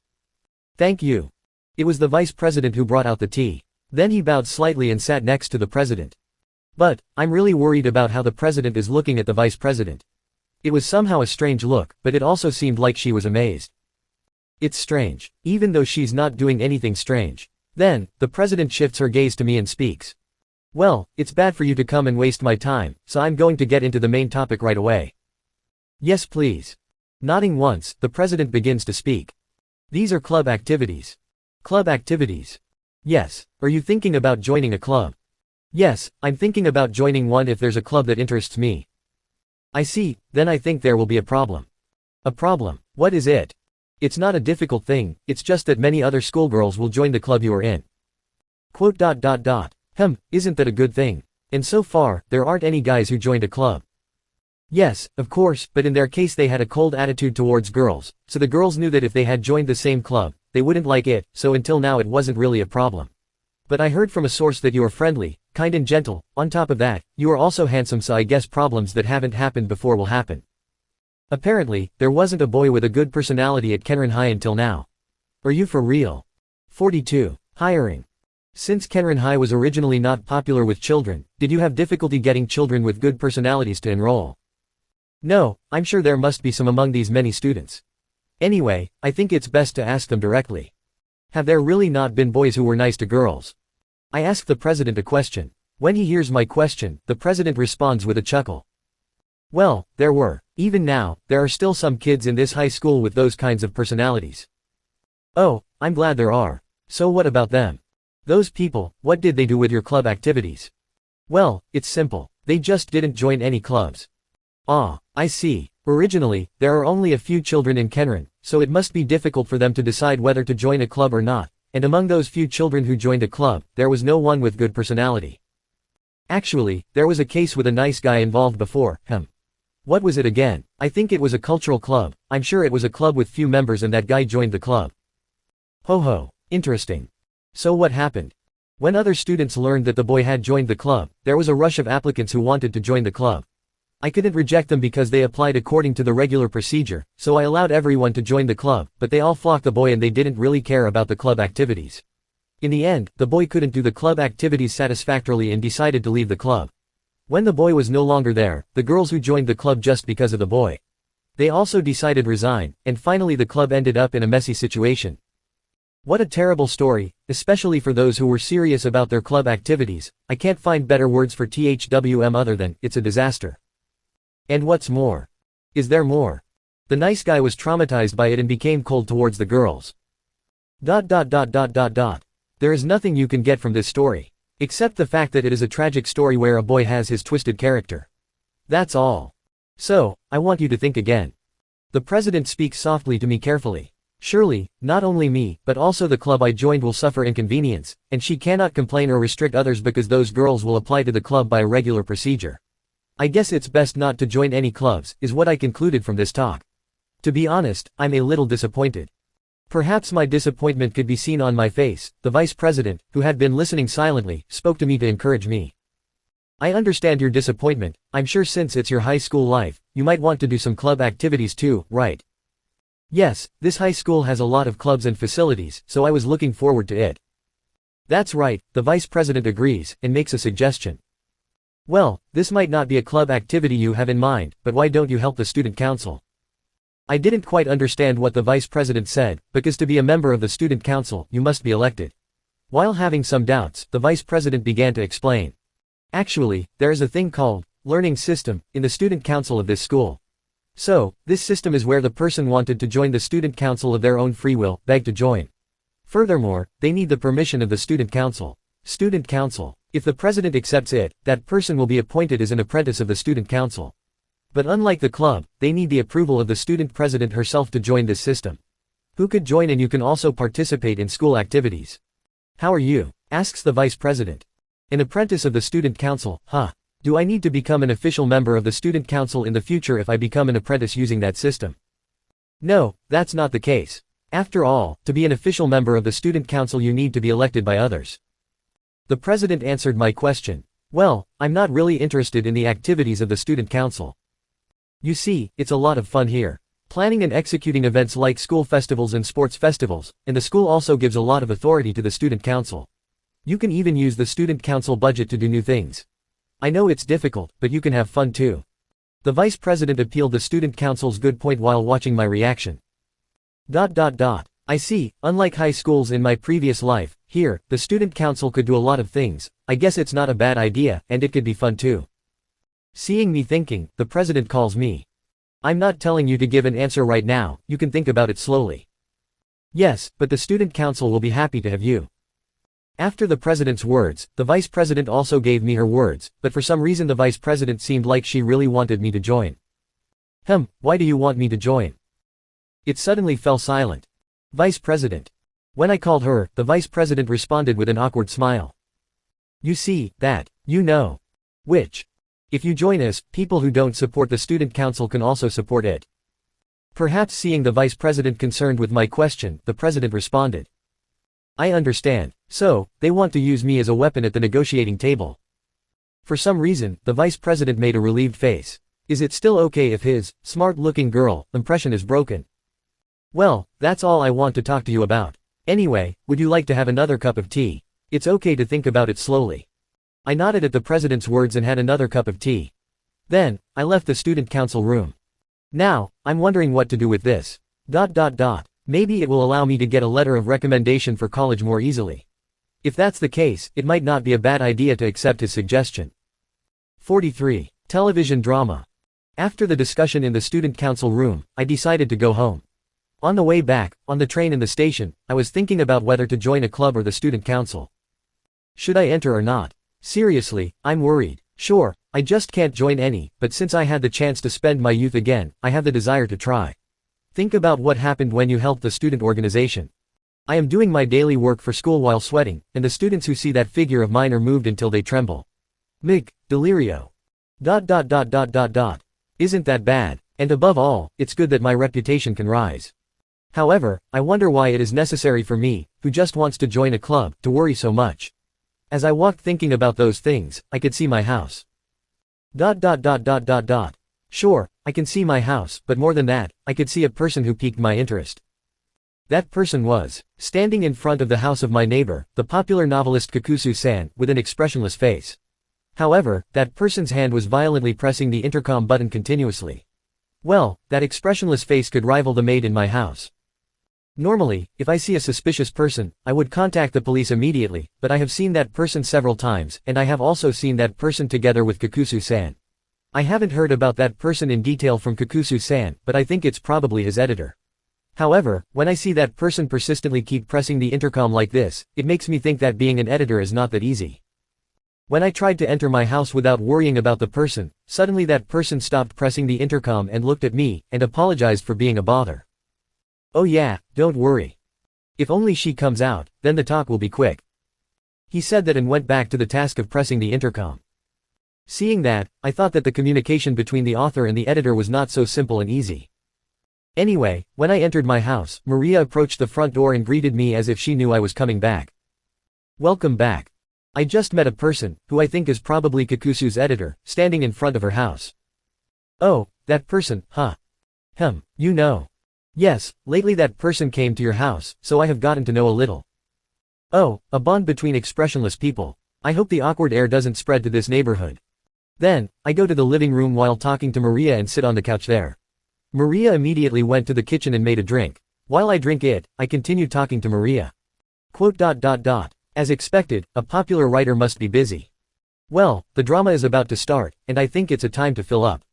Thank you. It was the vice president who brought out the tea. Then he bowed slightly and sat next to the president. But, I'm really worried about how the president is looking at the vice president. It was somehow a strange look, but it also seemed like she was amazed. It's strange. Even though she's not doing anything strange. Then, the president shifts her gaze to me and speaks. Well, it's bad for you to come and waste my time, so I'm going to get into the main topic right away. Yes please. Nodding once, the president begins to speak. These are club activities. Club activities. Yes. Are you thinking about joining a club? Yes, I'm thinking about joining one if there's a club that interests me. I see, then I think there will be a problem. A problem? What is it? It's not a difficult thing, it's just that many other schoolgirls will join the club you are in. Quote. Isn't that a good thing? And so far, there aren't any guys who joined a club. Yes, of course, but in their case they had a cold attitude towards girls, so the girls knew that if they had joined the same club, they wouldn't like it, so until now it wasn't really a problem. But I heard from a source that you are friendly, kind and gentle, on top of that, you are also handsome, so I guess problems that haven't happened before will happen. Apparently, there wasn't a boy with a good personality at Kenrin High until now. Are you for real? 42. Hiring. Since Kenrin High was originally not popular with children, did you have difficulty getting children with good personalities to enroll? No, I'm sure there must be some among these many students. Anyway, I think it's best to ask them directly. Have there really not been boys who were nice to girls? I ask the president a question. When he hears my question, the president responds with a chuckle. Well, there were. Even now, there are still some kids in this high school with those kinds of personalities. Oh, I'm glad there are. So what about them? Those people, what did they do with your club activities? Well, it's simple. They just didn't join any clubs. Ah, I see. Originally, there are only a few children in Kenrin, so it must be difficult for them to decide whether to join a club or not, and among those few children who joined a club, there was no one with good personality. Actually, there was a case with a nice guy involved before. What was it again? I think it was a cultural club. I'm sure it was a club with few members and that guy joined the club. Ho, interesting. So what happened? When other students learned that the boy had joined the club, there was a rush of applicants who wanted to join the club. I couldn't reject them because they applied according to the regular procedure, so I allowed everyone to join the club, but they all flocked the boy and they didn't really care about the club activities. In the end, the boy couldn't do the club activities satisfactorily and decided to leave the club. When the boy was no longer there, the girls who joined the club just because of the boy. They also decided resign, and finally the club ended up in a messy situation. What a terrible story, especially for those who were serious about their club activities. I can't find better words for THWM other than, it's a disaster. And what's more? Is there more? The nice guy was traumatized by it and became cold towards the girls. There is nothing you can get from this story. Except the fact that it is a tragic story where a boy has his twisted character. That's all. So, I want you to think again. The president speaks softly to me carefully. Surely, not only me, but also the club I joined will suffer inconvenience, and she cannot complain or restrict others because those girls will apply to the club by a regular procedure. I guess it's best not to join any clubs, is what I concluded from this talk. To be honest, I'm a little disappointed. Perhaps my disappointment could be seen on my face. The vice president, who had been listening silently, spoke to me to encourage me. I understand your disappointment. I'm sure since it's your high school life, you might want to do some club activities too, right? Yes, this high school has a lot of clubs and facilities, so I was looking forward to it. That's right, the vice president agrees, and makes a suggestion. Well, this might not be a club activity you have in mind, but why don't you help the student council? I didn't quite understand what the vice president said, because to be a member of the student council, you must be elected. While having some doubts, the vice president began to explain. Actually, there is a thing called learning system in the student council of this school. So, this system is where the person wanted to join the student council of their own free will, begged to join. Furthermore, they need the permission of the student council. Student council. If the president accepts it, that person will be appointed as an apprentice of the student council. But unlike the club, they need the approval of the student president herself to join this system. Who could join, and you can also participate in school activities. How are you? Asks the vice president. An apprentice of the student council, huh? Do I need to become an official member of the student council in the future if I become an apprentice using that system? No, that's not the case. After all, to be an official member of the student council you need to be elected by others. The president answered my question. Well, I'm not really interested in the activities of the student council. You see, it's a lot of fun here. Planning and executing events like school festivals and sports festivals, and the school also gives a lot of authority to the student council. You can even use the student council budget to do new things. I know it's difficult, but you can have fun too. The vice president appealed the student council's good point while watching my reaction. I see, unlike high schools in my previous life, here, the student council could do a lot of things. I guess it's not a bad idea, and it could be fun too. Seeing me thinking, the president calls me. I'm not telling you to give an answer right now, you can think about it slowly. Yes, but the student council will be happy to have you. After the president's words, the vice president also gave me her words, but for some reason the vice president seemed like she really wanted me to join. Why do you want me to join? It suddenly fell silent. Vice president. When I called her, the vice president responded with an awkward smile. You see, that, you know. Which? If you join us, people who don't support the student council can also support it. Perhaps seeing the vice president concerned with my question, the president responded. I understand. So, they want to use me as a weapon at the negotiating table. For some reason, the vice president made a relieved face. Is it still okay if his, smart-looking girl, impression is broken? Well, that's all I want to talk to you about. Anyway, would you like to have another cup of tea? It's okay to think about it slowly. I nodded at the president's words and had another cup of tea. Then, I left the student council room. Now, I'm wondering what to do with this. Maybe it will allow me to get a letter of recommendation for college more easily. If that's the case, it might not be a bad idea to accept his suggestion. 43. Television drama. After the discussion in the student council room, I decided to go home. On the way back, on the train in the station, I was thinking about whether to join a club or the student council. Should I enter or not? Seriously, I'm worried. Sure, I just can't join any, but since I had the chance to spend my youth again, I have the desire to try. Think about what happened when you helped the student organization. I am doing my daily work for school while sweating, and the students who see that figure of mine are moved until they tremble. Delirio. Isn't that bad? And above all, it's good that my reputation can rise. However, I wonder why it is necessary for me, who just wants to join a club, to worry so much. As I walked thinking about those things, I could see my house. Sure, I can see my house, but more than that, I could see a person who piqued my interest. That person was standing in front of the house of my neighbor, the popular novelist Kakusu-san, with an expressionless face. However, that person's hand was violently pressing the intercom button continuously. Well, that expressionless face could rival the maid in my house. Normally, if I see a suspicious person, I would contact the police immediately, but I have seen that person several times, and I have also seen that person together with Kakusu-san. I haven't heard about that person in detail from Kakusu-san, but I think it's probably his editor. However, when I see that person persistently keep pressing the intercom like this, it makes me think that being an editor is not that easy. When I tried to enter my house without worrying about the person, suddenly that person stopped pressing the intercom and looked at me, and apologized for being a bother. Oh yeah, don't worry. If only she comes out, then the talk will be quick. He said that and went back to the task of pressing the intercom. Seeing that, I thought that the communication between the author and the editor was not so simple and easy. Anyway, when I entered my house, Maria approached the front door and greeted me as if she knew I was coming back. Welcome back. I just met a person, who I think is probably Kakusu's editor, standing in front of her house. Oh, that person, huh? You know. Yes, lately that person came to your house, so I have gotten to know a little. Oh, a bond between expressionless people. I hope the awkward air doesn't spread to this neighborhood. Then, I go to the living room while talking to Maria and sit on the couch there. Maria immediately went to the kitchen and made a drink. While I drink it, I continue talking to Maria. As expected, a popular writer must be busy. Well, the drama is about to start, and I think it's a time to fill up.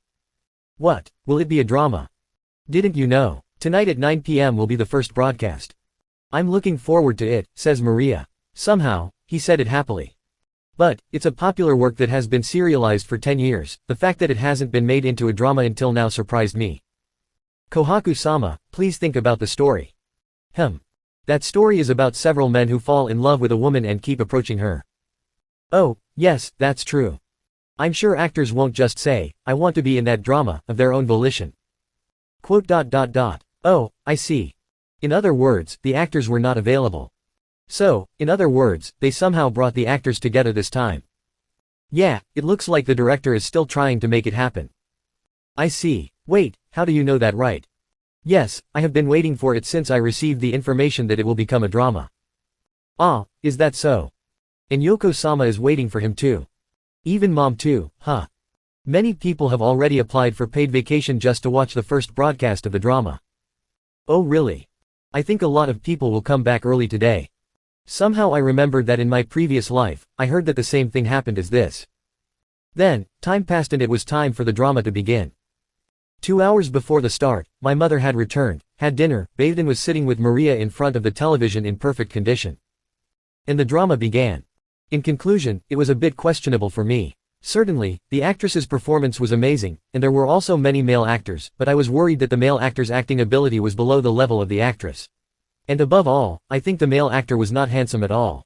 What, will it be a drama? Didn't you know? Tonight at 9 p.m. will be the first broadcast. I'm looking forward to it, says Maria. Somehow, he said it happily. But, it's a popular work that has been serialized for 10 years, the fact that it hasn't been made into a drama until now surprised me. Kohaku-sama, please think about the story. That story is about several men who fall in love with a woman and keep approaching her. Oh, yes, that's true. I'm sure actors won't just say, I want to be in that drama, of their own volition. Oh, I see. In other words, the actors were not available. So, in other words, they somehow brought the actors together this time. Yeah, it looks like the director is still trying to make it happen. I see. Wait, how do you know that right? Yes, I have been waiting for it since I received the information that it will become a drama. Ah, is that so? And Yoko-sama is waiting for him too. Even mom too, huh? Many people have already applied for paid vacation just to watch the first broadcast of the drama. Oh really? I think a lot of people will come back early today. Somehow I remembered that in my previous life, I heard that the same thing happened as this. Then, time passed and it was time for the drama to begin. 2 hours before the start, my mother had returned, had dinner, bathed and was sitting with Maria in front of the television in perfect condition. And the drama began. In conclusion, it was a bit questionable for me. Certainly, the actress's performance was amazing, and there were also many male actors, but I was worried that the male actor's acting ability was below the level of the actress. And above all, I think the male actor was not handsome at all.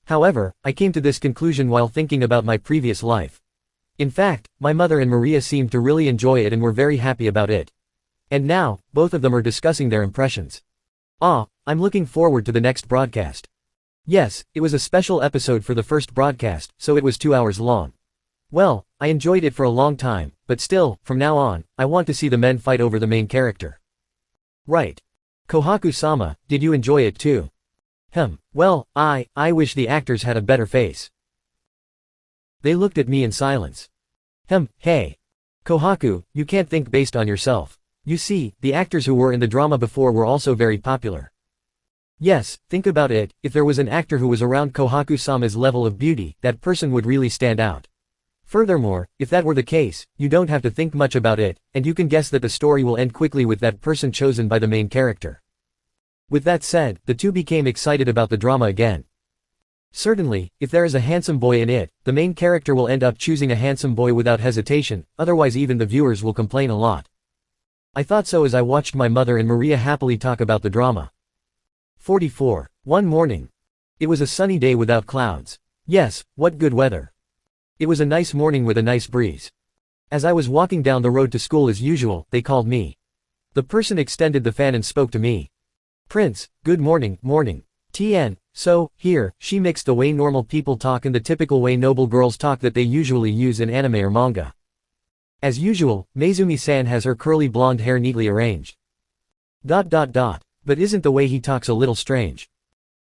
However, I came to this conclusion while thinking about my previous life. In fact, my mother and Maria seemed to really enjoy it and were very happy about it. And now, both of them are discussing their impressions. I'm looking forward to the next broadcast. Yes, it was a special episode for the first broadcast, so it was 2 hours long. Well, I enjoyed it for a long time, but still, from now on, I want to see the men fight over the main character. Right. Kohaku-sama, did you enjoy it too? Well, I wish the actors had a better face. They looked at me in silence. Hey. Kohaku, you can't think based on yourself. You see, the actors who were in the drama before were also very popular. Yes, think about it, if there was an actor who was around Kohaku-sama's level of beauty, that person would really stand out. Furthermore, if that were the case, you don't have to think much about it, and you can guess that the story will end quickly with that person chosen by the main character. With that said, the two became excited about the drama again. Certainly, if there is a handsome boy in it, the main character will end up choosing a handsome boy without hesitation, otherwise even the viewers will complain a lot. I thought so as I watched my mother and Maria happily talk about the drama. 44. One morning. It was a sunny day without clouds. Yes, what good weather. It was a nice morning with a nice breeze. As I was walking down the road to school as usual, they called me. The person extended the fan and spoke to me. Prince, good morning, morning. Tien, so, here, she mixed the way normal people talk and the typical way noble girls talk that they usually use in anime or manga. As usual, Meizumi-san has her curly blonde hair neatly arranged. But isn't the way he talks a little strange?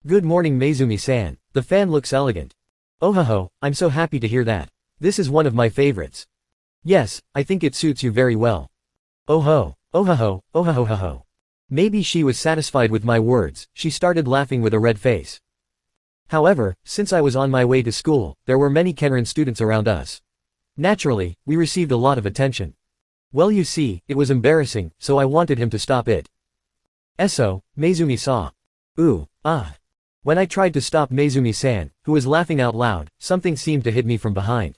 Good morning Meizumi-san, the fan looks elegant. Ohoho, I'm so happy to hear that. This is one of my favorites. Yes, I think it suits you very well. Oho, ohoho, ohohoho. Maybe she was satisfied with my words, she started laughing with a red face. However, since I was on my way to school, there were many Kenran students around us. Naturally, we received a lot of attention. Well you see, it was embarrassing, so I wanted him to stop it. Eso, Meizumi saw. When I tried to stop Meizumi-san, who was laughing out loud, something seemed to hit me from behind.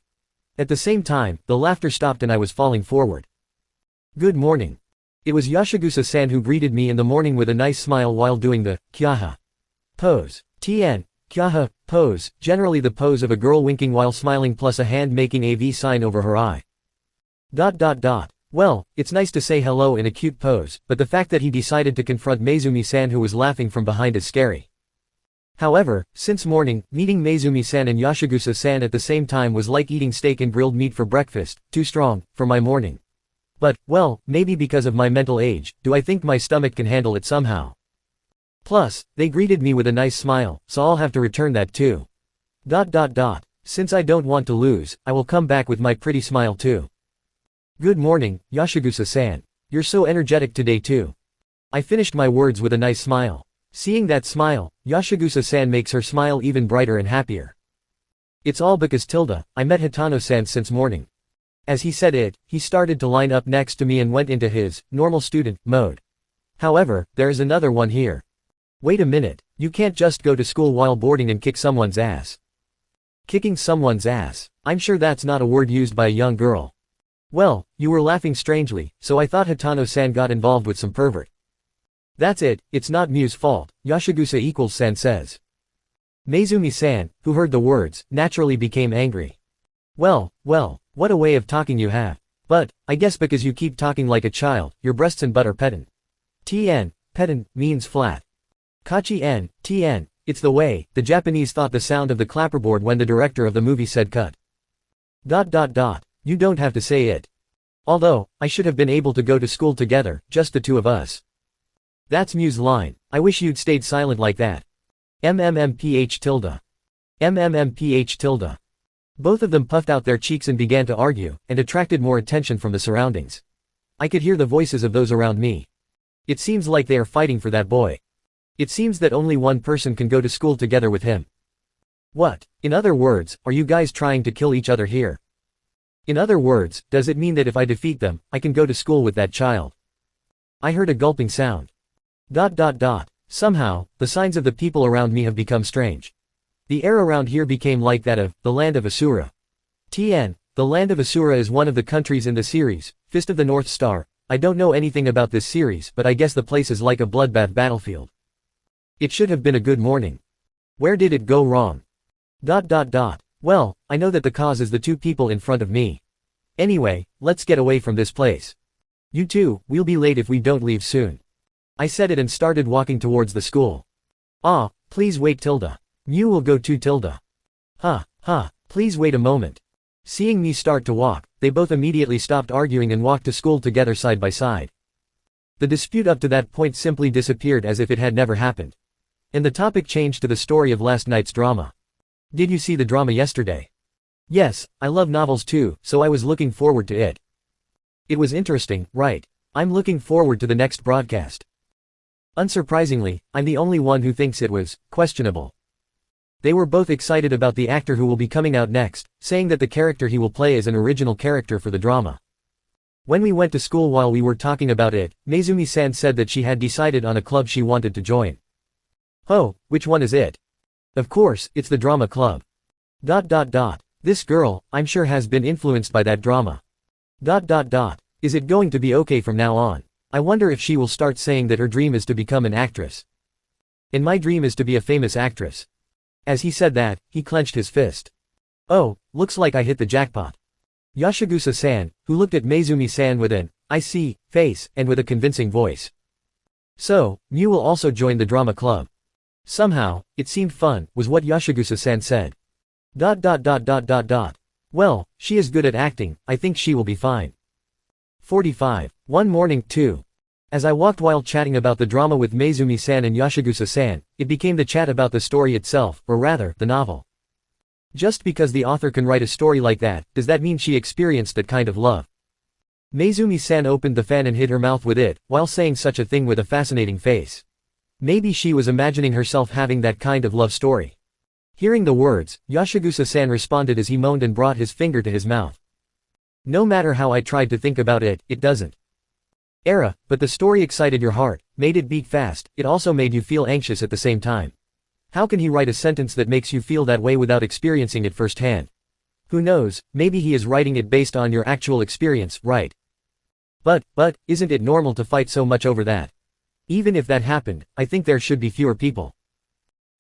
At the same time, the laughter stopped and I was falling forward. Good morning. It was Yoshigusa-san who greeted me in the morning with a nice smile while doing the kyaha pose. Tien, kyaha pose, generally the pose of a girl winking while smiling plus a hand making a V sign over her eye. Well, it's nice to say hello in a cute pose, but the fact that he decided to confront Meizumi-san who was laughing from behind is scary. However, since morning, meeting Meizumi-san and Yoshigusa-san at the same time was like eating steak and grilled meat for breakfast, too strong, for my morning. But, well, maybe because of my mental age, do I think my stomach can handle it somehow. Plus, they greeted me with a nice smile, so I'll have to return that too. Since I don't want to lose, I will come back with my pretty smile too. Good morning, Yoshigusa-san. You're so energetic today too. I finished my words with a nice smile. Seeing that smile, Yoshigusa-san makes her smile even brighter and happier. It's all because I met Hitano-san since morning. As he said it, he started to line up next to me and went into his normal student mode. However, there is another one here. Wait a minute, you can't just go to school while boarding and kick someone's ass. Kicking someone's ass, I'm sure that's not a word used by a young girl. Well, you were laughing strangely, so I thought Hitano-san got involved with some pervert. That's it, it's not Miu's fault, Yoshigusa-san says. Meizumi-san, who heard the words, naturally became angry. Well, what a way of talking you have. But, I guess because you keep talking like a child, your breasts and butt are pedant. Tien, pedant, means flat. Kachi-en, tien, it's the way, the Japanese thought the sound of the clapperboard when the director of the movie said cut. You don't have to say it. Although, I should have been able to go to school together, just the two of us. That's Miu's line, I wish you'd stayed silent like that. MMMPH. Both of them puffed out their cheeks and began to argue, and attracted more attention from the surroundings. I could hear the voices of those around me. It seems like they are fighting for that boy. It seems that only one person can go to school together with him. What? In other words, are you guys trying to kill each other here? In other words, does it mean that if I defeat them, I can go to school with that child? I heard a gulping sound. Somehow, the signs of the people around me have become strange. The air around here became like that of the land of Asura. The land of Asura is one of the countries in the series, Fist of the North Star. I don't know anything about this series, but I guess the place is like a bloodbath battlefield. It should have been a good morning. Where did it go wrong? Well, I know that the cause is the two people in front of me. Anyway, let's get away from this place. You two, we'll be late if we don't leave soon. I said it and started walking towards the school. Ah, please wait Tilda. You will go too Tilda. Please wait a moment. Seeing me start to walk, they both immediately stopped arguing and walked to school together side by side. The dispute up to that point simply disappeared as if it had never happened. And the topic changed to the story of last night's drama. Did you see the drama yesterday? Yes, I love novels too, so I was looking forward to it. It was interesting, right? I'm looking forward to the next broadcast. Unsurprisingly, I'm the only one who thinks it was questionable. They were both excited about the actor who will be coming out next, saying that the character he will play is an original character for the drama. When we went to school while we were talking about it, Meizumi-san said that she had decided on a club she wanted to join. Oh, which one is it? Of course, it's the drama club. This girl, I'm sure has been influenced by that drama. Is it going to be okay from now on? I wonder if she will start saying that her dream is to become an actress. And my dream is to be a famous actress. As he said that, he clenched his fist. Oh, looks like I hit the jackpot. Yashigusa-san, who looked at Meizumi-san with an, I see, face, and with a convincing voice. So, Mew will also join the drama club. Somehow, it seemed fun, was what Yashigusa-san said. Well, she is good at acting, I think she will be fine. 45. One morning, too. As I walked while chatting about the drama with Meizumi-san and Yashigusa-san, it became the chat about the story itself, or rather, the novel. Just because the author can write a story like that, does that mean she experienced that kind of love? Meizumi-san opened the fan and hid her mouth with it, while saying such a thing with a fascinating face. Maybe she was imagining herself having that kind of love story. Hearing the words, Yashigusa-san responded as he moaned and brought his finger to his mouth. No matter how I tried to think about it, it doesn't. But the story excited your heart, made it beat fast, it also made you feel anxious at the same time. How can he write a sentence that makes you feel that way without experiencing it firsthand? Who knows, maybe he is writing it based on your actual experience, right? But, isn't it normal to fight so much over that? Even if that happened, I think there should be fewer people.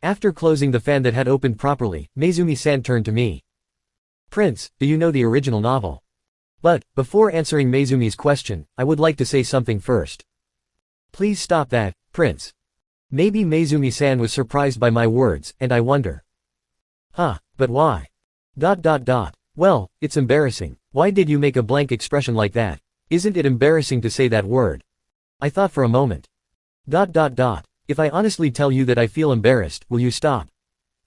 After closing the fan that had opened properly, Meizumi-san turned to me. Prince, do you know the original novel? But, before answering Meizumi's question, I would like to say something first. Please stop that, Prince. Maybe Meizumi-san was surprised by my words, and I wonder. But why? Well, it's embarrassing. Why did you make a blank expression like that? Isn't it embarrassing to say that word? I thought for a moment. If I honestly tell you that I feel embarrassed, will you stop?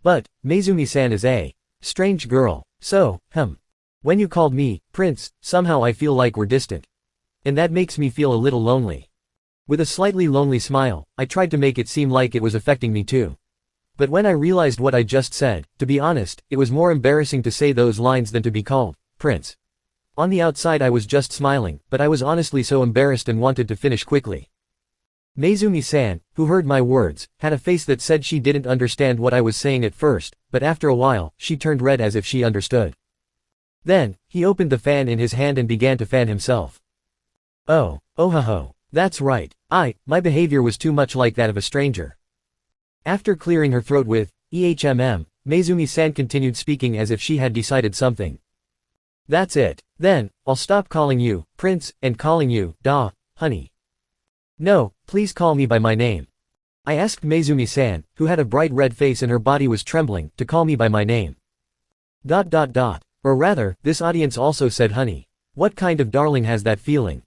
But, Meizumi-san is a strange girl, so, When you called me, Prince, somehow I feel like we're distant. And that makes me feel a little lonely. With a slightly lonely smile, I tried to make it seem like it was affecting me too. But when I realized what I just said, to be honest, it was more embarrassing to say those lines than to be called Prince. On the outside I was just smiling, but I was honestly so embarrassed and wanted to finish quickly. Meizumi-san, who heard my words, had a face that said she didn't understand what I was saying at first, but after a while, she turned red as if she understood. Then, he opened the fan in his hand and began to fan himself. Oh ho, that's right, my behavior was too much like that of a stranger. After clearing her throat with, Meizumi-san continued speaking as if she had decided something. That's it, then, I'll stop calling you, Prince, and calling you, honey. No, please call me by my name. I asked Meizumi-san, who had a bright red face and her body was trembling, to call me by my name. Or rather, this audience also said honey. What kind of darling has that feeling?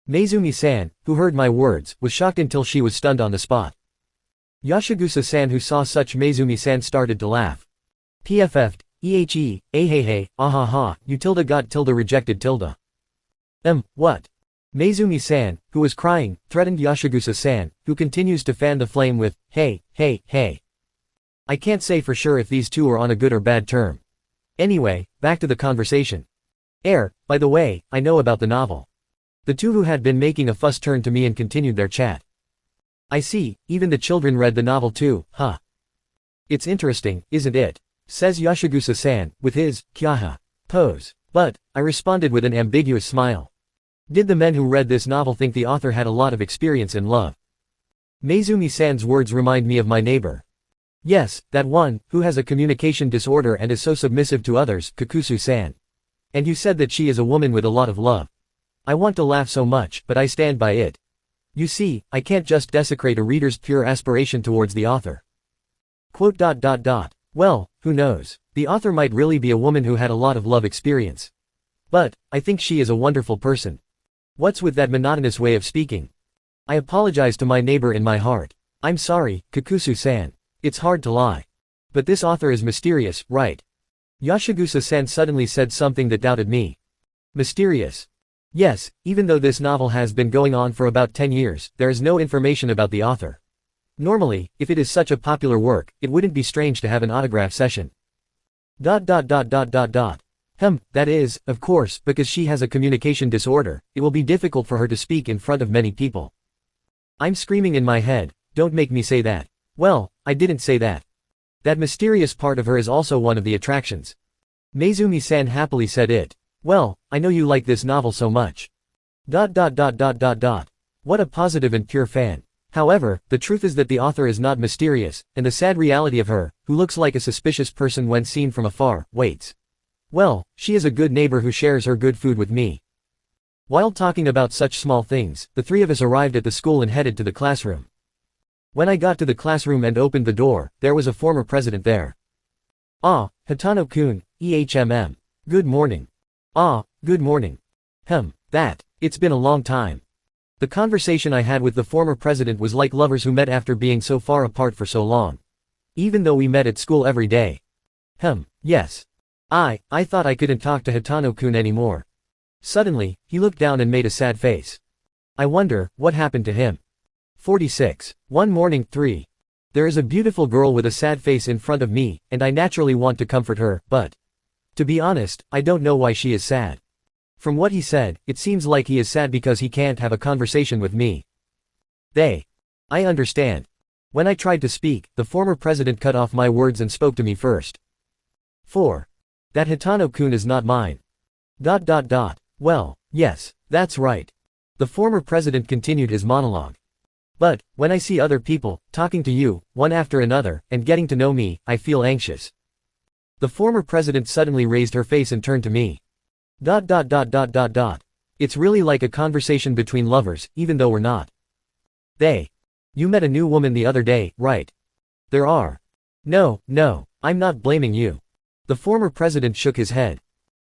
Meizumi-san, who heard my words, was shocked until she was stunned on the spot. Yashigusa-san, who saw such Meizumi-san, started to laugh. PFF'd, ahehe, ahaha, you got rejected. What? Meizumi-san, who was crying, threatened Yashigusa-san, who continues to fan the flame with, hey. I can't say for sure if these two are on a good or bad term. Anyway, back to the conversation. By the way, I know about the novel. The two who had been making a fuss turned to me and continued their chat. I see, even the children read the novel too, huh? It's interesting, isn't it? Says Yoshigusa-san, with his, kyaha, pose. But, I responded with an ambiguous smile. Did the men who read this novel think the author had a lot of experience in love? Meizumi-san's words remind me of my neighbor. Yes, that one, who has a communication disorder and is so submissive to others, Kakusu-san. And you said that she is a woman with a lot of love. I want to laugh so much, but I stand by it. You see, I can't just desecrate a reader's pure aspiration towards the author. Quote. Well, who knows? The author might really be a woman who had a lot of love experience. But, I think she is a wonderful person. What's with that monotonous way of speaking? I apologize to my neighbor in my heart. I'm sorry, Kakusu-san. It's hard to lie. But this author is mysterious, right? Yoshigusa-san suddenly said something that doubted me. Mysterious? Yes, even though this novel has been going on for about 10 years, there is no information about the author. Normally, if it is such a popular work, it wouldn't be strange to have an autograph session. That is, of course, because she has a communication disorder, it will be difficult for her to speak in front of many people. I'm screaming in my head, don't make me say that. Well, I didn't say that. That mysterious part of her is also one of the attractions. Meizumi-san happily said it. Well, I know you like this novel so much. What a positive and pure fan. However, the truth is that the author is not mysterious, and the sad reality of her, who looks like a suspicious person when seen from afar, waits. Well, she is a good neighbor who shares her good food with me. While talking about such small things, the three of us arrived at the school and headed to the classroom. When I got to the classroom and opened the door, there was a former president there. Ah, Hitano-kun, EHMM. Good morning. Ah, good morning. It's been a long time. The conversation I had with the former president was like lovers who met after being so far apart for so long. Even though we met at school every day. Yes. I thought I couldn't talk to Hitano-kun anymore. Suddenly, he looked down and made a sad face. I wonder, what happened to him? 46. One morning, 3. There is a beautiful girl with a sad face in front of me, and I naturally want to comfort her, but to be honest, I don't know why she is sad. From what he said, it seems like he is sad because he can't have a conversation with me. I understand. When I tried to speak, the former president cut off my words and spoke to me first. 4. That Hitano-kun is not mine. Well, yes, that's right. The former president continued his monologue. But, when I see other people, talking to you, one after another, and getting to know me, I feel anxious. The former president suddenly raised her face and turned to me. It's really like a conversation between lovers, even though we're not. You met a new woman the other day, right? There are. No, I'm not blaming you. The former president shook his head.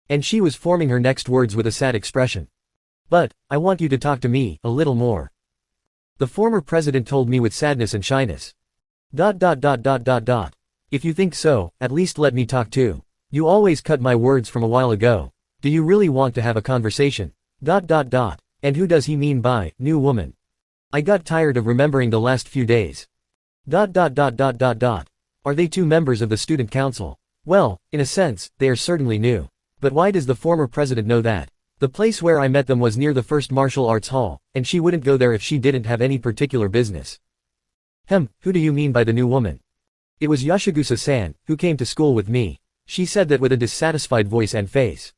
And she was forming her next words with a sad expression. But, I want you to talk to me, a little more. The former president told me with sadness and shyness. If you think so, at least let me talk too. You always cut my words from a while ago. Do you really want to have a conversation? And who does he mean by, new woman? I got tired of remembering the last few days. Are they two members of the student council? Well, in a sense, they are certainly new. But why does the former president know that? The place where I met them was near the first martial arts hall, and she wouldn't go there if she didn't have any particular business. Who do you mean by the new woman? It was Yoshigusa-san, who came to school with me. She said that with a dissatisfied voice and face.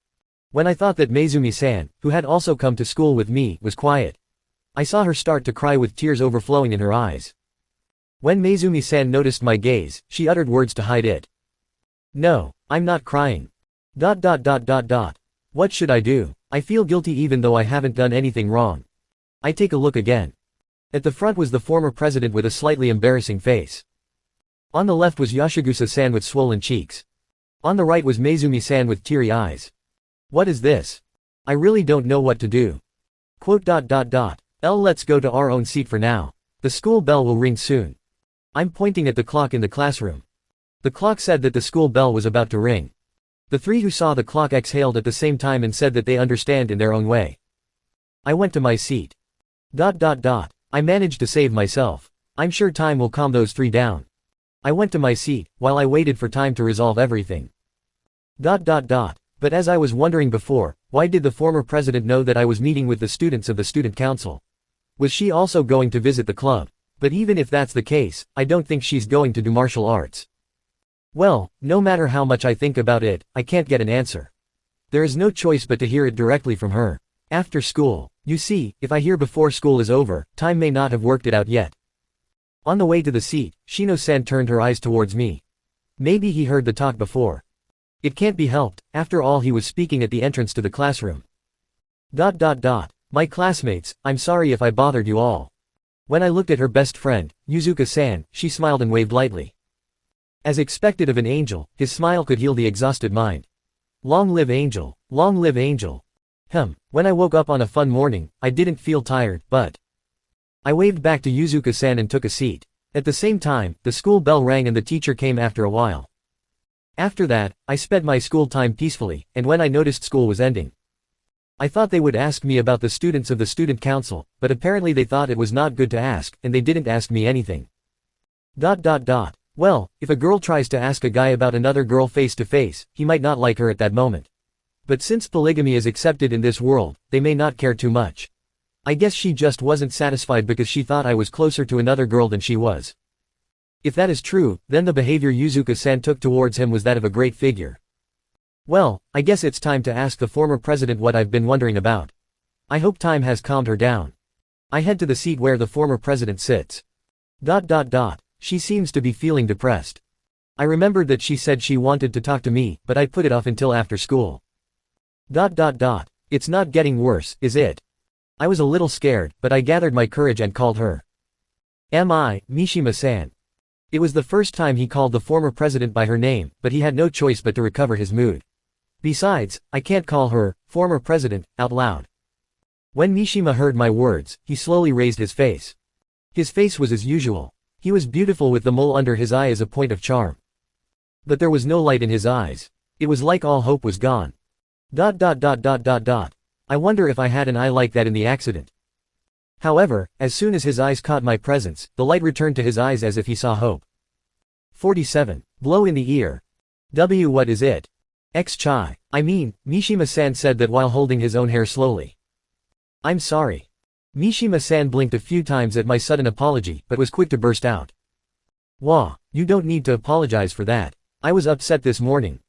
When I thought that Meizumi-san, who had also come to school with me, was quiet. I saw her start to cry with tears overflowing in her eyes. When Meizumi-san noticed my gaze, she uttered words to hide it. No, I'm not crying. What should I do? I feel guilty even though I haven't done anything wrong. I take a look again. At the front was the former president with a slightly embarrassing face. On the left was Yoshigusa-san with swollen cheeks. On the right was Meizumi-san with teary eyes. What is this? I really don't know what to do. Let's go to our own seat for now. The school bell will ring soon. I'm pointing at the clock in the classroom. The clock said that the school bell was about to ring. The three who saw the clock exhaled at the same time and said that they understand in their own way. I went to my seat. I managed to save myself. I'm sure time will calm those three down. I went to my seat, while I waited for time to resolve everything. But as I was wondering before, why did the former president know that I was meeting with the students of the student council? Was she also going to visit the club? But even if that's the case, I don't think she's going to do martial arts. Well, no matter how much I think about it, I can't get an answer. There is no choice but to hear it directly from her. After school. You see, if I hear before school is over, time may not have worked it out yet. On the way to the seat, Shino-san turned her eyes towards me. Maybe he heard the talk before. It can't be helped, after all he was speaking at the entrance to the classroom. My classmates, I'm sorry if I bothered you all. When I looked at her best friend, Yuzuka-san, she smiled and waved lightly. As expected of an angel, his smile could heal the exhausted mind. Long live Angel, long live Angel. When I woke up on a fun morning, I didn't feel tired, but I waved back to Yuzuka-san and took a seat. At the same time, the school bell rang and the teacher came after a while. After that, I spent my school time peacefully, and when I noticed school was ending, I thought they would ask me about the students of the student council, but apparently they thought it was not good to ask, and they didn't ask me anything. Well, if a girl tries to ask a guy about another girl face to face, he might not like her at that moment. But since polygamy is accepted in this world, they may not care too much. I guess she just wasn't satisfied because she thought I was closer to another girl than she was. If that is true, then the behavior Yuzuka-san took towards him was that of a great figure. Well, I guess it's time to ask the former president what I've been wondering about. I hope time has calmed her down. I head to the seat where the former president sits. She seems to be feeling depressed. I remembered that she said she wanted to talk to me, but I put it off until after school. It's not getting worse, is it? I was a little scared, but I gathered my courage and called her. Mishima-san. It was the first time he called the former president by her name, but he had no choice but to recover his mood. Besides, I can't call her, former president, out loud. When Mishima heard my words, he slowly raised his face. His face was as usual. He was beautiful with the mole under his eye as a point of charm. But there was no light in his eyes. It was like all hope was gone. I wonder if I had an eye like that in the accident. However, as soon as his eyes caught my presence, the light returned to his eyes as if he saw hope. 47. Blow in the ear. What is it? Chai. Mishima-san said that while holding his own hair slowly. I'm sorry. Mishima-san blinked a few times at my sudden apology, but was quick to burst out. Wah, you don't need to apologize for that. I was upset this morning.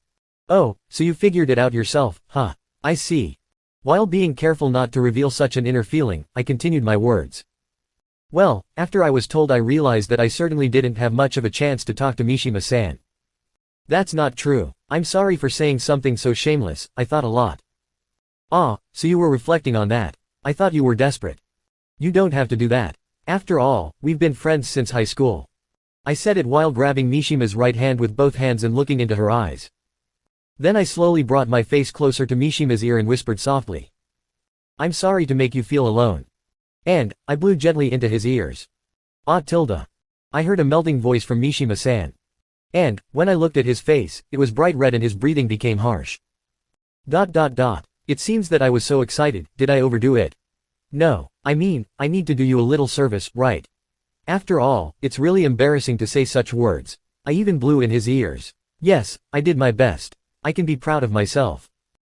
Oh, so you figured it out yourself, huh? I see. While being careful not to reveal such an inner feeling, I continued my words. Well, after I was told I realized that I certainly didn't have much of a chance to talk to Mishima-san. That's not true. I'm sorry for saying something so shameless, I thought a lot. So you were reflecting on that. I thought you were desperate. You don't have to do that. After all, we've been friends since high school. I said it while grabbing Mishima's right hand with both hands and looking into her eyes. Then I slowly brought my face closer to Mishima's ear and whispered softly. I'm sorry to make you feel alone. And, I blew gently into his ears. I heard a melting voice from Mishima-san. And, when I looked at his face, it was bright red and his breathing became harsh. It seems that I was so excited, did I overdo it? No, I need to do you a little service, right? After all, it's really embarrassing to say such words. I even blew in his ears. Yes, I did my best. I can be proud of myself.